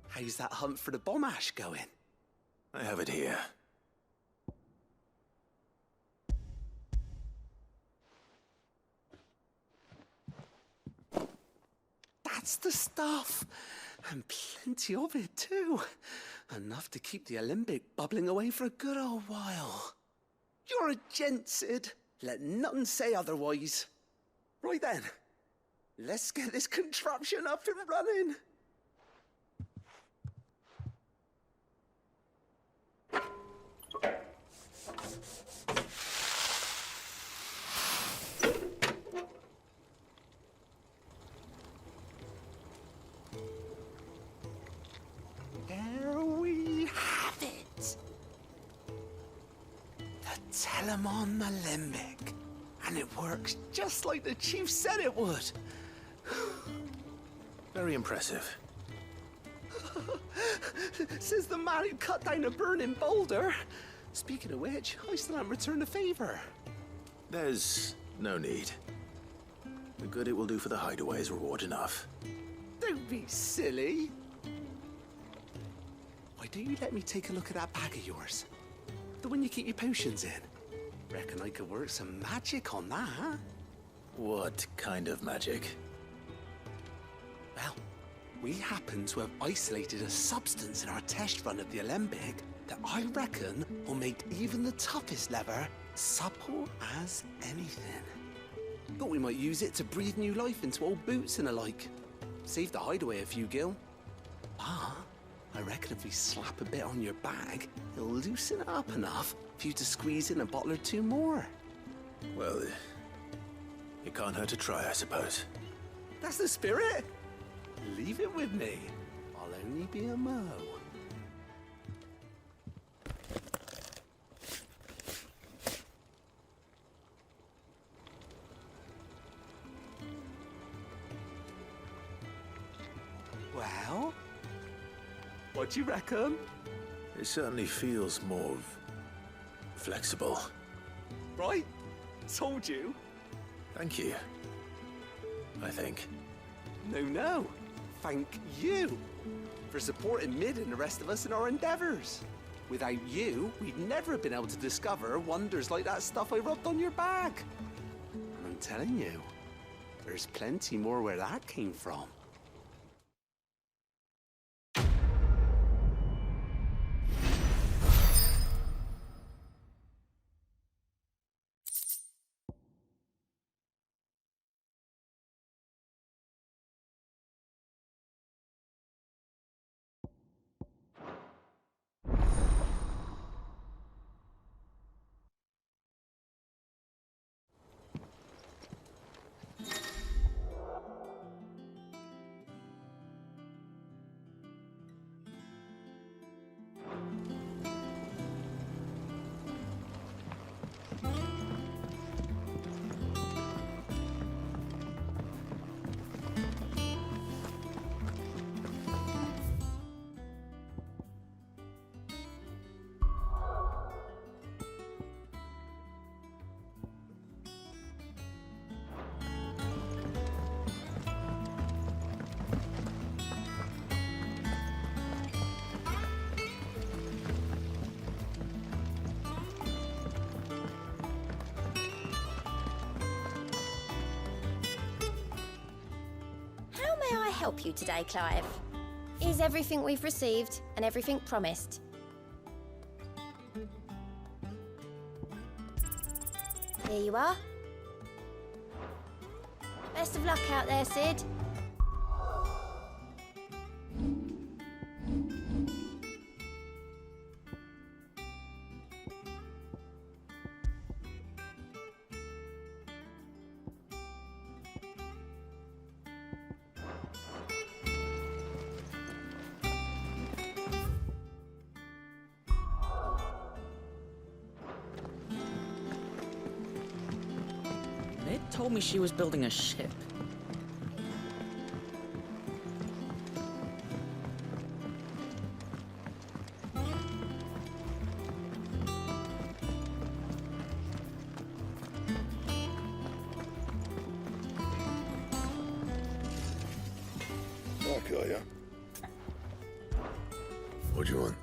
How's that hunt for the bomb ash going? I have it here. That's the stuff! And plenty of it, too. Enough to keep the alembic bubbling away for a good old while. You're a gent, Sid. Let nothing say otherwise. Right then, let's get this contraption up and running. There we have it. The Telemon Alembic. And it works just like the chief said it would. Very impressive. Says the man who cut down a burning boulder. Speaking of which, I still haven't returned the favor. There's no need. The good it will do for the hideaway is reward enough. Don't be silly. Why don't you let me take a look at that bag of yours? The one you keep your potions in. Reckon I could work some magic on that, huh? What kind of magic? Well, we happen to have isolated a substance in our test run of the alembic that I reckon will make even the toughest leather supple as anything. Thought we might use it to breathe new life into old boots and the like. Save the hideaway a few gil. Ah, I reckon if we slap a bit on your bag, it'll loosen it up enough for you to squeeze in a bottle or two more. Well, it can't hurt to try, I suppose. That's the spirit. Leave it with me. I'll only be a mo. Well, what do you reckon? It certainly feels more flexible. Right? Told you. Thank you. I think. No. Thank you for supporting Mid and the rest of us in our endeavors. Without you, we'd never have been able to discover wonders like that stuff I rubbed on your bag. And I'm telling you, there's plenty more where that came from. help you today, Clive? Is everything we've received and everything promised? Here you are. Best of luck out there, Sid. They told me she was building a ship. Back, are ya? What do you want?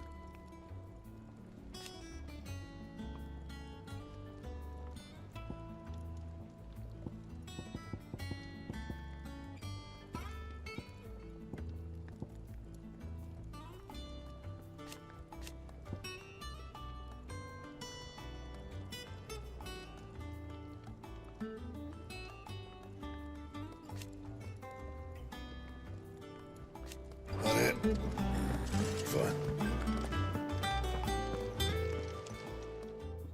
On it. Fine.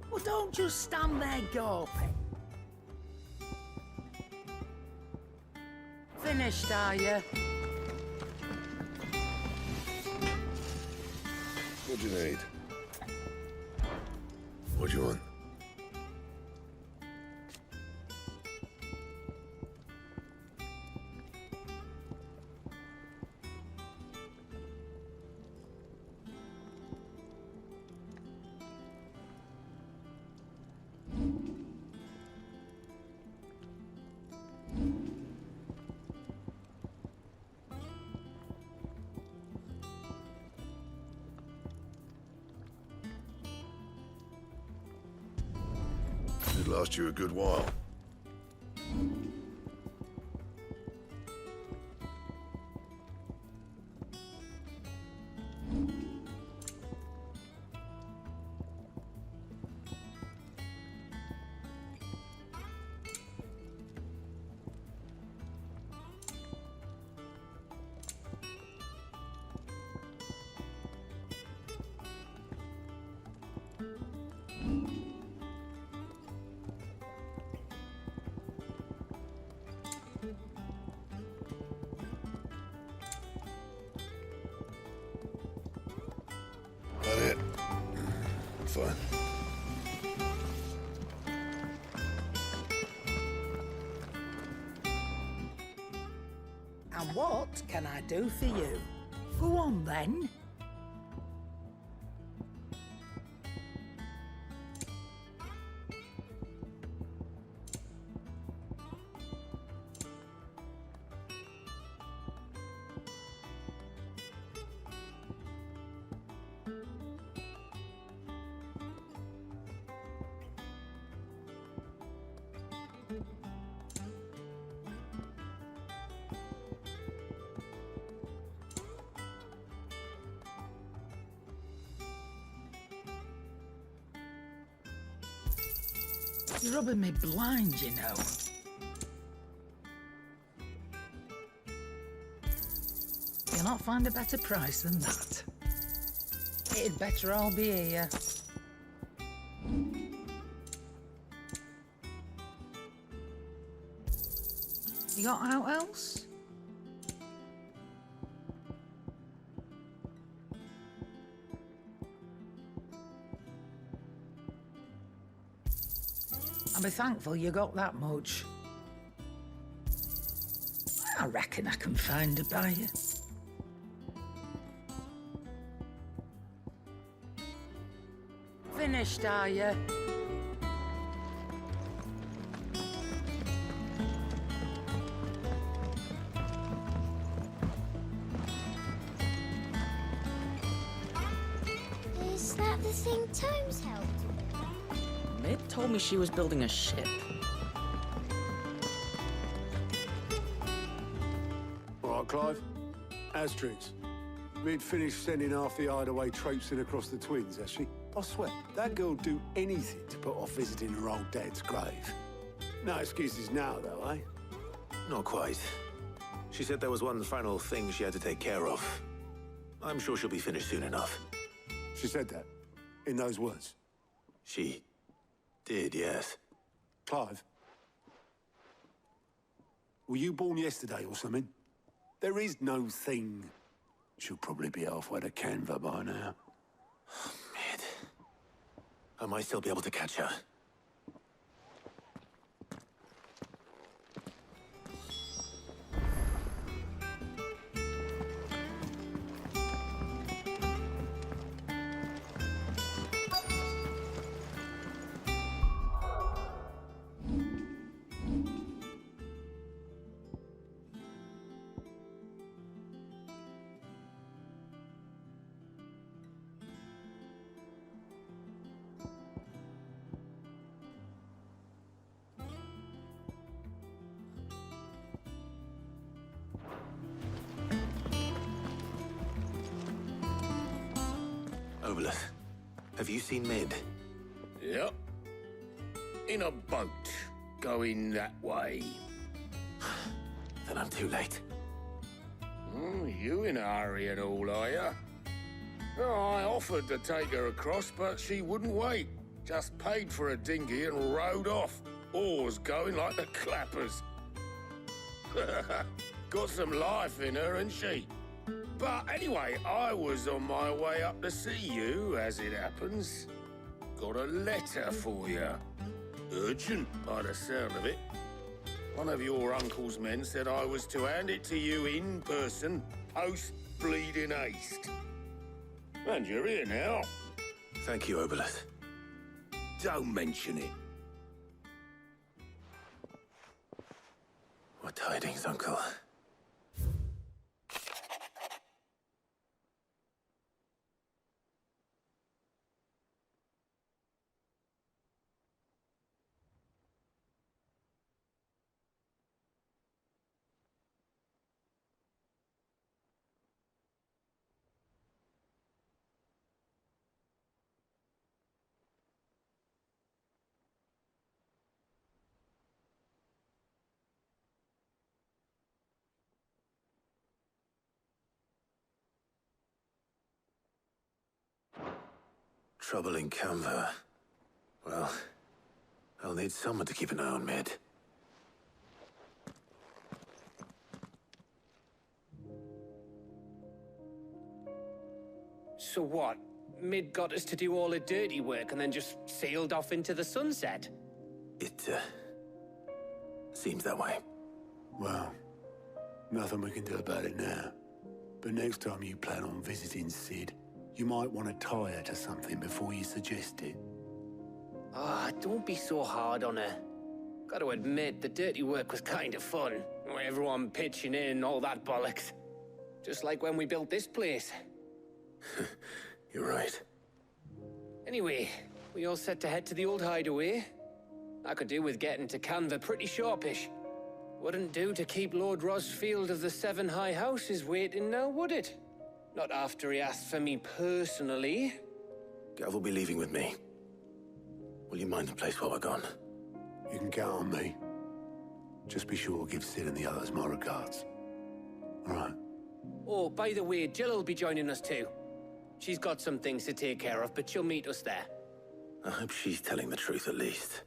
Well, don't just stand there gawping. Finished, are you? What do you need? What do you want? Should last you a good while. On it. Fine. And what can I do for you? Go on, then. You're rubbing me blind, you know. You'll not find a better price than that. It'd better all be here. You got out else? I'll be thankful you got that much. I reckon I can find a buyer. Finished, are you? Is that the thing Tomes helped with? Mid told me she was building a ship. All right, Clive. Asterix. We'd finished sending half the hideaway traipsing across the twins, has she? I swear, that girl'd do anything to put off visiting her old dad's grave. No excuses now, though, eh? Not quite. She said there was one final thing she had to take care of. I'm sure she'll be finished soon enough. She said that? In those words? She did, yes. Clive? Were you born yesterday or something? There is no thing. She'll probably be halfway to Canva by now. Mid. I might still be able to catch her. Obelus, have you seen Mid? Yep. In a boat, going that way. Then I'm too late. You in a hurry and all, are ya? Oh, I offered to take her across, but she wouldn't wait. Just paid for a dinghy and rowed off. Oars going like the clappers. Got some life in her, ain't she? But anyway, I was on my way up to see you, as it happens. Got a letter for you. Urgent, by the sound of it. One of your uncle's men said I was to hand it to you in person, post-bleeding haste. And you're here now. Thank you, Obelus. Don't mention it. What tidings, Uncle? Trouble in Canva. Well, I'll need someone to keep an eye on Mid. So what? Mid got us to do all the dirty work and then just sailed off into the sunset? It, seems that way. Well, nothing we can do about it now. But next time you plan on visiting Sid, you might want to tie her to something before you suggest it. Ah, don't be so hard on her. Got to admit, the dirty work was kind of fun. Everyone pitching in, all that bollocks. Just like when we built this place. You're right. Anyway, we all set to head to the old hideaway. I could do with getting to Canva pretty sharpish. Wouldn't do to keep Lord Rosfield of the Seven High Houses waiting now, would it? Not after he asked for me personally. Gav will be leaving with me. Will you mind the place while we're gone? You can count on me. Just be sure to give Sid and the others my regards. All right. Oh, by the way, Jill will be joining us too. She's got some things to take care of, but she'll meet us there. I hope she's telling the truth at least.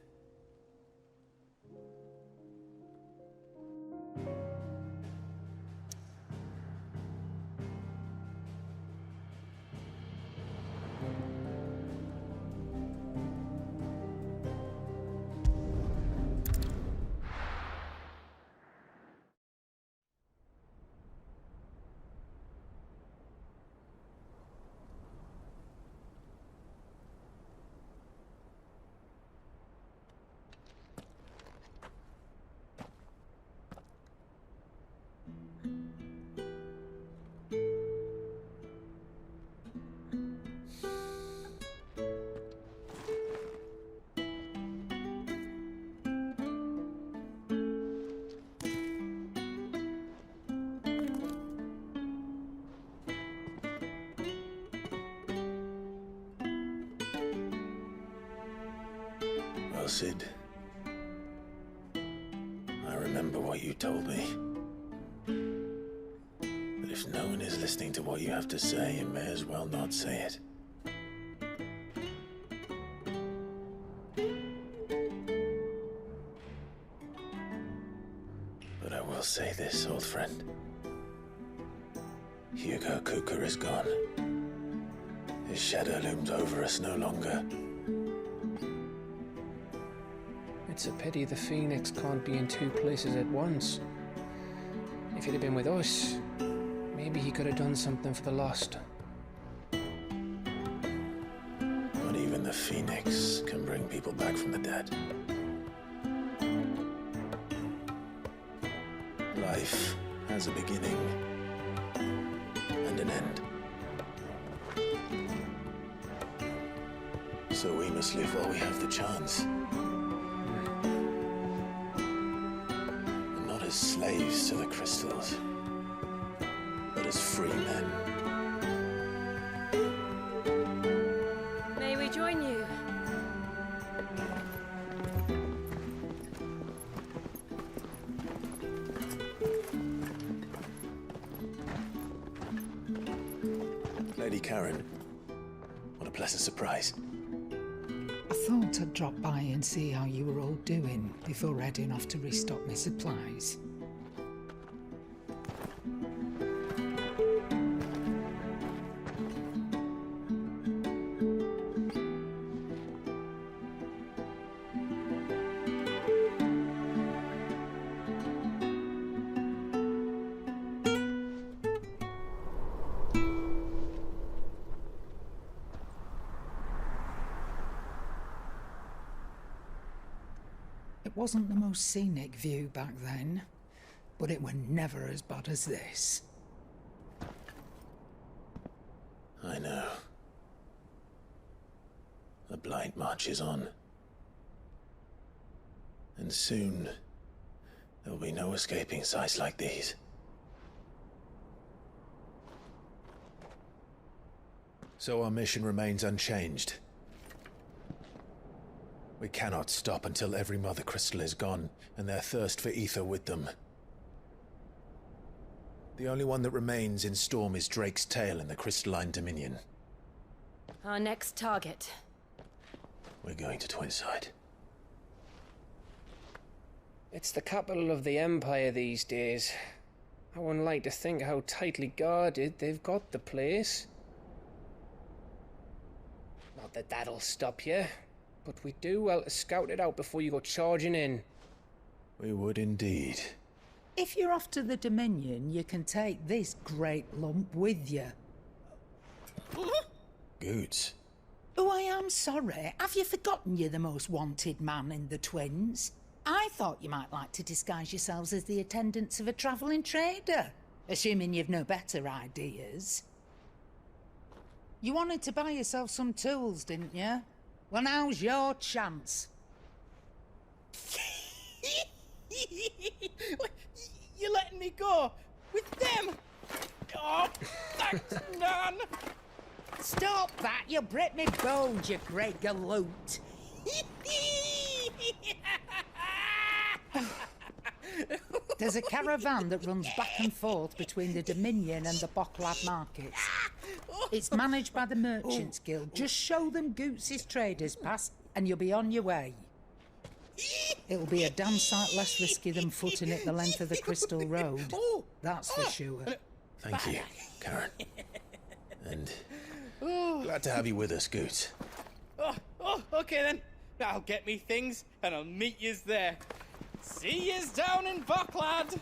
Well, Sid, I remember what you told me. That if no one is listening to what you have to say, you may as well not say it. But I will say this, old friend. Hugo Cooker is gone. His shadow looms over us no longer. It's a pity the Phoenix can't be in two places at once. If he'd have been with us, maybe he could have done something for the lost. But even the Phoenix can bring people back from the dead. Life has a beginning and an end. So we must live while we have the chance. And not as slaves to the crystals, but as free men. May we join you? Lady Karen, what a pleasant surprise. I thought I'd drop by and see how you were all doing before heading off to restock my supplies. It wasn't the most scenic view back then, but it were never as bad as this. I know. The blight marches on. And soon, there'll be no escaping sights like these. So our mission remains unchanged. We cannot stop until every Mother Crystal is gone, and their thirst for ether with them. The only one that remains in Storm is Drake's tail in the Crystalline Dominion. Our next target. We're going to Twinside. It's the capital of the Empire these days. I wouldn't like to think how tightly guarded they've got the place. Not that that'll stop you, but we do well to scout it out before you go charging in. We would indeed. If you're off to the Dominion, you can take this great lump with you. Goods. Oh, I am sorry. Have you forgotten you're the most wanted man in the Twins? I thought you might like to disguise yourselves as the attendants of a travelling trader, assuming you've no better ideas. You wanted to buy yourself some tools, didn't you? Well, now's your chance. You're letting me go with them? Oh, thanks, Nan. Stop that! You'll break me bones, you great galoot. There's a caravan that runs back and forth between the Dominion and the Bocklad markets. It's managed by the Merchants Guild. Just show them Goots' traders pass and you'll be on your way. It'll be a damn sight less risky than footing it the length of the Crystal Road. That's for sure. Thank you, Karen. And glad to have you with us, Goots. Okay then. I'll get me things and I'll meet yous there. See yous down in Bocklad.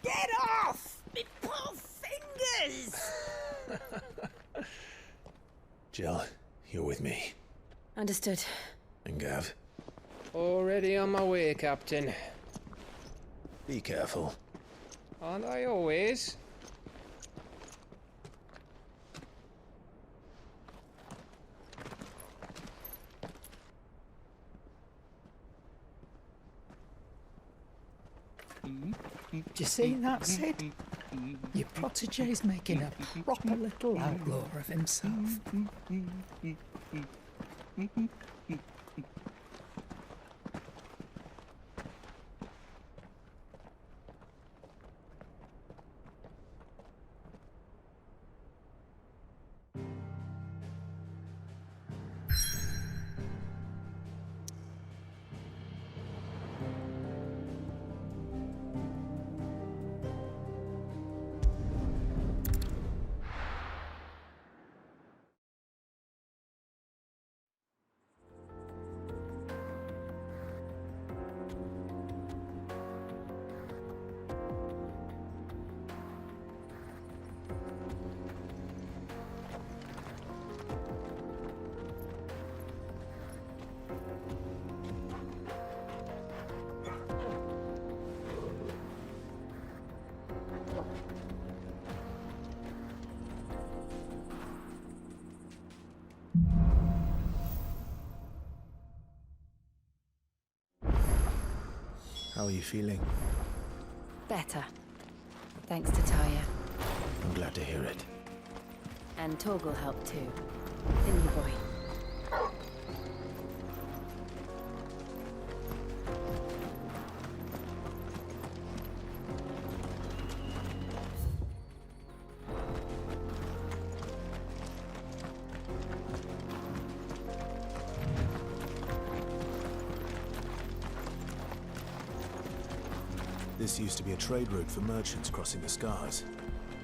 Get off! Me poor fingers! Jill, you're with me. Understood. And Gav? Already on my way, Captain. Be careful. Aren't I always? Do you see that, Sid? Your protege's making a proper little outlaw of himself. How are you feeling? Better. Thanks to Taya. I'm glad to hear it. And Torgal helped too. Didn't you, boy? This used to be a trade route for merchants crossing the Scars,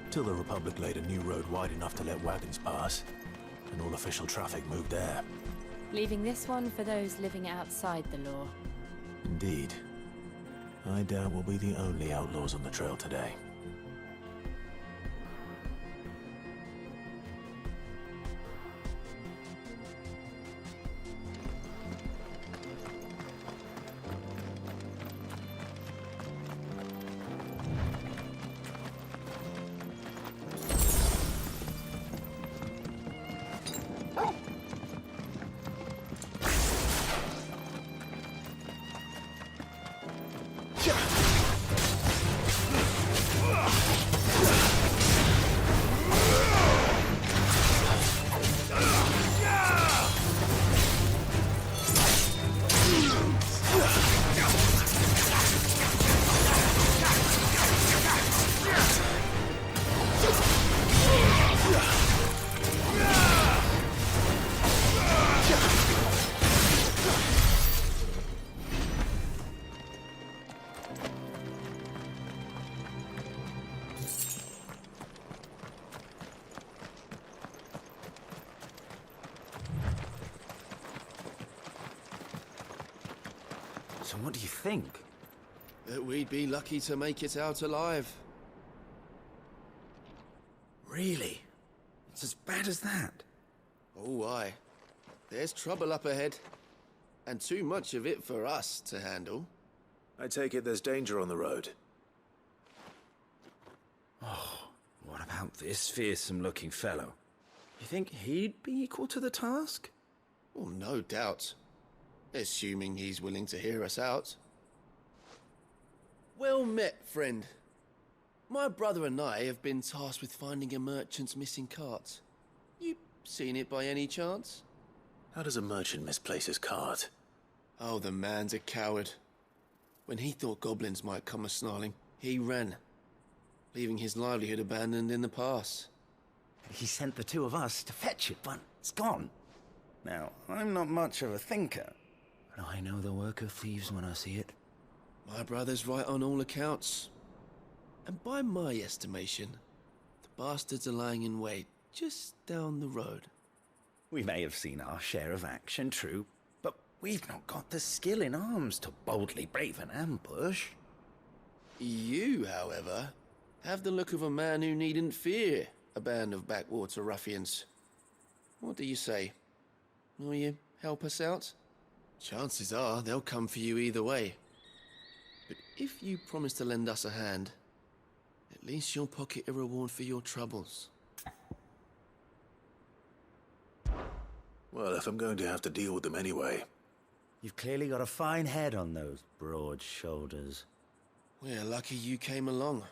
till the Republic laid a new road wide enough to let wagons pass, and all official traffic moved there. Leaving this one for those living outside the law. Indeed. I doubt we'll be the only outlaws on the trail today. So what do you think? That we'd be lucky to make it out alive. Really? It's as bad as that? Oh, aye. There's trouble up ahead. And too much of it for us to handle. I take it there's danger on the road. Oh, what about this fearsome-looking fellow? You think he'd be equal to the task? Well, no doubt. Assuming he's willing to hear us out. Well met, friend. My brother and I have been tasked with finding a merchant's missing cart. You seen it by any chance? How does a merchant misplace his cart? Oh, the man's a coward. When he thought goblins might come a-snarling, he ran, leaving his livelihood abandoned in the pass. He sent the two of us to fetch it, but it's gone. Now, I'm not much of a thinker, but I know the work of thieves when I see it. My brother's right on all accounts. And by my estimation, the bastards are lying in wait just down the road. We may have seen our share of action, true, but we've not got the skill in arms to boldly brave an ambush. You, however, have the look of a man who needn't fear a band of backwater ruffians. What do you say? Will you help us out? Chances are they'll come for you either way. But if you promise to lend us a hand, at least you'll pocket a reward for your troubles. Well, if I'm going to have to deal with them anyway. You've clearly got a fine head on those broad shoulders. We're lucky you came along.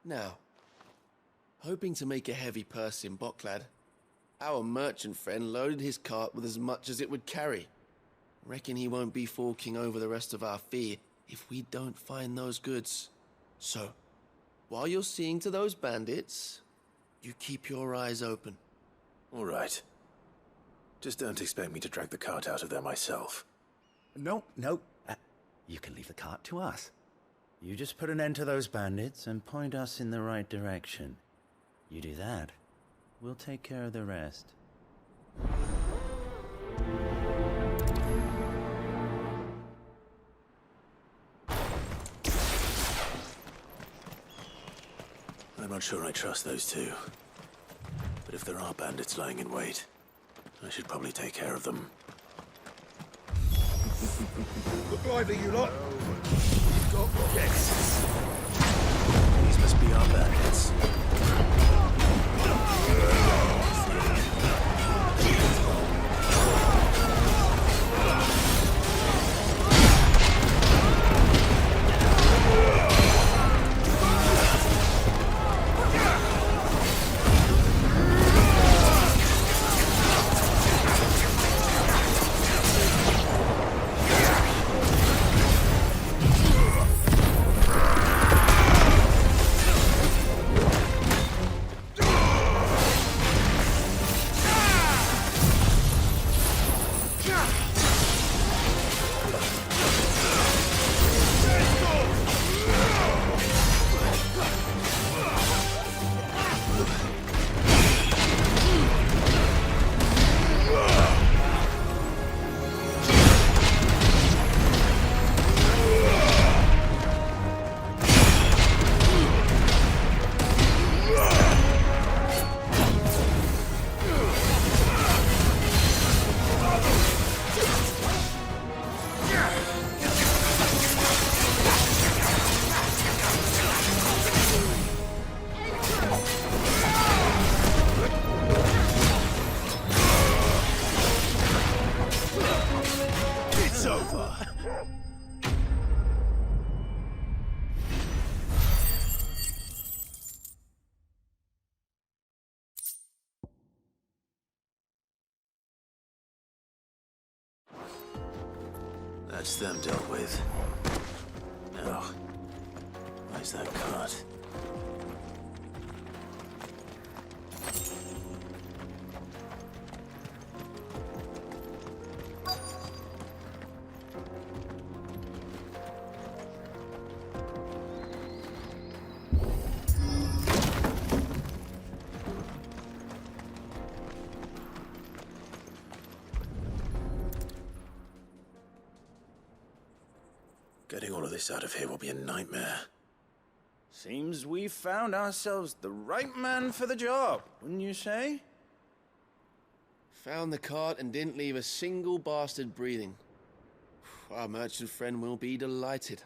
Now, hoping to make a heavy purse in Boklad, our merchant friend loaded his cart with as much as it would carry. Reckon he won't be forking over the rest of our fee if we don't find those goods. So, while you're seeing to those bandits, you keep your eyes open. All right. Just don't expect me to drag the cart out of there myself. No. You can leave the cart to us. You just put an end to those bandits and point us in the right direction. You do that, we'll take care of the rest. I'm not sure I trust those two. But if there are bandits lying in wait, I should probably take care of them. Look lively, you lot. You've got rockets. These must be our bandits. That's them dealt with. Now, where's that cart? Getting all of this out of here will be a nightmare. Seems we found ourselves the right man for the job, wouldn't you say? Found the cart and didn't leave a single bastard breathing. Our merchant friend will be delighted.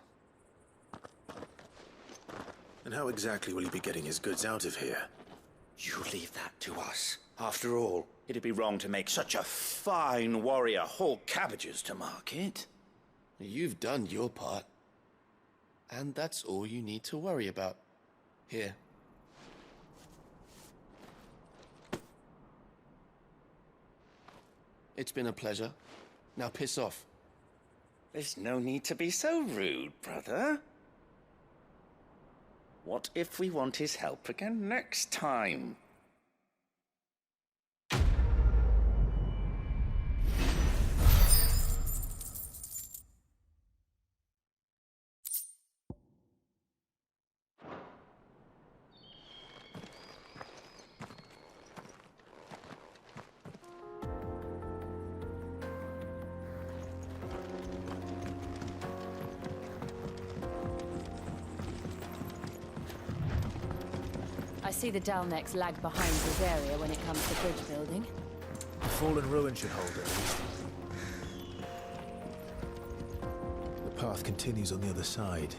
And how exactly will he be getting his goods out of here? You leave that to us. After all, it'd be wrong to make such a fine warrior haul cabbages to market. You've done your part. And that's all you need to worry about. Here. It's been a pleasure. Now piss off. There's no need to be so rude, brother. What if we want his help again next time? I see the Dalnecs lag behind this area when it comes to bridge building. The fallen ruin should hold it. The path continues on the other side.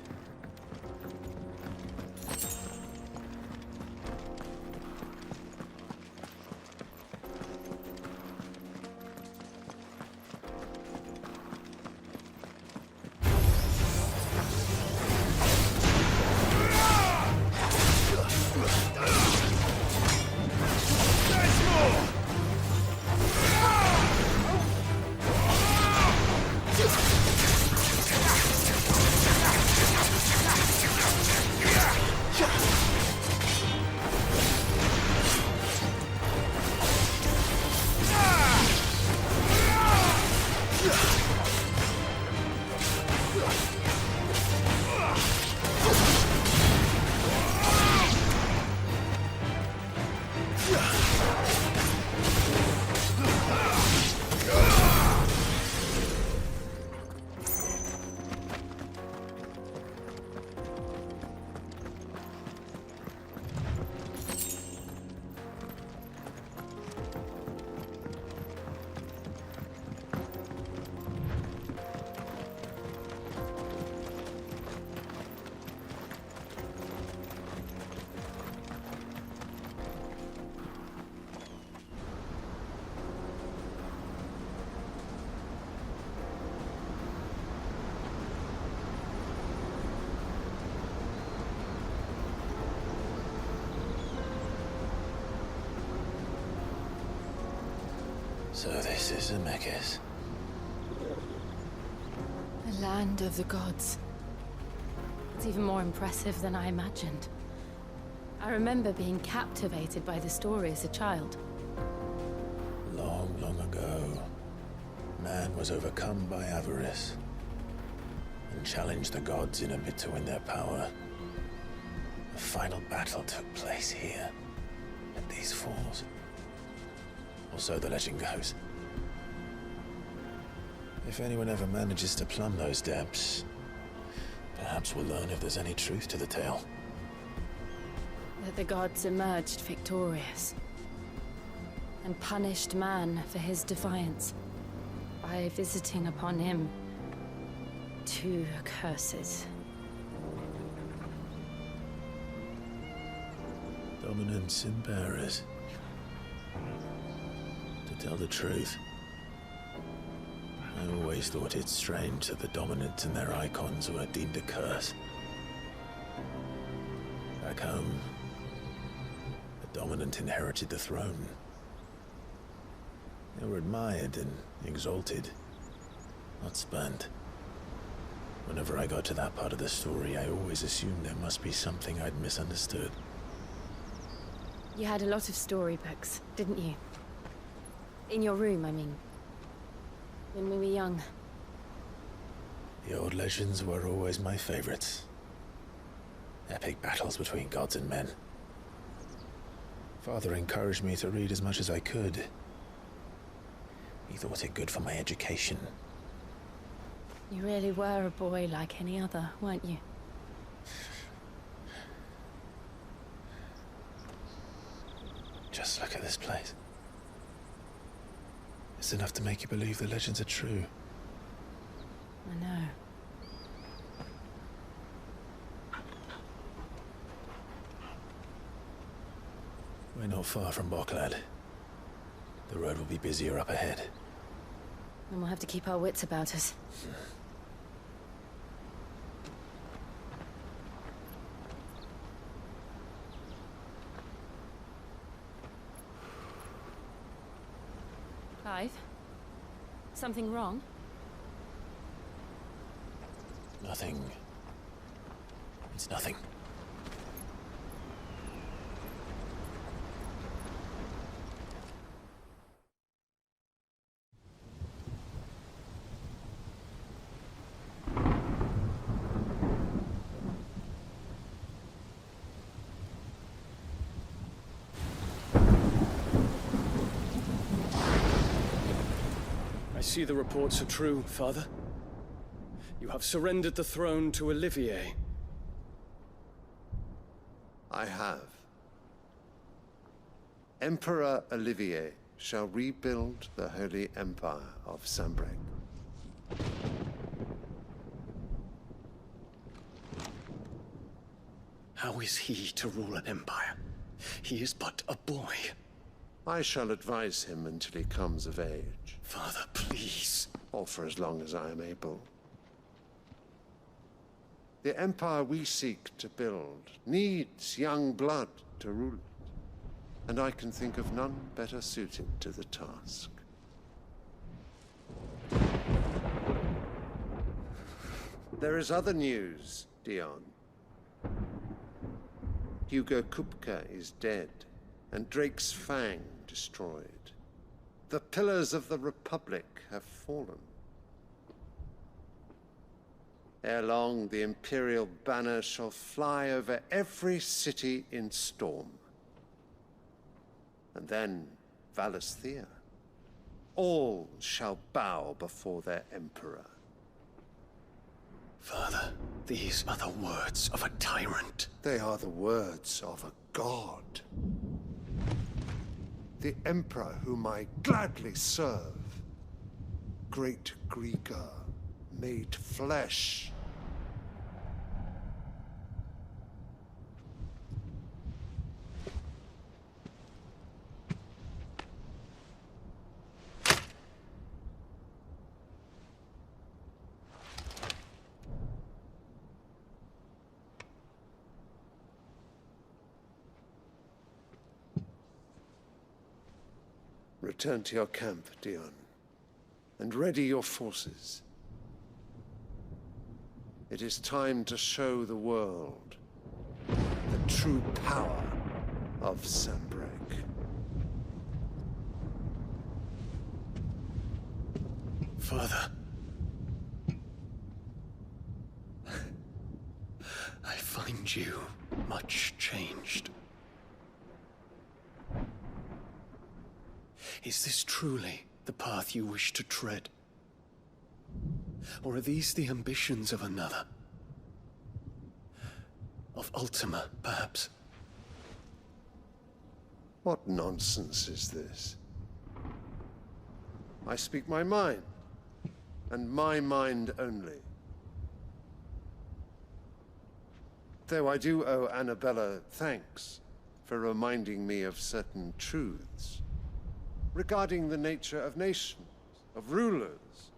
So this is Zemeckis. The land of the gods. It's even more impressive than I imagined. I remember being captivated by the story as a child. Long, long ago, man was overcome by avarice and challenged the gods in a bid to win their power. The final battle took place here, at these falls. Or so the legend goes. If anyone ever manages to plumb those depths, perhaps we'll learn if there's any truth to the tale. That the gods emerged victorious and punished man for his defiance by visiting upon him 2 curses. Dominance and bearers. To tell the truth, I always thought it strange that the dominants and their icons were deemed a curse. Back home, the dominant inherited the throne. They were admired and exalted, not spurned. Whenever I got to that part of the story, I always assumed there must be something I'd misunderstood. You had a lot of storybooks, didn't you? In your room, I mean. When we were young. The old legends were always my favorites. Epic battles between gods and men. Father encouraged me to read as much as I could. He thought it good for my education. You really were a boy like any other, weren't you? Just look at this place. It's enough to make you believe the legends are true. I know. We're not far from Boklad. The road will be busier up ahead. Then we'll have to keep our wits about us. Clive? Something wrong? Nothing. It's nothing. I see the reports are true, Father. You have surrendered the throne to Olivier. I have. Emperor Olivier shall rebuild the Holy Empire of Sanbreque. How is he to rule an empire? He is but a boy. I shall advise him until he comes of age. Father, please. Or for as long as I am able. The empire we seek to build needs young blood to rule it, and I can think of none better suited to the task. There is other news, Dion. Hugo Kupka is dead, and Drake's Fang destroyed. The pillars of the Republic have fallen. Ere long, the Imperial banner shall fly over every city in Storm. And then, Valisthea. All shall bow before their Emperor. Father, these are the words of a tyrant. They are the words of a god. The Emperor whom I gladly serve. Great Greeker, made flesh. Return to your camp, Dion, and ready your forces. It is time to show the world the true power of Sanbreque. Father. I find you much changed. Is this truly the path you wish to tread? Or are these the ambitions of another? Of Ultima, perhaps? What nonsense is this? I speak my mind, and my mind only. Though I do owe Annabella thanks for reminding me of certain truths regarding the nature of nations, of rulers,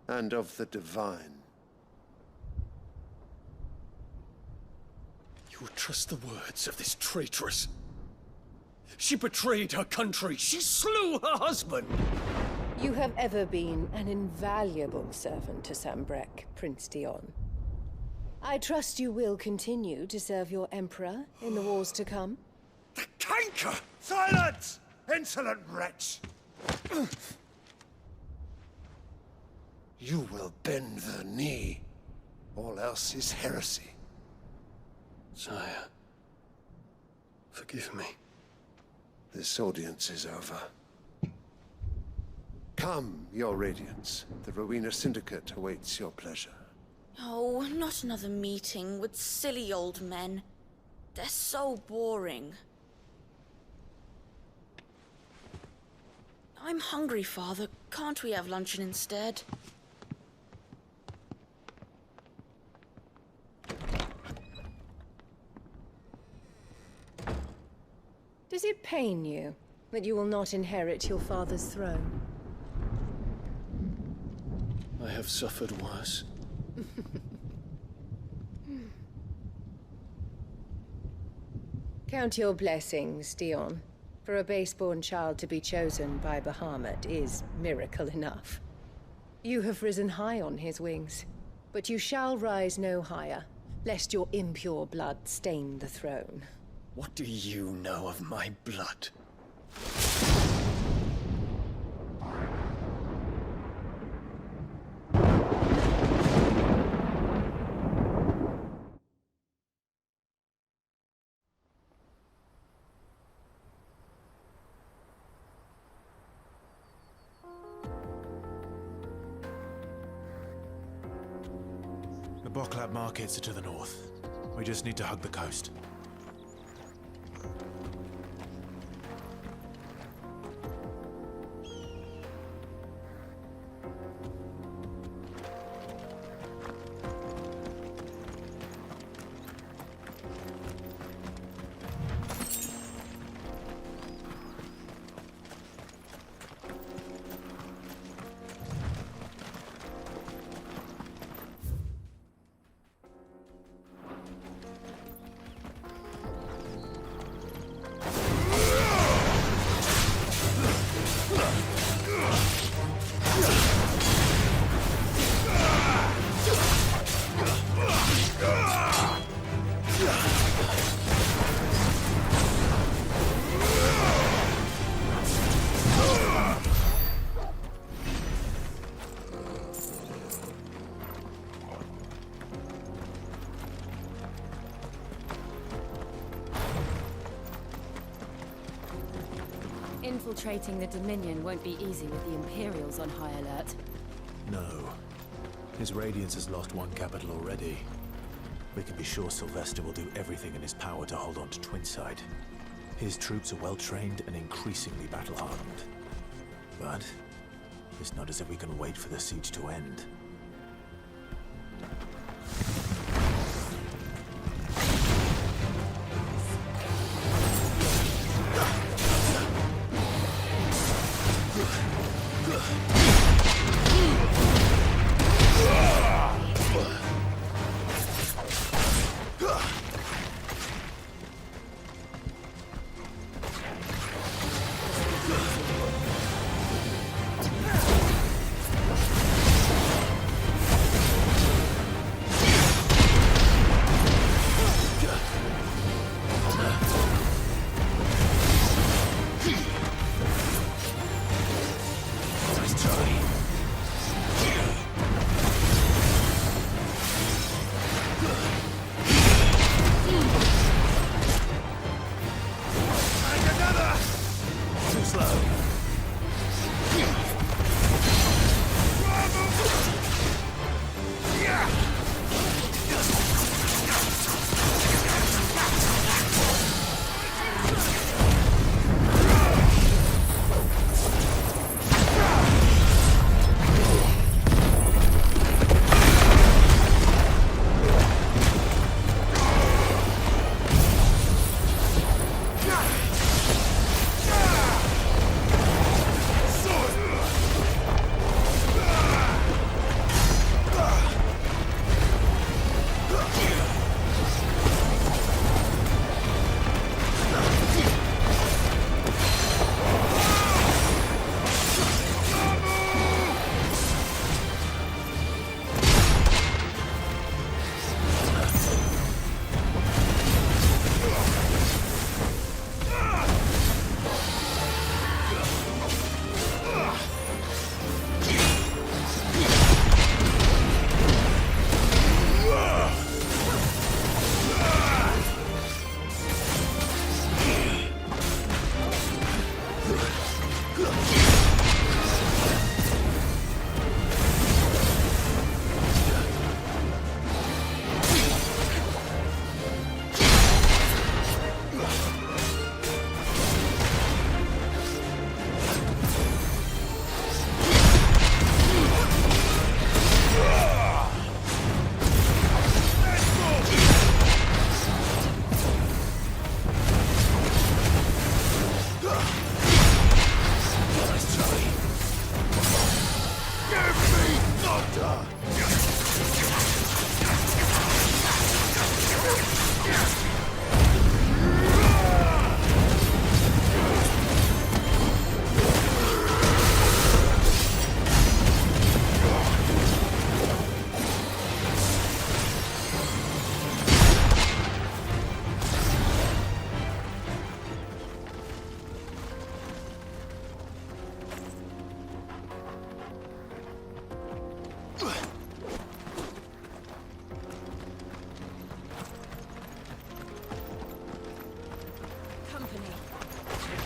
and of the divine. You would trust the words of this traitress? She betrayed her country. She slew her husband. You have ever been an invaluable servant to Sambrek, Prince Dion. I trust you will continue to serve your Emperor in the wars to come. The canker! Silence! Insolent wretch! You will bend the knee. All else is heresy. Sire, forgive me. This audience is over. Come, Your Radiance. The Rowena Syndicate awaits your pleasure. Oh, not another meeting with silly old men. They're so boring. I'm hungry, Father. Can't we have luncheon instead? Does it pain you that you will not inherit your father's throne? I have suffered worse. Count your blessings, Dion. For a base-born child to be chosen by Bahamut is miracle enough. You have risen high on his wings, but you shall rise no higher, lest your impure blood stain the throne. What do you know of my blood? The Boklab markets are to the north. We just need to hug the coast. Infiltrating the Dominion won't be easy with the Imperials on high alert. No. His Radiance has lost one capital already. We can be sure Sylvester will do everything in his power to hold on to Twinside. His troops are well-trained and increasingly battle-hardened. But it's not as if we can wait for the siege to end.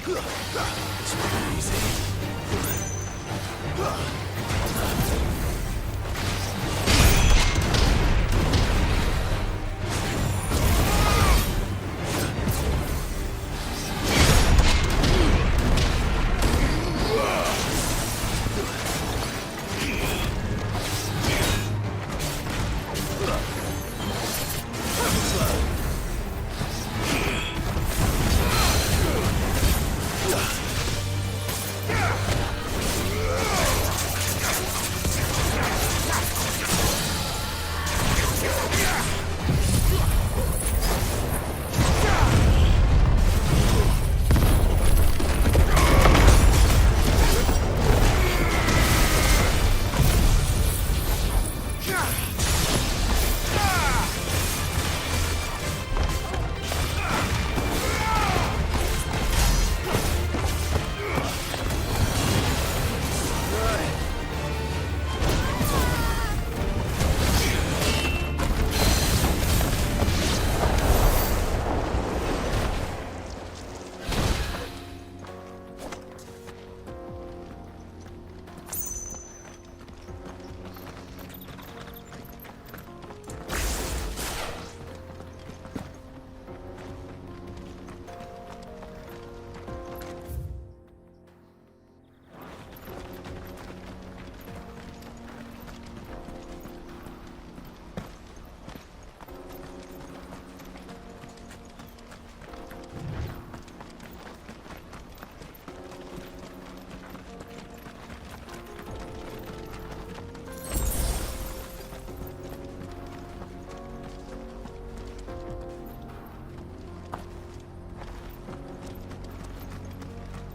This will be easy.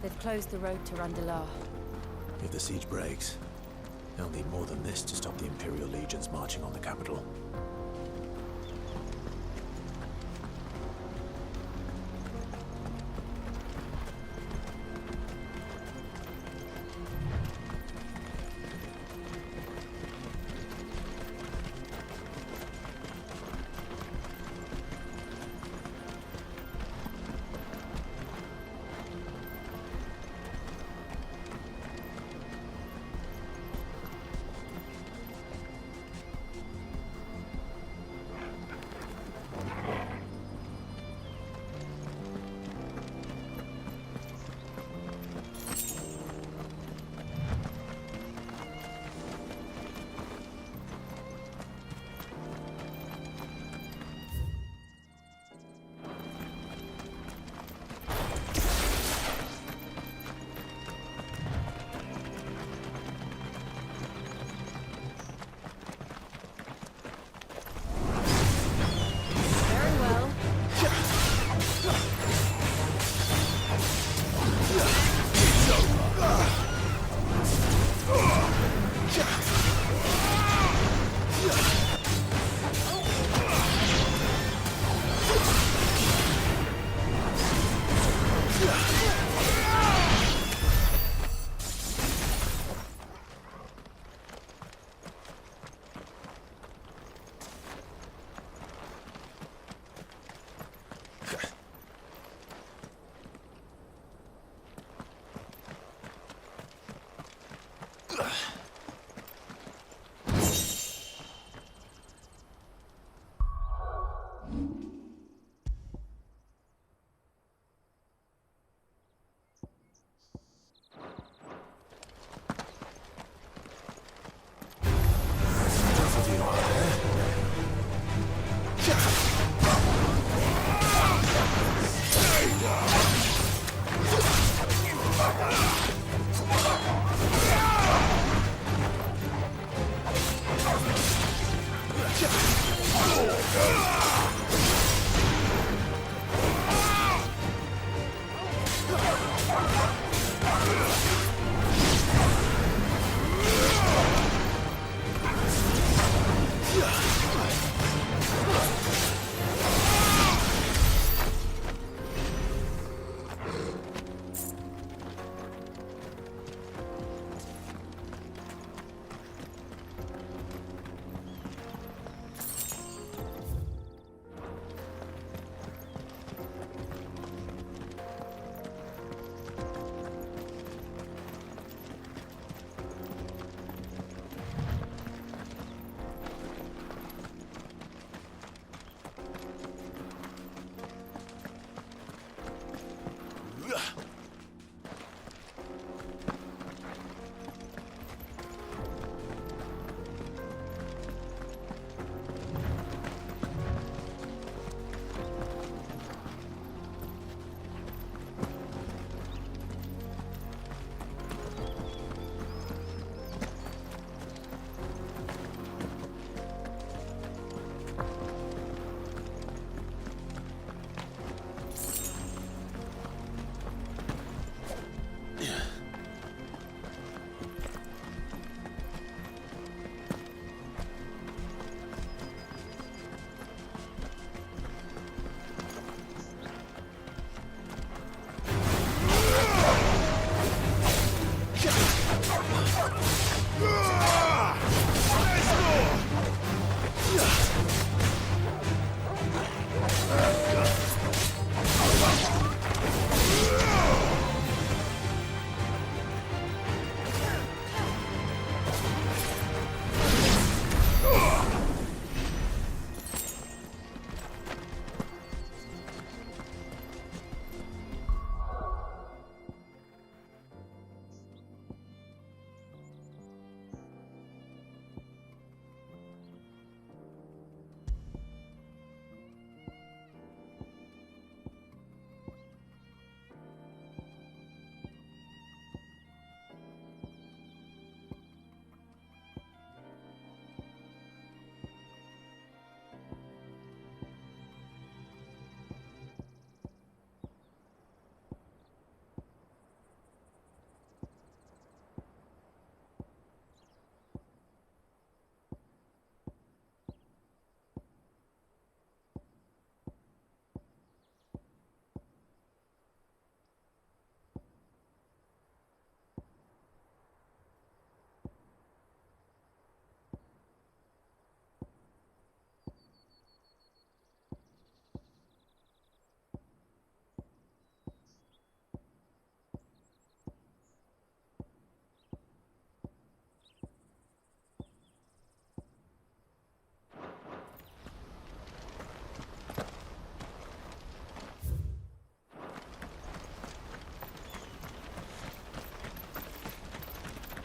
They've closed the road to Randalar. If the siege breaks, they'll need more than this to stop the Imperial legions marching on the capital.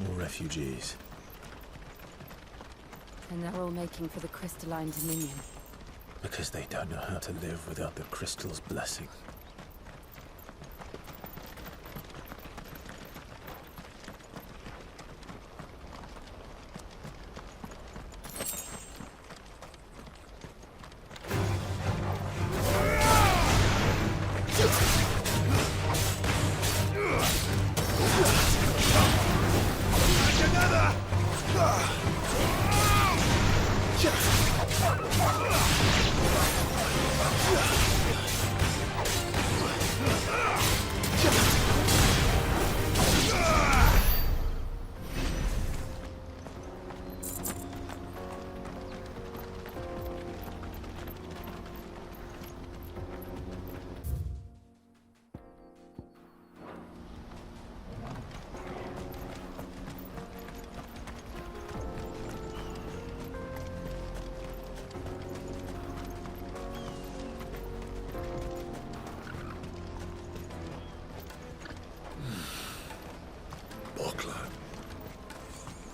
More refugees. And they're all making for the crystalline dominion. Because they don't know how to live without the crystal's blessing.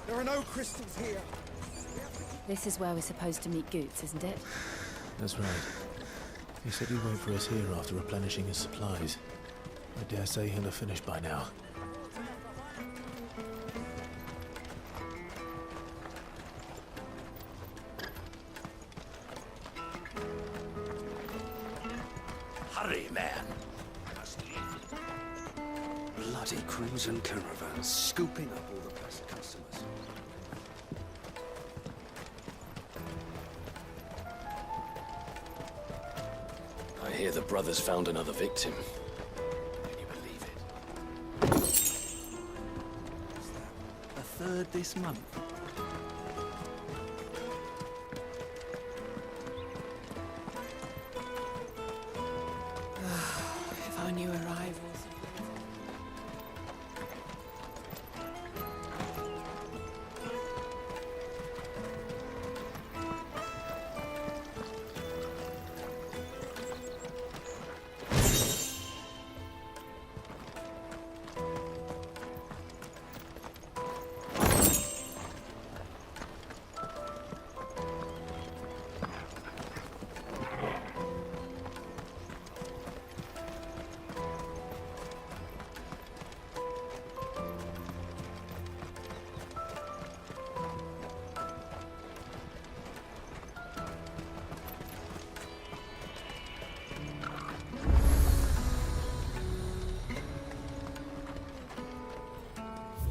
There are no crystals here. This is where we're supposed to meet Goots, isn't it? That's right. He said he'd wait for us here after replenishing his supplies. I dare say he'll have finished by now. Hurry, man. Bloody crimson caravans scooping up all the best customers. I hear the brothers found another victim. Can you believe it? A third this month. If I knew arrivals.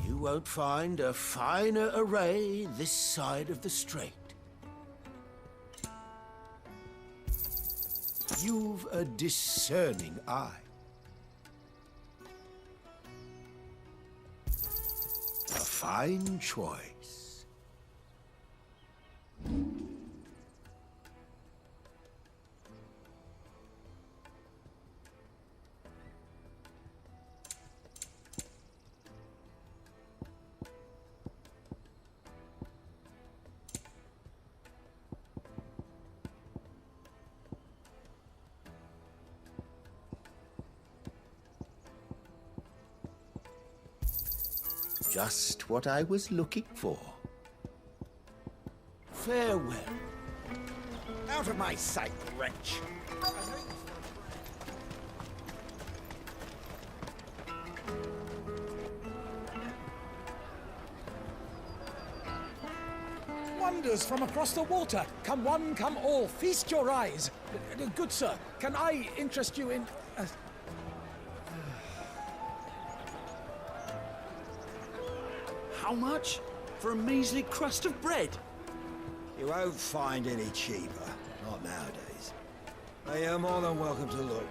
You won't find a finer array this side of the strait. You've a discerning eye. A fine choice. Just what I was looking for. Farewell. Out of my sight, wretch. Wonders from across the water. Come one, come all. Feast your eyes. Good sir, can I interest you in... How much? For a measly crust of bread? You won't find any cheaper. Not nowadays. But you're more than welcome to look.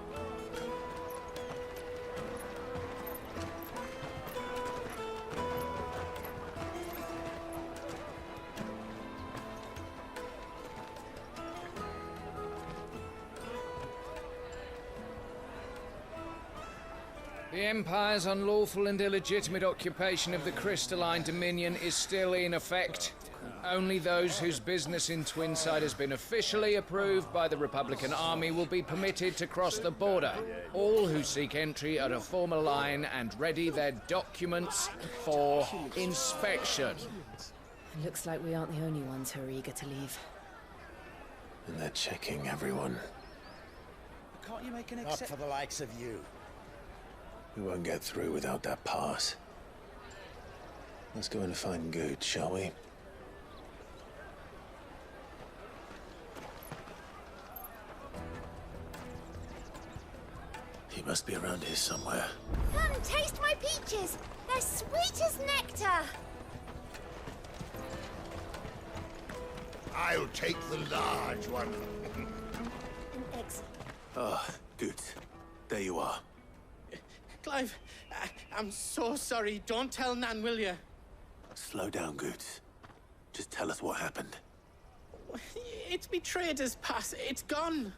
The Empire's unlawful and illegitimate occupation of the crystalline dominion is still in effect. Only those whose business in Twinside has been officially approved by the Republican Army will be permitted to cross the border. All who seek entry are to form a line and ready their documents for inspection. Looks like we aren't the only ones who are eager to leave. And they're checking everyone. Can't you make an Not for the likes of you. We won't get through without that pass. Let's go and find Good, shall we? He must be around here somewhere. Come, taste my peaches! They're sweet as nectar! I'll take the large one. Excellent. Ah, Good. There you are. Clive, I'm so sorry. Don't tell Nan, will you? Slow down, Good. Just tell us what happened. It's me trader's pass. It's gone.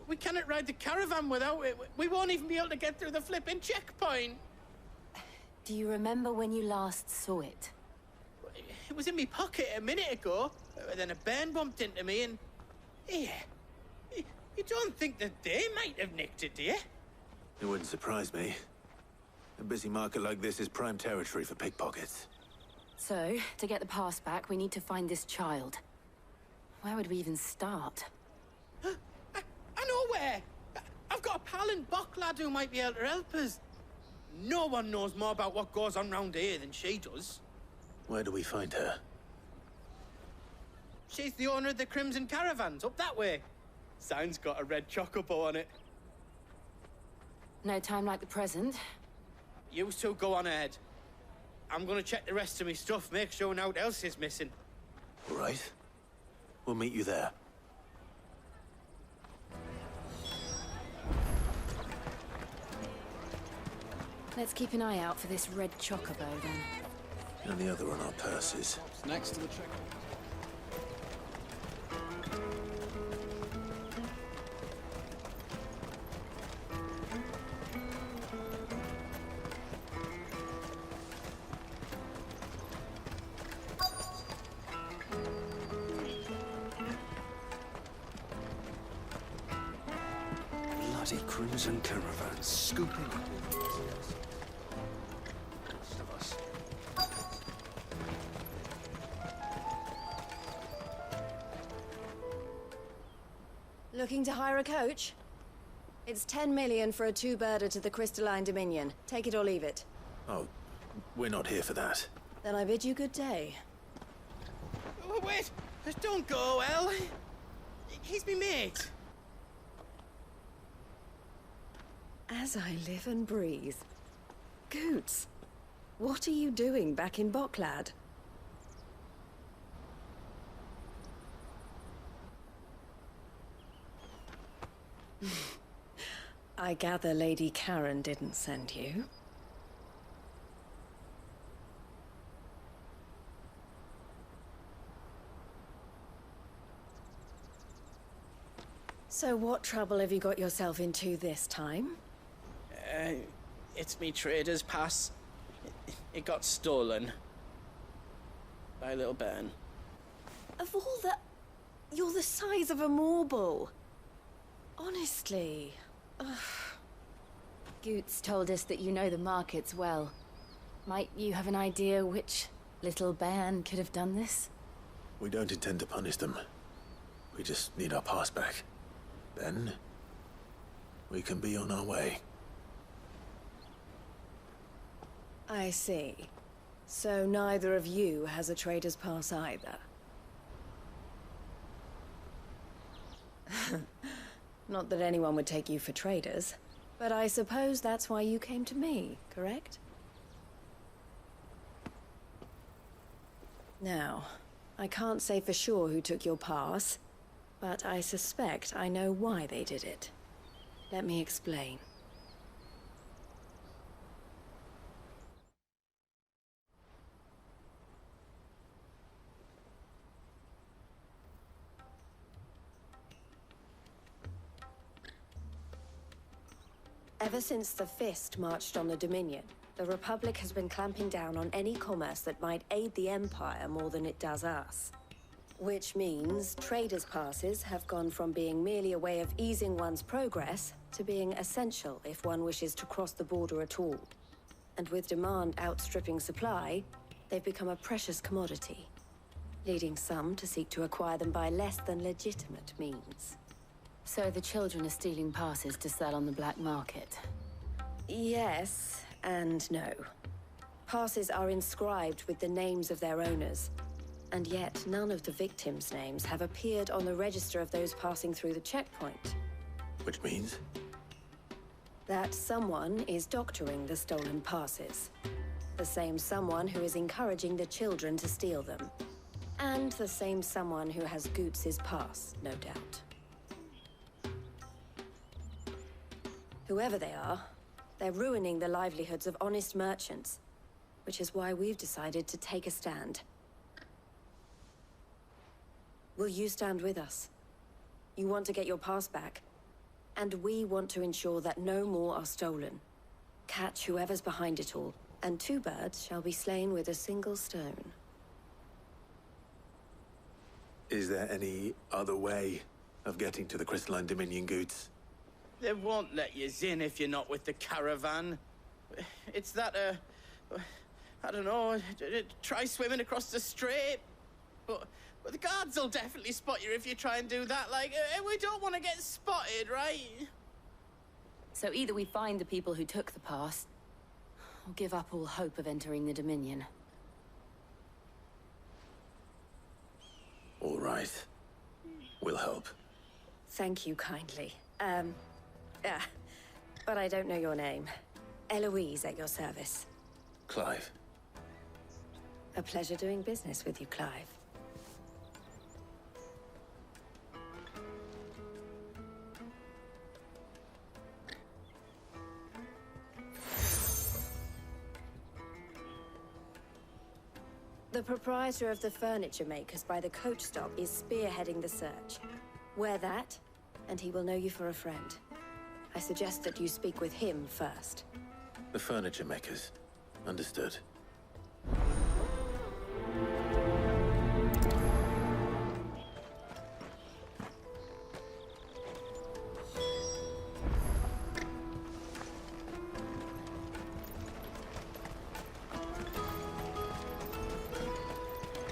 We cannot ride the caravan without it. We won't even be able to get through the flipping checkpoint. Do you remember when you last saw it? It was in my pocket a minute ago. Then a bairn bumped into me and... Yeah. You don't think that they might have nicked it, do you? It wouldn't surprise me. A busy market like this is prime territory for pickpockets. So, to get the pass back, we need to find this child. Where would we even start? I know where! I've got a pal in Bock lad who might be able to help us. No one knows more about what goes on round here than she does. Where do we find her? She's the owner of the Crimson Caravans, up that way. Sign's got a red chocobo on it. No time like the present. You two go on ahead. I'm gonna check the rest of my stuff, make sure naught else is missing. All right. We'll meet you there. Let's keep an eye out for this red chocobo, then. And the other on our purses. Next to the check. Bloody Crimson Caravans scooping up all the rest of us. Looking to hire a coach? It's 10 million for a two-birder to the Crystalline Dominion. Take it or leave it. Oh, we're not here for that. Then I bid you good day. Oh, wait! Don't go, El. He's me mate. As I live and breathe. Goots, what are you doing back in Bocklad? I gather Lady Karen didn't send you. So what trouble have you got yourself into this time? It's me trader's pass. It got stolen. By a little bairn. Of all the... You're the size of a marble. Honestly. Ugh. Goots told us that you know the markets well. Might you have an idea which little bairn could have done this? We don't intend to punish them. We just need our pass back. Then, we can be on our way. I see. So neither of you has a trader's pass either. Not that anyone would take you for traders, but I suppose that's why you came to me, correct? Now, I can't say for sure who took your pass, but I suspect I know why they did it. Let me explain. Ever since the Fist marched on the Dominion, The Republic has been clamping down on any commerce that might aid the Empire more than it does us. Which means traders' passes have gone from being merely a way of easing one's progress to being essential if one wishes to cross the border at all. And with demand outstripping supply, they've become a precious commodity, leading some to seek to acquire them by less than legitimate means. So the children are stealing passes to sell on the black market? Yes and no. Passes are inscribed with the names of their owners, and yet none of the victims' names have appeared on the register of those passing through the checkpoint. Which means? That someone is doctoring the stolen passes. The same someone who is encouraging the children to steal them. And the same someone who has Goots' pass, no doubt. Whoever they are, they're ruining the livelihoods of honest merchants, which is why we've decided to take a stand. Will you stand with us? You want to get your pass back, and we want to ensure that no more are stolen. Catch whoever's behind it all, and 2 birds shall be slain with a single stone. Is there any other way of getting to the Crystalline Dominion Goots? They won't let you in if you're not with the caravan. It's that, I don't know, try swimming across the strait. But the guards will definitely spot you if you try and do that. Like, we don't want to get spotted, right? So either we find the people who took the pass, or give up all hope of entering the Dominion. All right. We'll help. Thank you kindly. But I don't know your name. Eloise at your service. Clive. A pleasure doing business with you, Clive. The proprietor of the furniture makers by the coach stop is spearheading the search. Wear that, and he will know you for a friend. I suggest that you speak with him first. The furniture makers. Understood.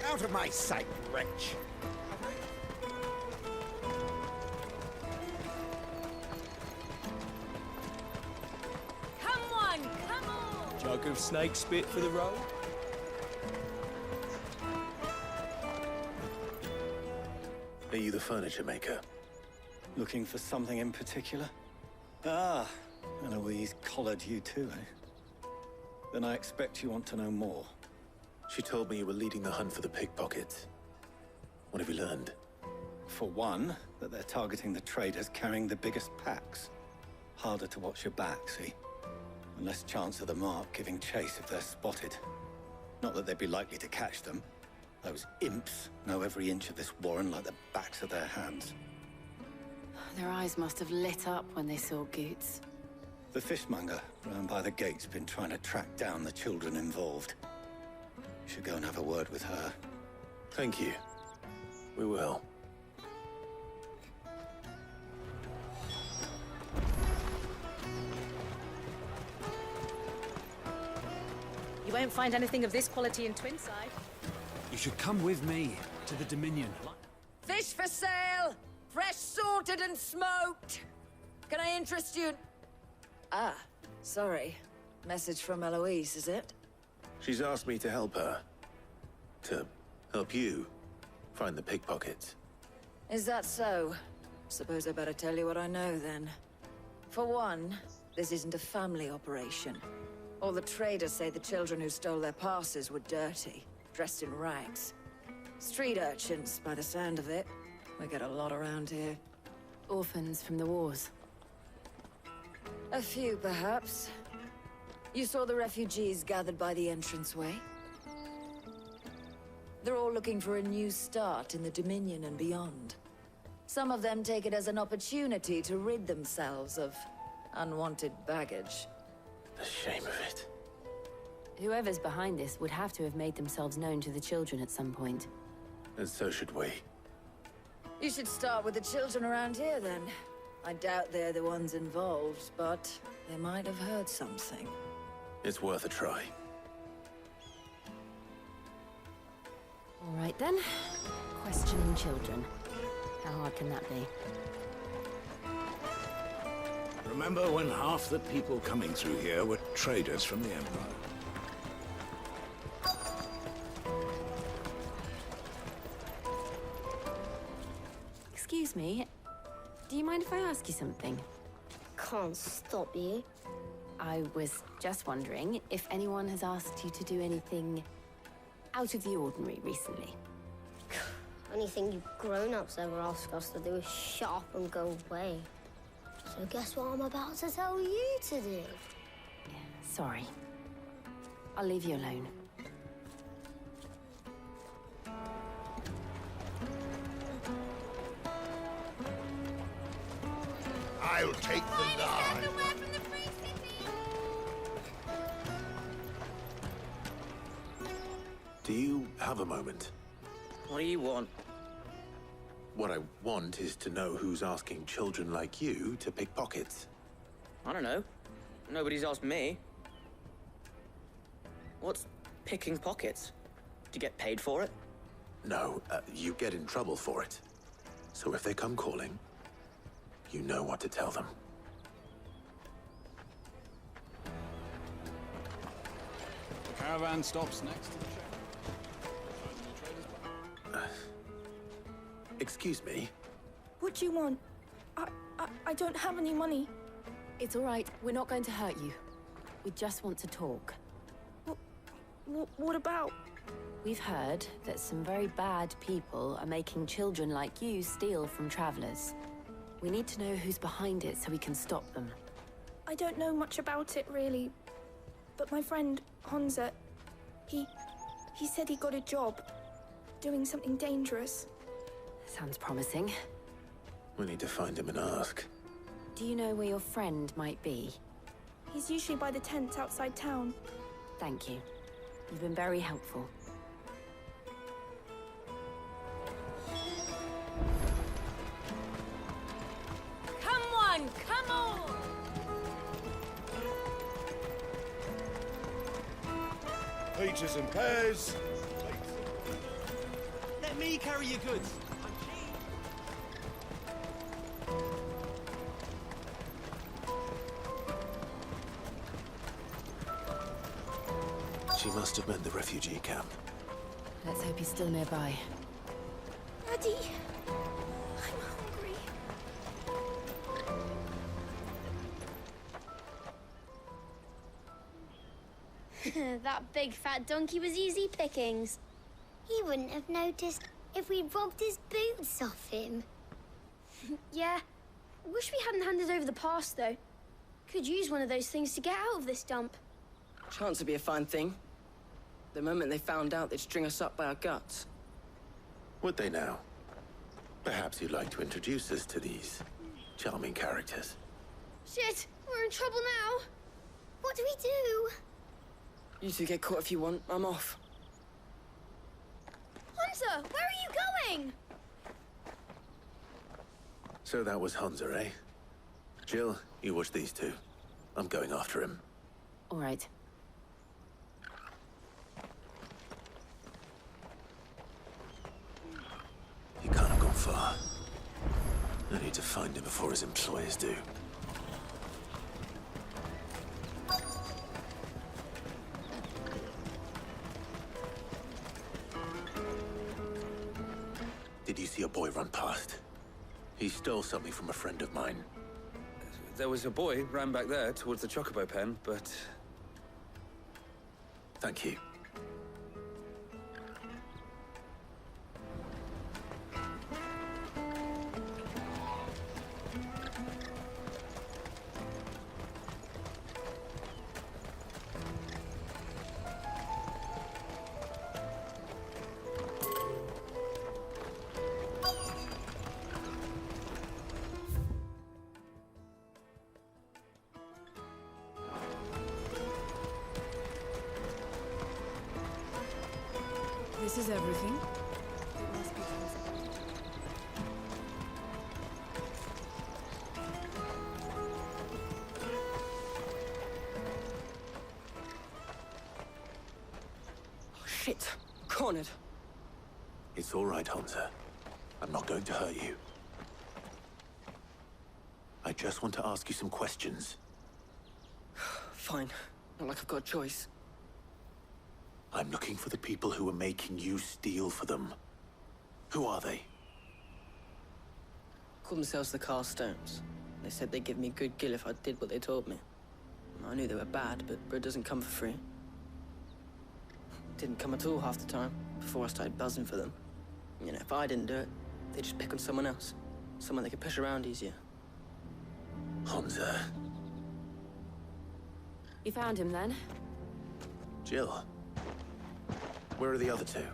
Out of my sight, wretch! Come on, come on! Jug of snake spit for the road? Are you the furniture maker? Looking for something in particular? Ah, Eloise collared you too, eh? Then I expect you want to know more. She told me you were leading the hunt for the pickpockets. What have you learned? For one, that they're targeting the traders carrying the biggest packs. Harder to watch your back, see? And less chance of the mark giving chase if they're spotted. Not that they'd be likely to catch them. Those imps know every inch of this warren like the backs of their hands. Their eyes must have lit up when they saw Goots. The fishmonger round by the gate's been trying to track down the children involved. You should go and have a word with her. Thank you. We will. You won't find anything of this quality in Twinside. You should come with me to the Dominion. Fish for sale! Fresh sorted and smoked! Can I interest you in... Ah, sorry. Message from Eloise, is it? She's asked me to help her. To help you find the pickpockets. Is that so? Suppose I better tell you what I know, then. For one, this isn't a family operation. All the traders say the children who stole their passes were dirty, dressed in rags. Street urchins, by the sound of it. We get a lot around here. Orphans from the wars. A few, perhaps. You saw the refugees gathered by the entranceway? They're all looking for a new start in the Dominion and beyond. Some of them take it as an opportunity to rid themselves of unwanted baggage. The shame of it. Whoever's behind this would have to have made themselves known to the children at some point. And so should we. You should start with the children around here, then. I doubt they're the ones involved, but they might have heard something. It's worth a try. All right, then. Questioning children. How hard can that be? Remember when half the people coming through here were traders from the Empire? Excuse me. Do you mind if I ask you something? Can't stop you. I was just wondering if anyone has asked you to do anything out of the ordinary recently. Anything you grown-ups ever ask us to do is shut up and go away. So guess what I'm about to tell you to do? Sorry. I'll leave you alone. I'll take the line. Do you have a moment? What do you want? What I want is to know who's asking children like you to pick pockets. I don't know. Nobody's asked me. What's picking pockets? Do you get paid for it? No, you get in trouble for it. So if they come calling, you know what to tell them. The caravan stops next to the ship. Excuse me? What do you want? I don't have any money. It's all right. We're not going to hurt you. We just want to talk. What about? We've heard that some very bad people are making children like you steal from travelers. We need to know who's behind it so we can stop them. I don't know much about it, really. But my friend, Honza, he said he got a job doing something dangerous. Sounds promising. We need to find him and ask. Do you know where your friend might be? He's usually by the tents outside town. Thank you. You've been very helpful. Come on, come on! Peaches and pears. Let me carry your goods. She must have meant the refugee camp. Let's hope he's still nearby. Daddy, I'm hungry. That big fat donkey was easy pickings. He wouldn't have noticed if we'd robbed his boots off him. Yeah. Wish we hadn't handed over the pass, though. Could use one of those things to get out of this dump. Chance would be a fine thing. The moment they found out, they'd string us up by our guts. Would they now? Perhaps you'd like to introduce us to these charming characters. Shit, we're in trouble now. What do we do? You two get caught if you want. I'm off. Hunter, where are you going? So that was Hunza, eh? Jill, you watch these two. I'm going after him. All right. He can't have gone far. I need to find him before his employers do. Did you see a boy run past? He stole something from a friend of mine. There was a boy ran back there towards the chocobo pen, but... Thank you. This is everything. Shit! Cornered. It's all right, Hansa. I'm not going to hurt you. I just want to ask you some questions. Fine. Not like I've got a choice. I'm looking for the people who are making you steal for them. Who are they? Called themselves the Carstones. They said they'd give me good gill if I did what they told me. I knew they were bad, but bread doesn't come for free. Didn't come at all half the time, before I started buzzing for them. You know, if I didn't do it, they'd just pick on someone else. Someone they could push around easier. Hansa. You found him then? Jill. Where are the other two?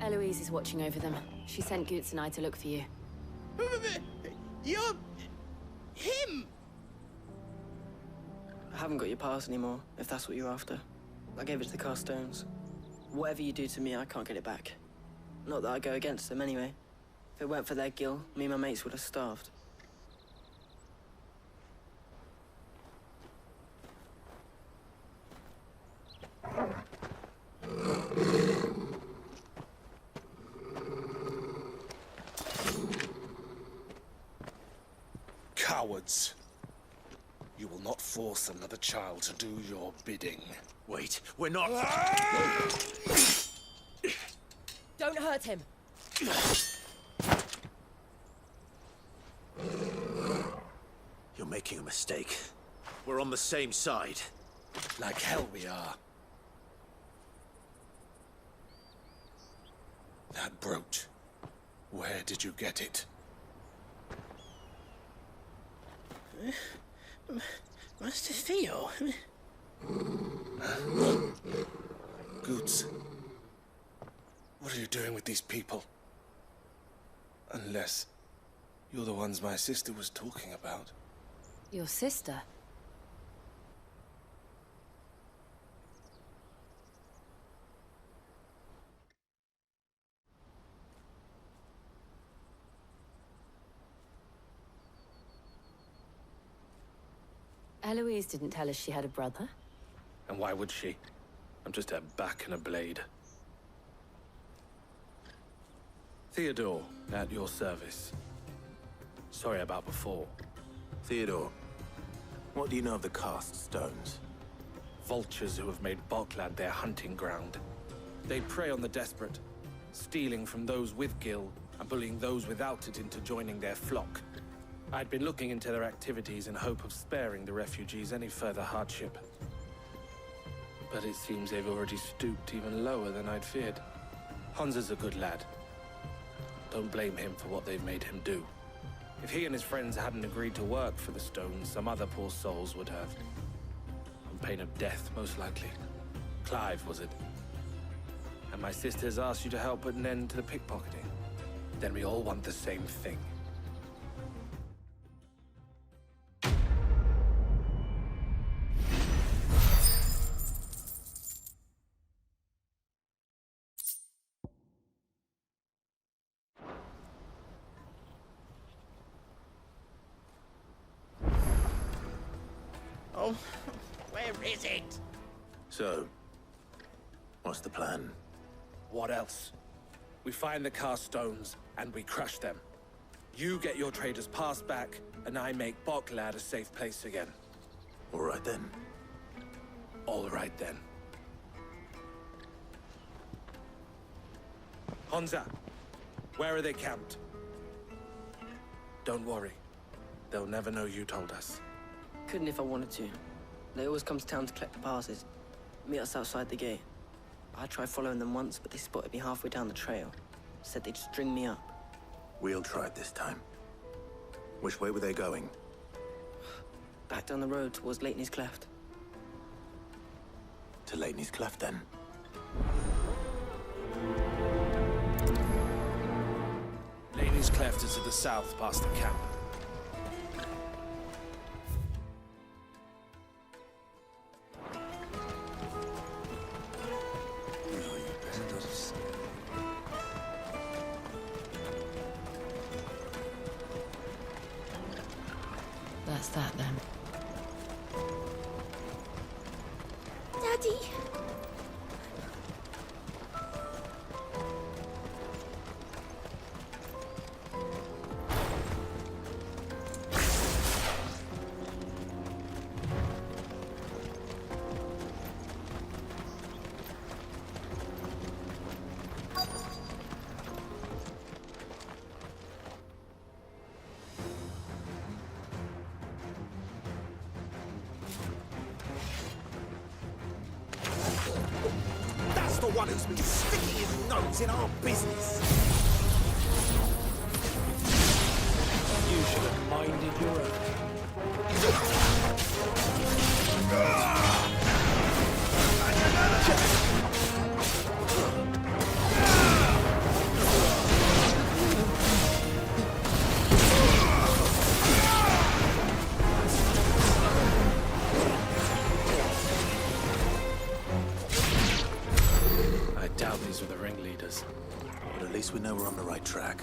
Eloise is watching over them. She sent Goots and I to look for you. You're... him! I haven't got your pass anymore, if that's what you're after. I gave it to the Carstones. Whatever you do to me, I can't get it back. Not that I go against them anyway. If it weren't for their gill, me and my mates would have starved. Cowards. You will not force another child to do your bidding. Wait, we're not... Don't hurt him! You're making a mistake. We're on the same side. Like hell we are. That brooch. Where did you get it? Master Theo? Goots. What are you doing with these people? Unless you're the ones my sister was talking about. Your sister? Eloise didn't tell us she had a brother. And why would she? I'm just her back and a blade. Theodore, at your service. Sorry about before. Theodore, what do you know of the cast stones? Vultures who have made Boklad their hunting ground. They prey on the desperate, stealing from those with gill and bullying those without it into joining their flock. I'd been looking into their activities in hope of sparing the refugees any further hardship. But it seems they've already stooped even lower than I'd feared. Hansa's a good lad. Don't blame him for what they've made him do. If he and his friends hadn't agreed to work for the stones, some other poor souls would have. On pain of death, most likely. Clive, was it? And my sisters asked you to help put an end to the pickpocketing. Then we all want the same thing. Oh, where is it? So, what's the plan? What else? We find the Carstones, and we crush them. You get your trader's pass back, and I make Boklad a safe place again. All right then. All right then. Hansa, where are they camped? Don't worry. They'll never know you told us. Couldn't if I wanted to. They always come to town to collect the passes. Meet us outside the gate. I tried following them once, but they spotted me halfway down the trail. Said they'd string me up. We'll try it this time. Which way were they going? Back down the road towards Lateney's Cleft. To Lateney's Cleft, then? Lateney's Cleft is to the south, past the camp. that then? Daddy! That's the one who's been sticking his nose in our business. You should have minded your own. I doubt these were the ringleaders. But at least we know we're on the right track.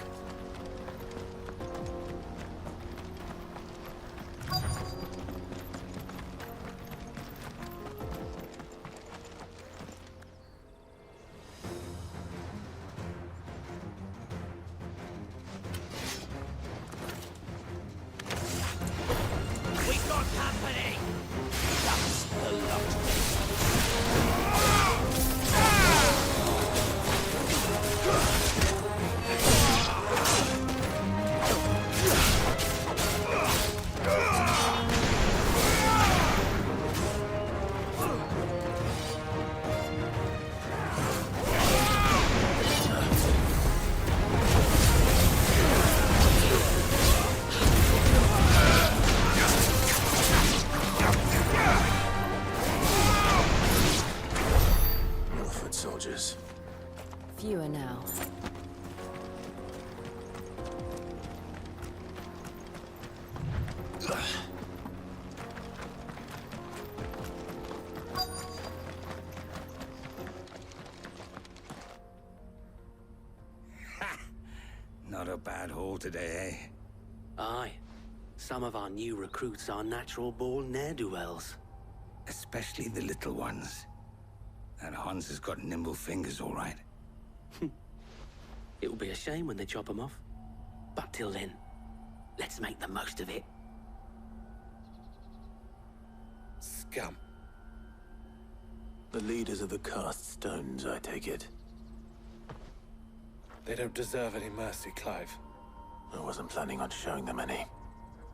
We got company. That's the lot. Foot soldiers. Fewer now. Not a bad haul today, eh? Aye. Some of our new recruits are natural-born ne'er-do-wells. Especially the little ones. That Hans has got nimble fingers, all right. It will be a shame when they chop them off. But till then, let's make the most of it. Scum. The leaders of the cast stones, I take it. They don't deserve any mercy, Clive. I wasn't planning on showing them any.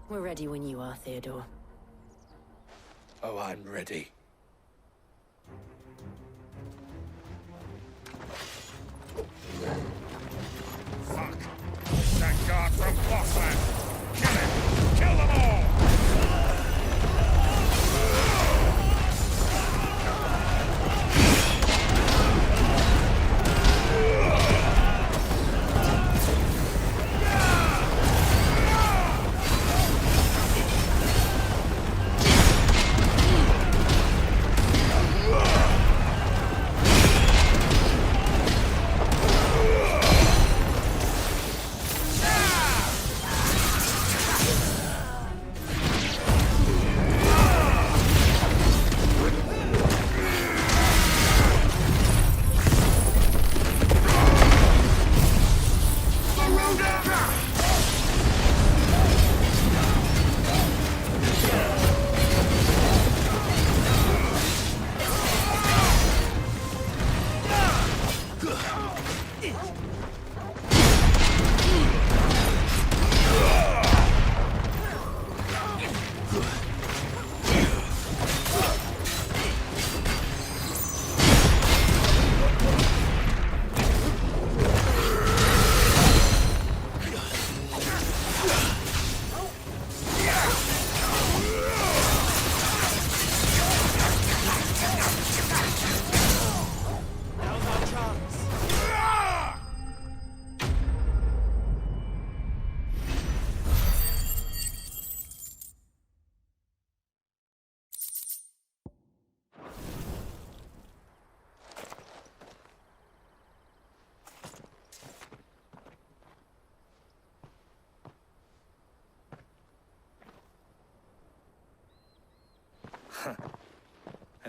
We're ready when you are, Theodore. Oh, I'm ready. Fuck! That guard from Bossland! Kill him! Kill them all!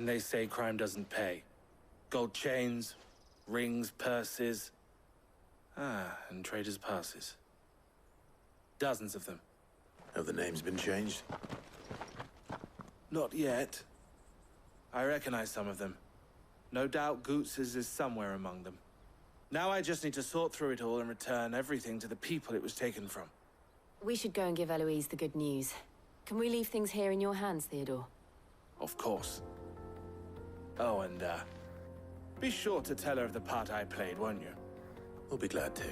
And they say crime doesn't pay. Gold chains, rings, purses. And traders' passes. Dozens of them. Have the names been changed? Not yet. I recognize some of them. No doubt Goots's is somewhere among them. Now I just need to sort through it all and return everything to the people it was taken from. We should go and give Eloise the good news. Can we leave things here in your hands, Theodore? Of course. Oh, and, be sure to tell her of the part I played, won't you? We'll be glad to.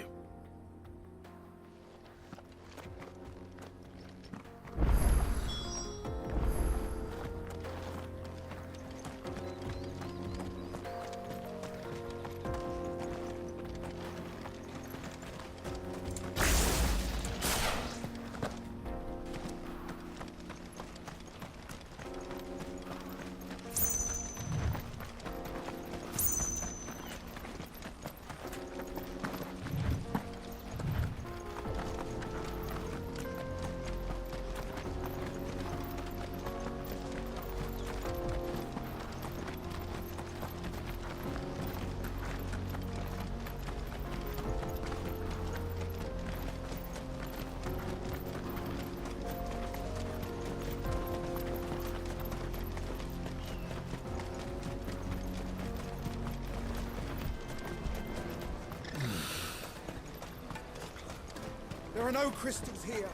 There are no crystals here.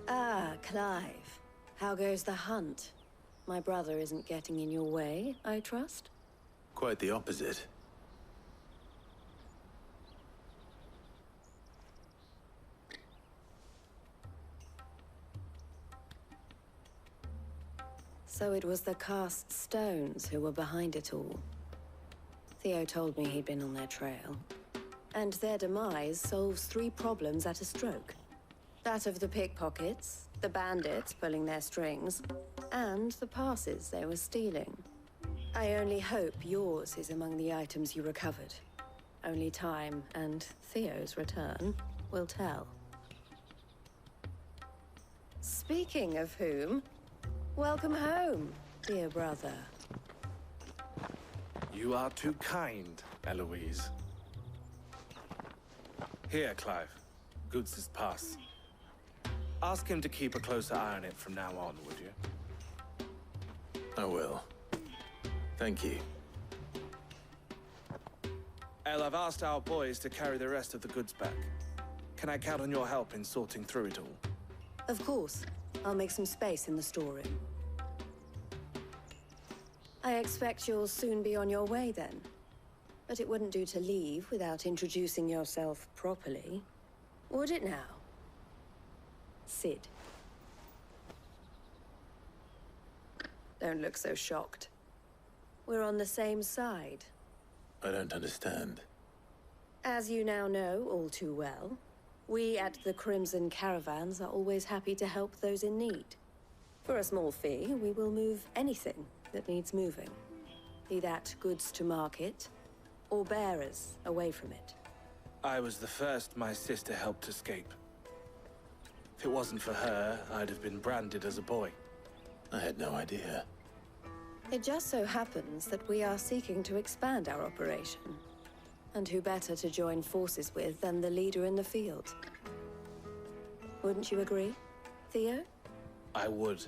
Ah, Clive. How goes the hunt? My brother isn't getting in your way, I trust? Quite the opposite. So it was the cast stones who were behind it all. Theo told me he'd been on their trail. And their demise solves 3 problems at a stroke. That of the pickpockets, the bandits pulling their strings, and the passes they were stealing. I only hope yours is among the items you recovered. Only time and Theo's return will tell. Speaking of whom, welcome home, dear brother. You are too kind, Eloise. Here, Clive. Goots's pass. Ask him to keep a closer eye on it from now on, would you? I will. Thank you. El, I've asked our boys to carry the rest of the goods back. Can I count on your help in sorting through it all? Of course. I'll make some space in the storeroom. I expect you'll soon be on your way then. But it wouldn't do to leave without introducing yourself properly. Would it now? Sid. Don't look so shocked. We're on the same side. I don't understand. As you now know all too well, we at the Crimson Caravans are always happy to help those in need. For a small fee, we will move anything that needs moving. Be that goods to market, or bearers away from it. I was the first my sister helped escape. If it wasn't for her, I'd have been branded as a boy. I had no idea. It just so happens that we are seeking to expand our operation. And who better to join forces with than the leader in the field? Wouldn't you agree, Theo? I would.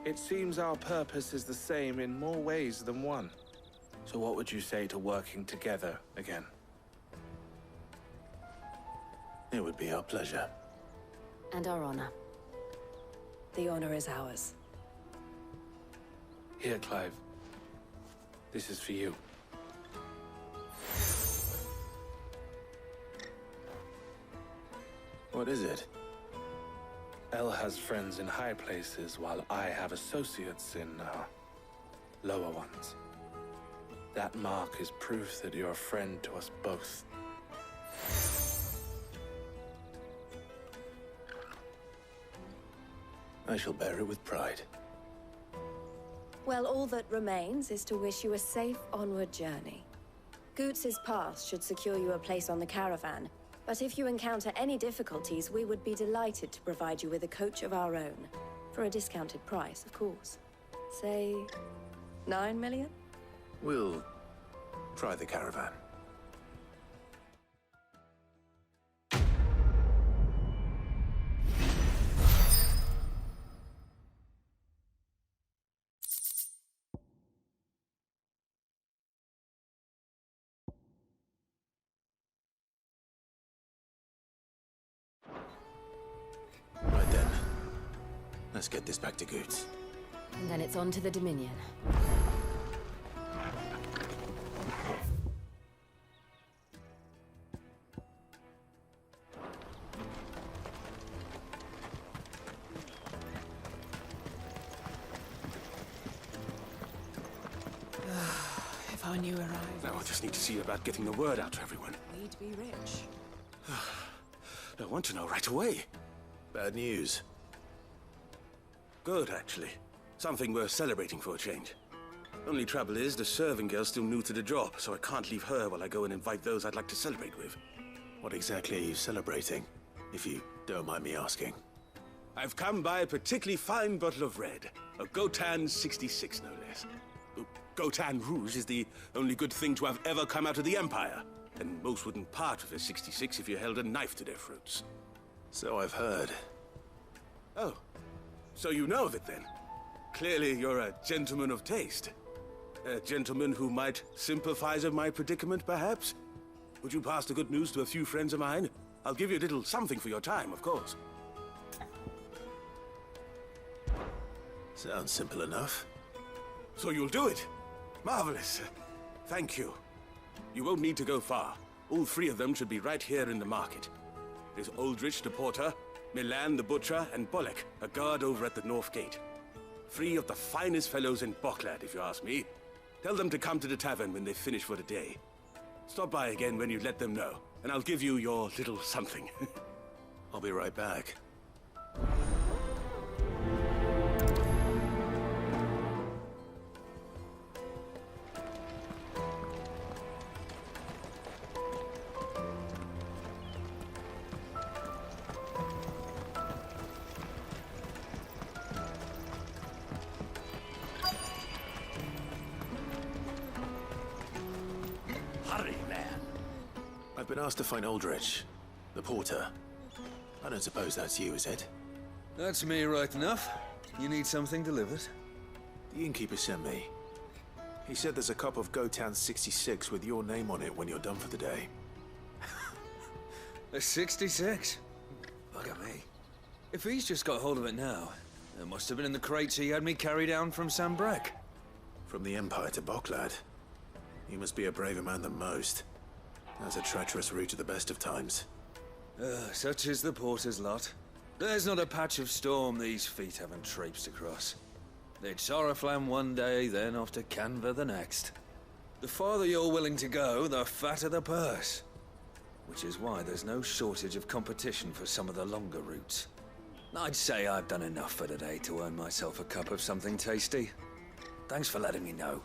It seems our purpose is the same in more ways than one. So what would you say to working together again? It would be our pleasure. And our honor. The honor is ours. Here, Clive. This is for you. What is it? El has friends in high places, while I have associates in, lower ones. That mark is proof that you're a friend to us both. I shall bear it with pride. Well, all that remains is to wish you a safe onward journey. Goots's pass should secure you a place on the caravan, but if you encounter any difficulties, we would be delighted to provide you with a coach of our own. For a discounted price, of course. Say, 9 million? We'll try the caravan. Right then. Let's get this back to Goots. And then it's on to the Dominion. If I knew where Now I just need to see about getting the word out to everyone. We'd be rich. I want to know right away. Bad news. Good, actually. Something worth celebrating for a change. Only trouble is, the serving girl's still new to the job, so I can't leave her while I go and invite those I'd like to celebrate with. What exactly are you celebrating, if you don't mind me asking? I've come by a particularly fine bottle of red. A Gotan 66, no less. Gotan Rouge is the only good thing to have ever come out of the Empire. And most wouldn't part with a 66 if you held a knife to their throats. So I've heard. Oh. So you know of it, then? Clearly you're a gentleman of taste. A gentleman who might sympathize with my predicament, perhaps? Would you pass the good news to a few friends of mine? I'll give you a little something for your time, of course. Sounds simple enough. So you'll do it? Marvelous. Thank you. You won't need to go far. All three of them should be right here in the market. There's Aldrich the porter, Milan the butcher, and Bolek, a guard over at the north gate. Three of the finest fellows in Boklad, if you ask me. Tell them to come to the tavern when they finish for the day. Stop by again when you let them know, and I'll give you your little something. I'll be right back. Hurry, man. I've been asked to find Aldrich, the porter. I don't suppose that's you, is it? That's me right enough. You need something delivered? The innkeeper sent me. He said there's a cup of Gotan 66 with your name on it when you're done for the day. A 66? Bugger me. If he's just got hold of it now, it must have been in the crates he had me carry down from Sambrek. From the Empire to Boklad. You must be a braver man than most. That's a treacherous route at the best of times. Such is the porter's lot. There's not a patch of storm these feet haven't traipsed across. It's Oriflamme one day, then off to Canva the next. The farther you're willing to go, the fatter the purse. Which is why there's no shortage of competition for some of the longer routes. I'd say I've done enough for today to earn myself a cup of something tasty. Thanks for letting me know.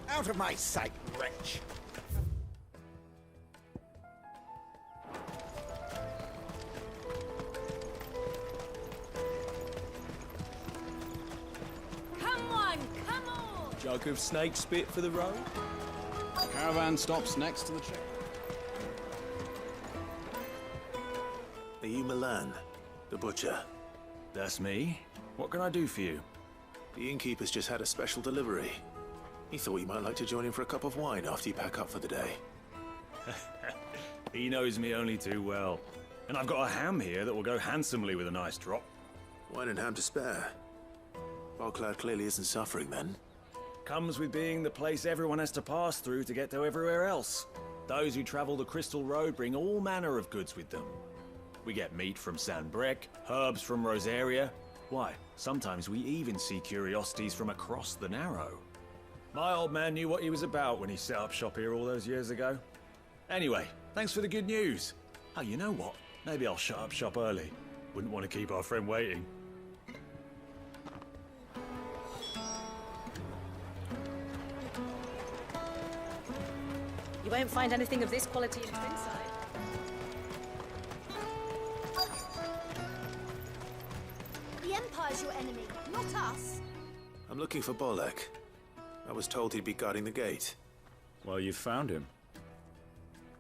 Out of my sight, wretch! Come on, come on! Jug of snake spit for the road. Caravan stops next to the check. Are you Milan, the butcher? That's me. What can I do for you? The innkeeper's just had a special delivery. He thought you might like to join him for a cup of wine after you pack up for the day. He knows me only too well. And I've got a ham here that will go handsomely with a nice drop. Wine and ham to spare. Boklad clearly isn't suffering then. Comes with being the place everyone has to pass through to get to everywhere else. Those who travel the Crystal Road bring all manner of goods with them. We get meat from Sanbrek, herbs from Rosaria, Why, sometimes we even see curiosities from across the Narrow. My old man knew what he was about when he set up shop here all those years ago. Anyway, thanks for the good news. Oh, you know what? Maybe I'll shut up shop early. Wouldn't want to keep our friend waiting. You won't find anything of this quality in Twinside. The Empire's your enemy, not us. I'm looking for Bolek. I was told he'd be guarding the gate. Well, you found him.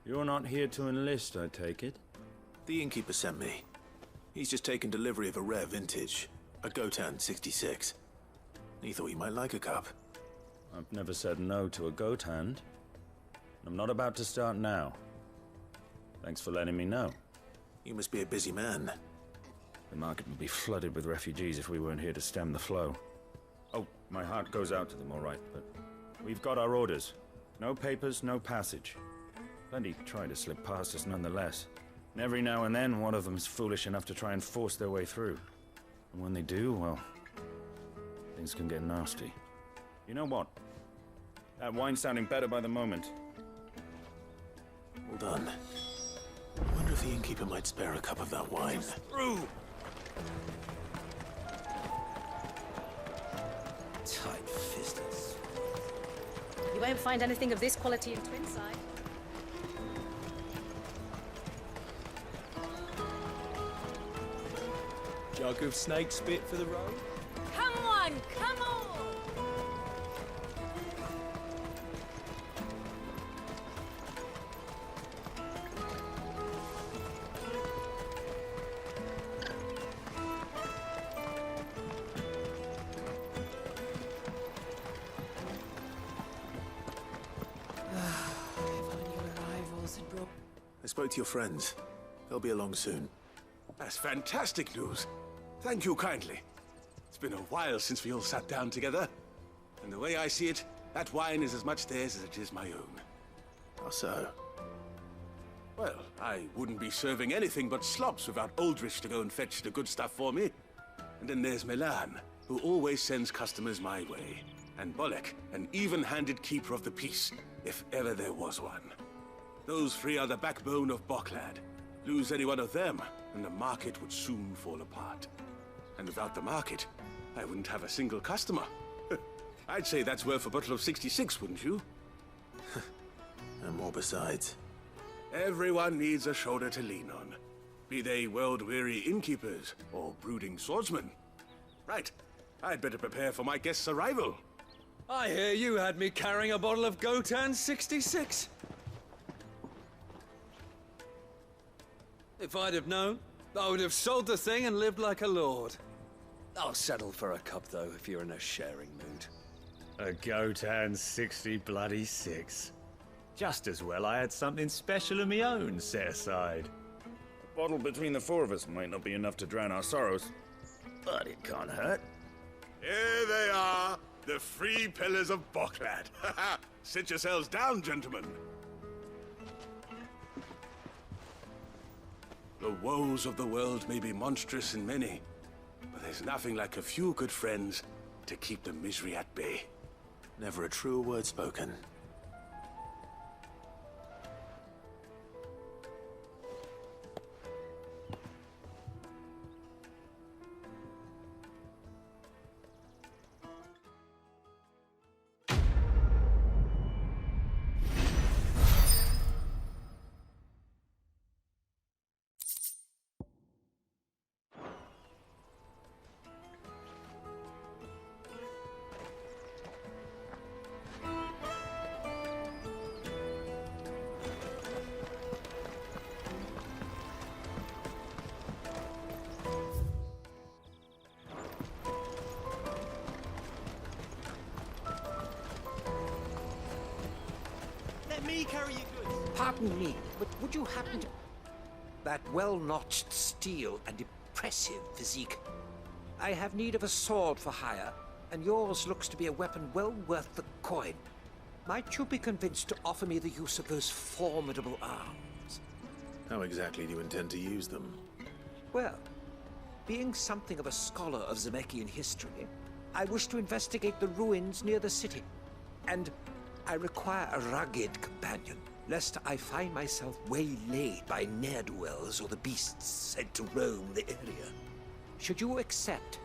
You're not here to enlist, I take it? The innkeeper sent me. He's just taken delivery of a rare vintage, a Gotan 66. He thought you might like a cup. I've never said no to a goat hand. I'm not about to start now. Thanks for letting me know. You must be a busy man. The market would be flooded with refugees if we weren't here to stem the flow. Oh, my heart goes out to them, all right, but we've got our orders. No papers, no passage. Plenty try to slip past us nonetheless. And every now and then, one of them's foolish enough to try and force their way through. And when they do, well, things can get nasty. You know what? That wine's sounding better by the moment. Hold on. I wonder if the innkeeper might spare a cup of that wine. Through! Tight-fisted. You won't find anything of this quality in Twinside. Jug of snake spit for the road? Come on, come on! I spoke to your friends. They'll be along soon. That's fantastic news. Thank you kindly. It's been a while since we all sat down together. And the way I see it, that wine is as much theirs as it is my own. How so? Well, I wouldn't be serving anything but slops without Aldrich to go and fetch the good stuff for me. And then there's Milan, who always sends customers my way. And Bolek, an even-handed keeper of the peace, if ever there was one. Those three are the backbone of Boklad. Lose any one of them, and the market would soon fall apart. And without the market, I wouldn't have a single customer. I'd say that's worth a bottle of 66, wouldn't you? And more besides. Everyone needs a shoulder to lean on. Be they world-weary innkeepers or brooding swordsmen. Right, I'd better prepare for my guest's arrival. I hear you had me carrying a bottle of Gotan 66. If I'd have known, I would have sold the thing and lived like a lord. I'll settle for a cup, though, if you're in a sharing mood. A Gotan 66. Just as well I had something special of my own set aside. A bottle between the four of us might not be enough to drown our sorrows, but it can't hurt. Here they are, the three pillars of Boklad. Sit yourselves down, gentlemen. The woes of the world may be monstrous and many, but there's nothing like a few good friends to keep the misery at bay. Never a truer word spoken. Me carry your goods. Pardon me, but would you happen to... That well-notched steel and impressive physique. I have need of a sword for hire, and yours looks to be a weapon well worth the coin. Might you be convinced to offer me the use of those formidable arms? How exactly do you intend to use them? Well, Being something of a scholar of Zemeckis history, I wish to investigate the ruins near the city. And I require a rugged companion, lest I find myself waylaid by ne'er-do-wells or the beasts sent to roam the area. Should you accept,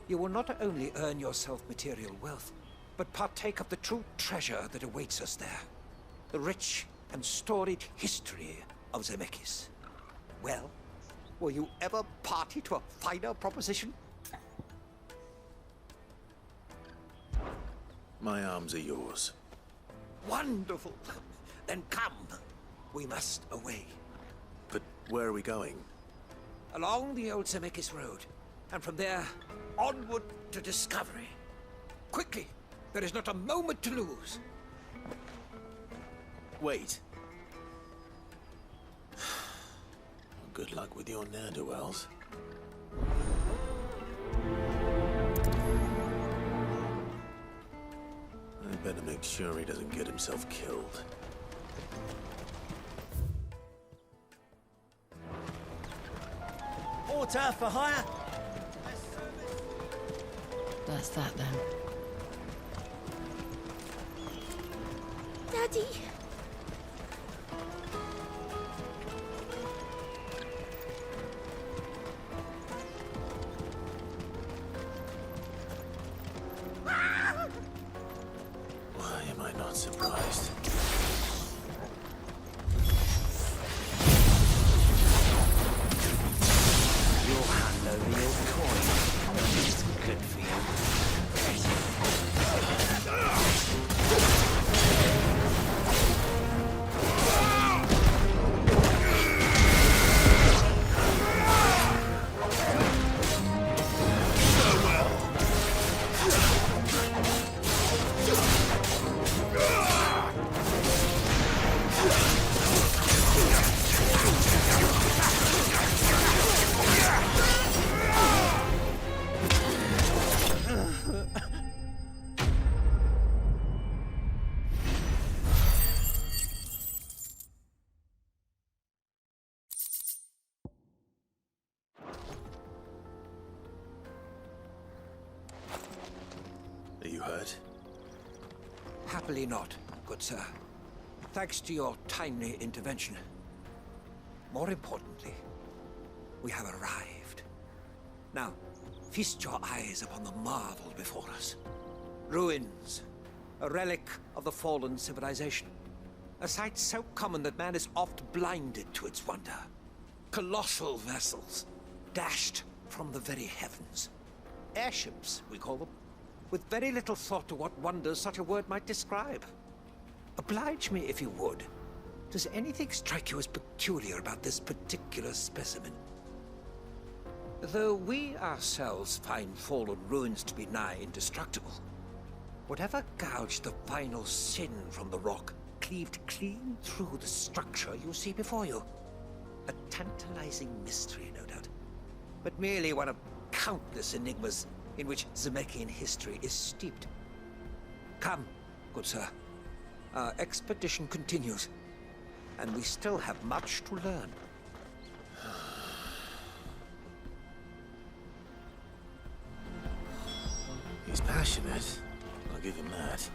you will not only earn yourself material wealth, but partake of the true treasure that awaits us there. The rich and storied history of Zemeckis. Well, will you ever party to a finer proposition? My arms are yours. Wonderful. Then come. We must away. But where are we going? Along the old Zemeckis Road, and from there, onward to discovery. Quickly! There is not a moment to lose. Wait. Good luck with your ne'er-do-wells. I better make sure he doesn't get himself killed. Water for hire? That's that then. Daddy! Why am I not surprised? You'll hand over your coin. It's good for you. Are you hurt? Happily not, good sir. Thanks to your timely intervention. More importantly, we have arrived. Now, feast your eyes upon the marvel before us. Ruins, a relic of the fallen civilization. A sight so common that man is oft blinded to its wonder. Colossal vessels, dashed from the very heavens. Airships, we call them, with very little thought to what wonders such a word might describe. Oblige me if you would. Does anything strike you as peculiar about this particular specimen? Though we ourselves find fallen ruins to be nigh indestructible, whatever gouged the final sin from the rock cleaved clean through the structure you see before you. A tantalizing mystery, no doubt, but merely one of countless enigmas in which Zemeckis history is steeped. Come, good sir. Our expedition continues, and we still have much to learn. He's passionate. I'll give him that.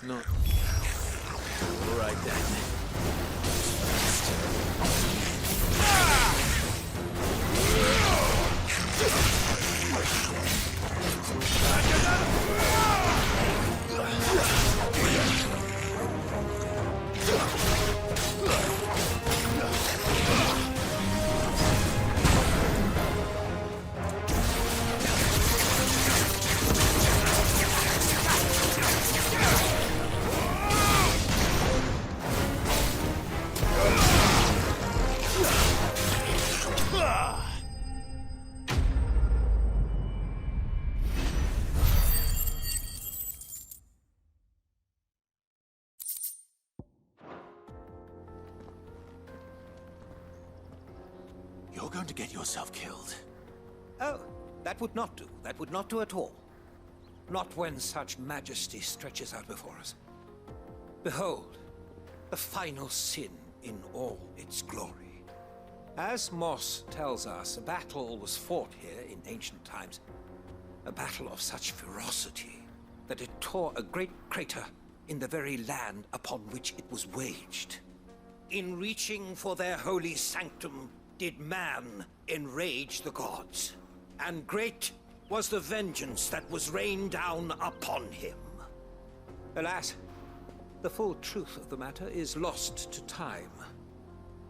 No. All right then. going to get yourself killed. Oh, that would not do. That would not do at all. Not when such majesty stretches out before us. Behold, the final sin in all its glory. As Moss tells us, a battle was fought here in ancient times. A battle of such ferocity that it tore a great crater in the very land upon which it was waged. In reaching for their holy sanctum, did man enrage the gods, and great was the vengeance that was rained down upon him. Alas, the full truth of the matter is lost to time,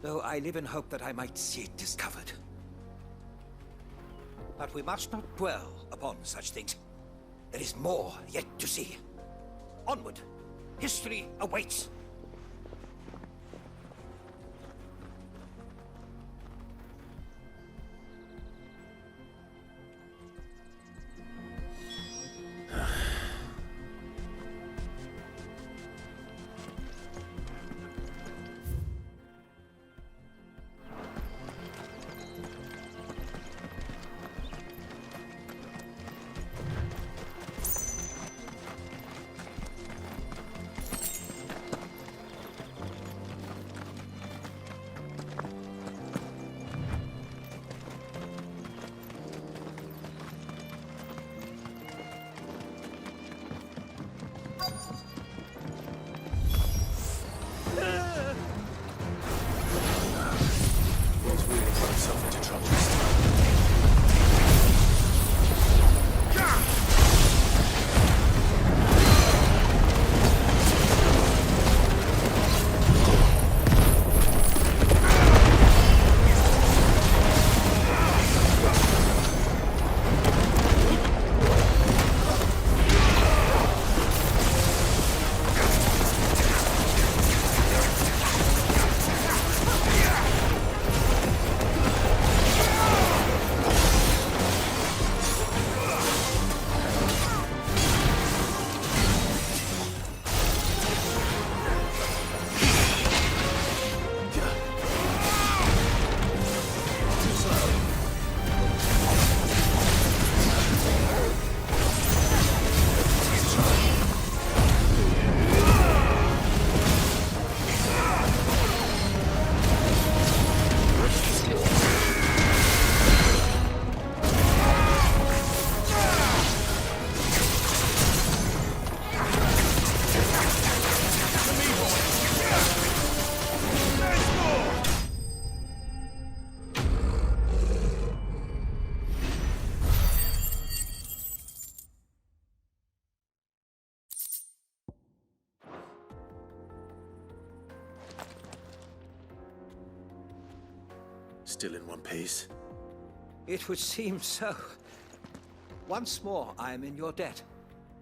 though I live in hope that I might see it discovered. But we must not dwell upon such things. There is more yet to see. Onward! History awaits! Still in one piece? It would seem so. Once more I am in your debt,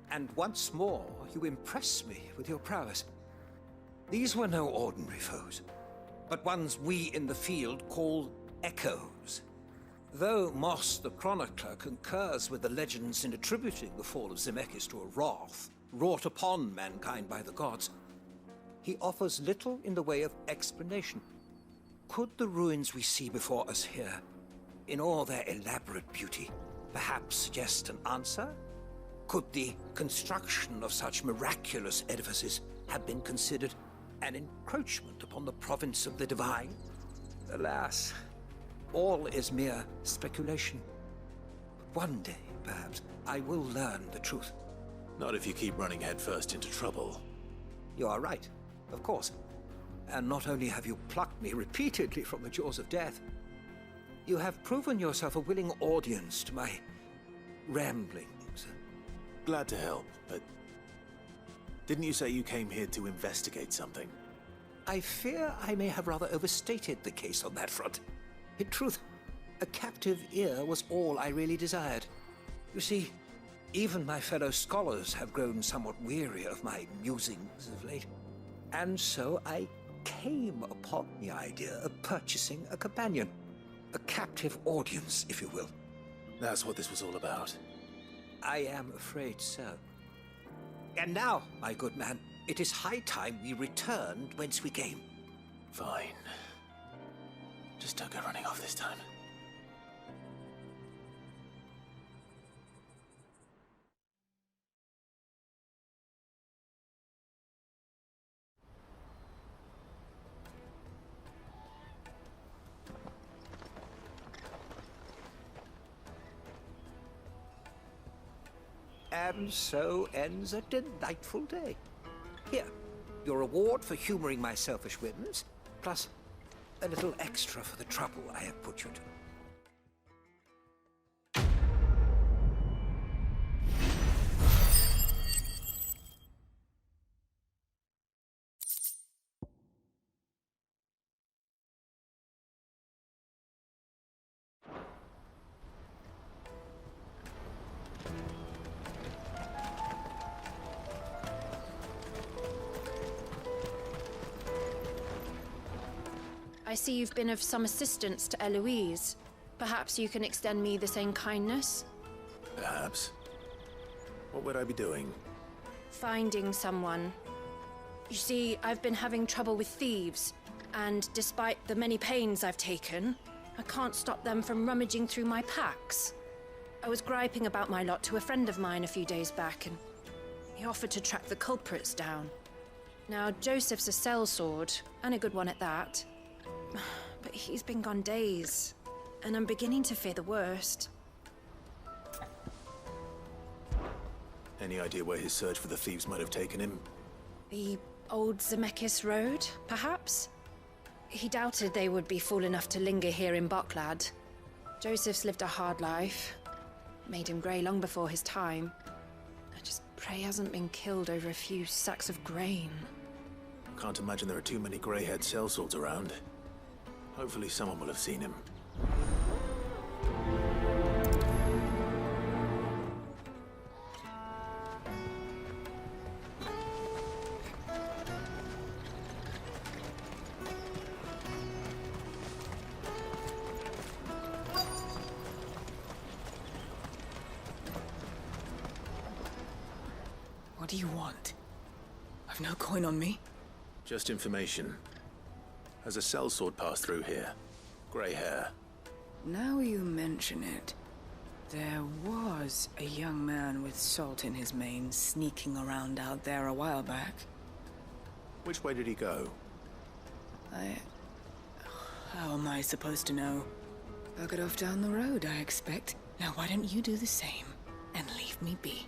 and once more you impress me with your prowess. These were no ordinary foes, but ones we in the field call echoes. Though Moss the Chronicler concurs with the legends in attributing the fall of Zemeckis to a wrath wrought upon mankind by the gods, he offers little in the way of explanation. Could the ruins we see before us here, in all their elaborate beauty, perhaps suggest an answer? Could the construction of such miraculous edifices have been considered an encroachment upon the province of the divine? Alas, all is mere speculation. But one day, perhaps, I will learn the truth. Not if you keep running headfirst into trouble. You are right, of course. And not only have you plucked me repeatedly from the jaws of death, you have proven yourself a willing audience to my ramblings. Glad to help, but didn't you say you came here to investigate something? I fear I may have rather overstated the case on that front. In truth, a captive ear was all I really desired. You see, even my fellow scholars have grown somewhat weary of my musings of late. And so I came upon the idea of purchasing a companion. A captive audience, if you will. That's what this was all about. I am afraid so. And now, my good man, it is high time we returned whence we came. Fine. Just don't go running off this time. And so ends a delightful day. Here, your reward for humoring my selfish whims, plus a little extra for the trouble I have put you to. I see you've been of some assistance to Eloise. Perhaps you can extend me the same kindness? Perhaps. What would I be doing? Finding someone. You see, I've been having trouble with thieves, and despite the many pains I've taken, I can't stop them from rummaging through my packs. I was griping about my lot to a friend of mine a few days back, and he offered to track the culprits down. Now, Joseph's a sellsword, and a good one at that. But he's been gone days, and I'm beginning to fear the worst. Any idea where his search for the thieves might have taken him? The old Zemeckis Road, perhaps? He doubted they would be fool enough to linger here in Boklad. Joseph's lived a hard life. Made him grey long before his time. I just pray he hasn't been killed over a few sacks of grain. Can't imagine there are too many grey-haired sellswords around. Hopefully someone will have seen him. What do you want? I've no coin on me. Just information. Has a sellsword passed through here? Grey hair. Now you mention it, there was a young man with salt in his mane sneaking around out there a while back. Which way did he go? How am I supposed to know? Buggered off down the road, I expect. Now why don't you do the same and leave me be?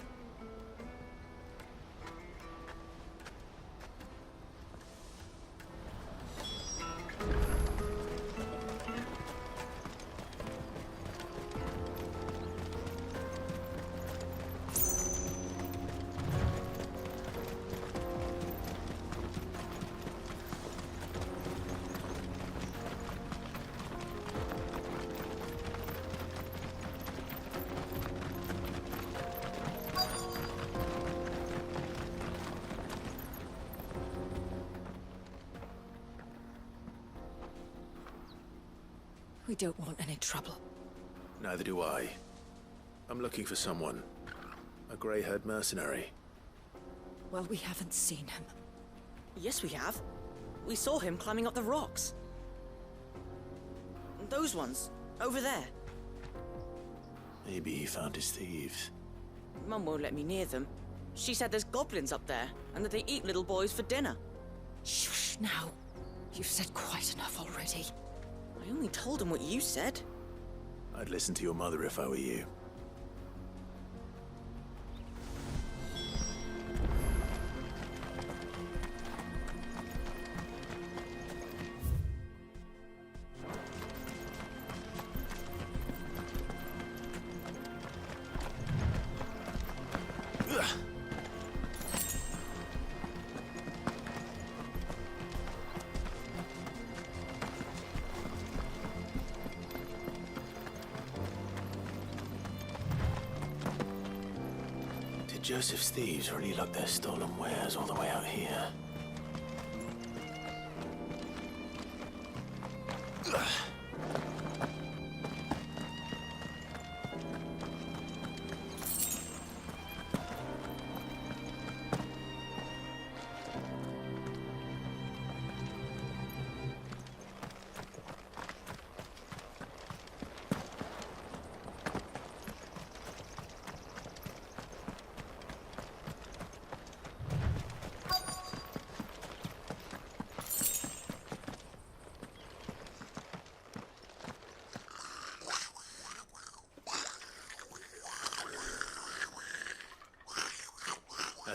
We don't want any trouble. Neither do I. I'm looking for someone. A grey-haired mercenary. Well, we haven't seen him. Yes, we have. We saw him climbing up the rocks. Those ones, over there. Maybe he found his thieves. Mum won't let me near them. She said there's goblins up there, and that they eat little boys for dinner. Shush now. You've said quite enough already. I only told him what you said. I'd listen to your mother if I were you. Joseph's thieves really lug their stolen wares all the way out here.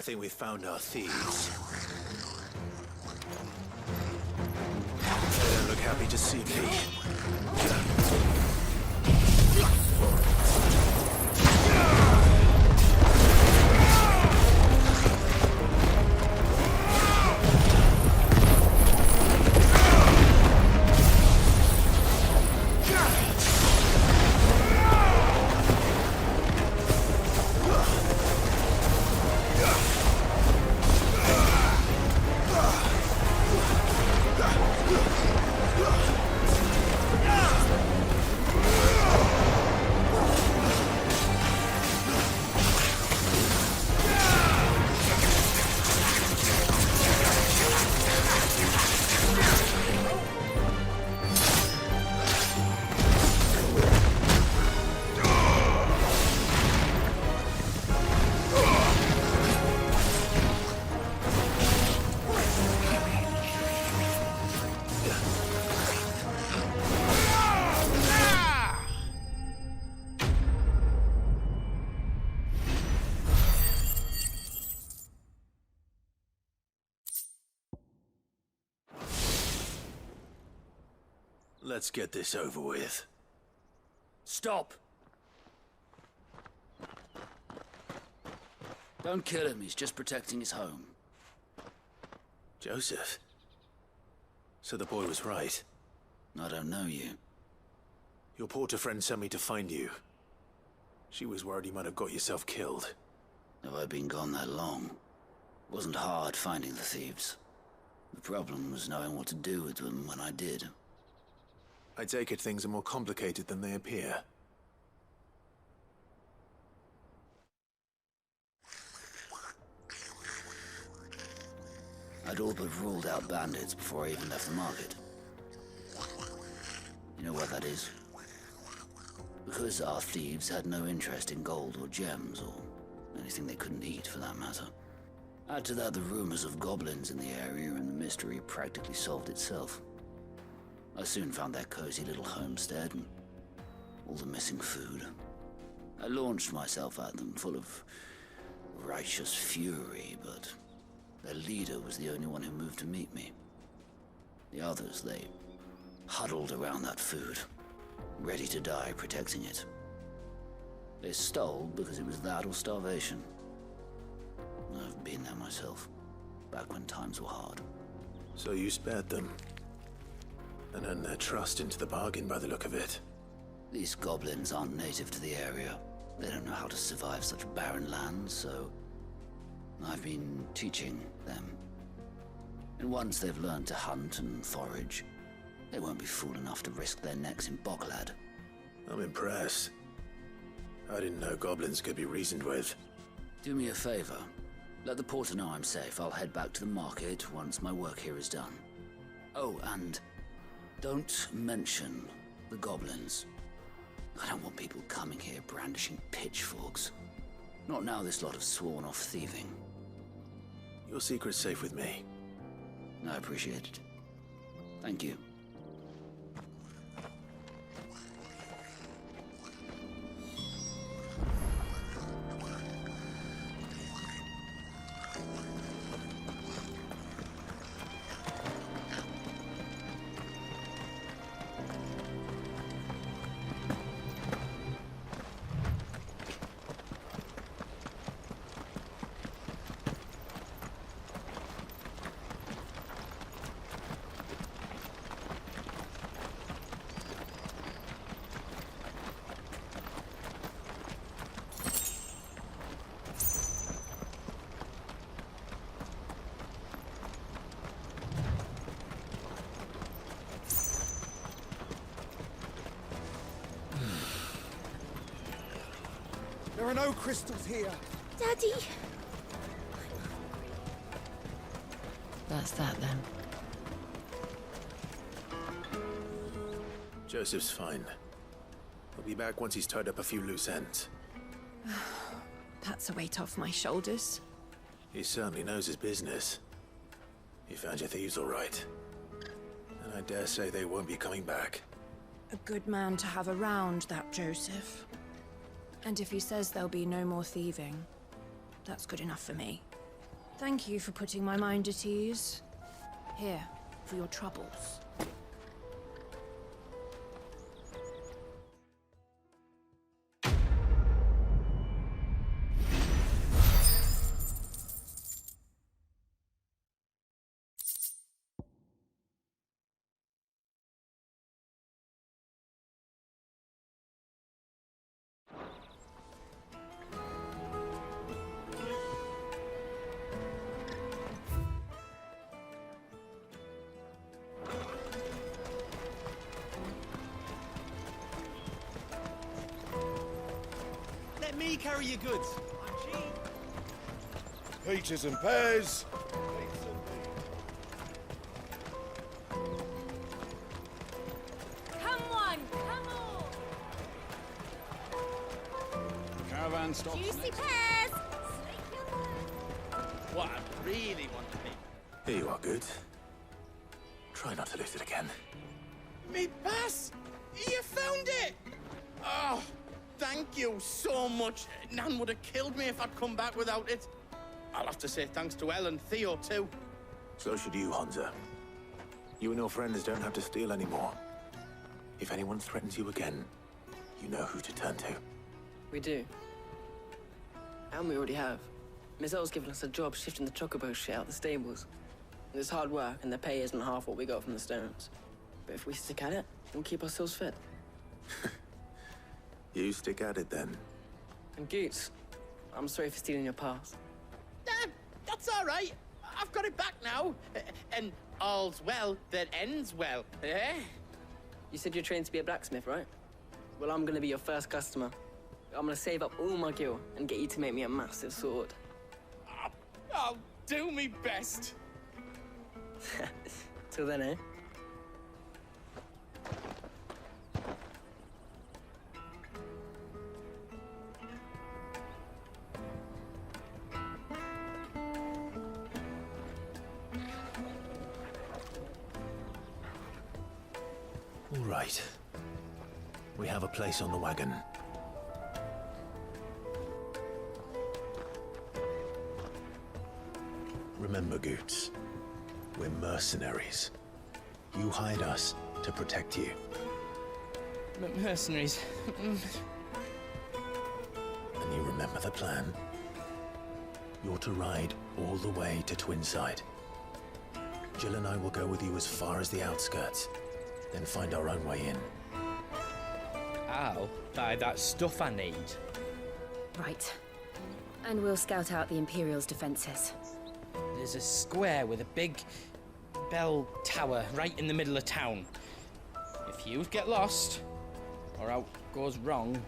I think we've found our thieves. They don't look happy to see me. Let's get this over with. Stop! Don't kill him, he's just protecting his home. Joseph? So the boy was right. I don't know you. Your porter friend sent me to find you. She was worried you might have got yourself killed. Have I been gone that long? It wasn't hard finding the thieves. The problem was knowing what to do with them when I did. I take it things are more complicated than they appear. I'd all but ruled out bandits before I even left the market. You know what that is? Because our thieves had no interest in gold or gems, or anything they couldn't eat for that matter. Add to that the rumors of goblins in the area, and the mystery practically solved itself. I soon found their cozy little homestead and all the missing food. I launched myself at them, full of righteous fury, but their leader was the only one who moved to meet me. The others, they huddled around that food, ready to die protecting it. They stole because it was that or starvation. I've been there myself, back when times were hard. So you spared them? And earned their trust into the bargain by the look of it. These goblins aren't native to the area. They don't know how to survive such barren lands, so I've been teaching them. And once they've learned to hunt and forage, they won't be fool enough to risk their necks in Boklad. I'm impressed. I didn't know goblins could be reasoned with. Do me a favor. Let the porter know I'm safe. I'll head back to the market once my work here is done. Oh, and don't mention the goblins. I don't want people coming here brandishing pitchforks. Not now this lot have sworn off thieving. Your secret's safe with me. I appreciate it. Thank you. There are no crystals here. Daddy! That's that then. Joseph's fine. He'll be back once he's tied up a few loose ends. That's a weight off my shoulders. He certainly knows his business. You found your thieves all right. And I dare say they won't be coming back. A good man to have around, that Joseph. And if he says there'll be no more thieving, that's good enough for me. Thank you for putting my mind at ease. Here, for your troubles. Let me carry your goods. I'm cheap. Peaches and pears. Come on, come on! Caravan stops. Juicy pears! What I really want to be. Here you are, Goods. Try not to lose it again. Me pass! You found it! Oh, thank you so much. Nan would have killed me if I'd come back without it. I'll have to say thanks to Elle and Theo, too. So should you, Hansa. You and your friends don't have to steal anymore. If anyone threatens you again, you know who to turn to. We do. And we already have. Miss Elle's given us a job shifting the chocobo shit out the stables. It's hard work, and the pay isn't half what we got from the stones. But if we stick at it, we'll keep ourselves fit. You stick at it, then. And Goots, I'm sorry for stealing your pass. That's all right. I've got it back now. And all's well that ends well, eh? You said you're trained to be a blacksmith, right? Well, I'm gonna be your first customer. I'm gonna save up all my gil and get you to make me a massive sword. I'll do me best. Till then, eh? All right. We have a place on the wagon. Remember, Goots, we're mercenaries. You hired us to protect you. Mercenaries. And you remember the plan? You're to ride all the way to Twinside. Jill and I will go with you as far as the outskirts, then find our own way in. I'll buy that stuff I need. Right. And we'll scout out the Imperial's defenses. There's a square with a big bell tower right in the middle of town. If you get lost, or out goes wrong,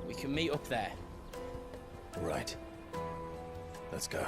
we can meet up there. Right. Let's go.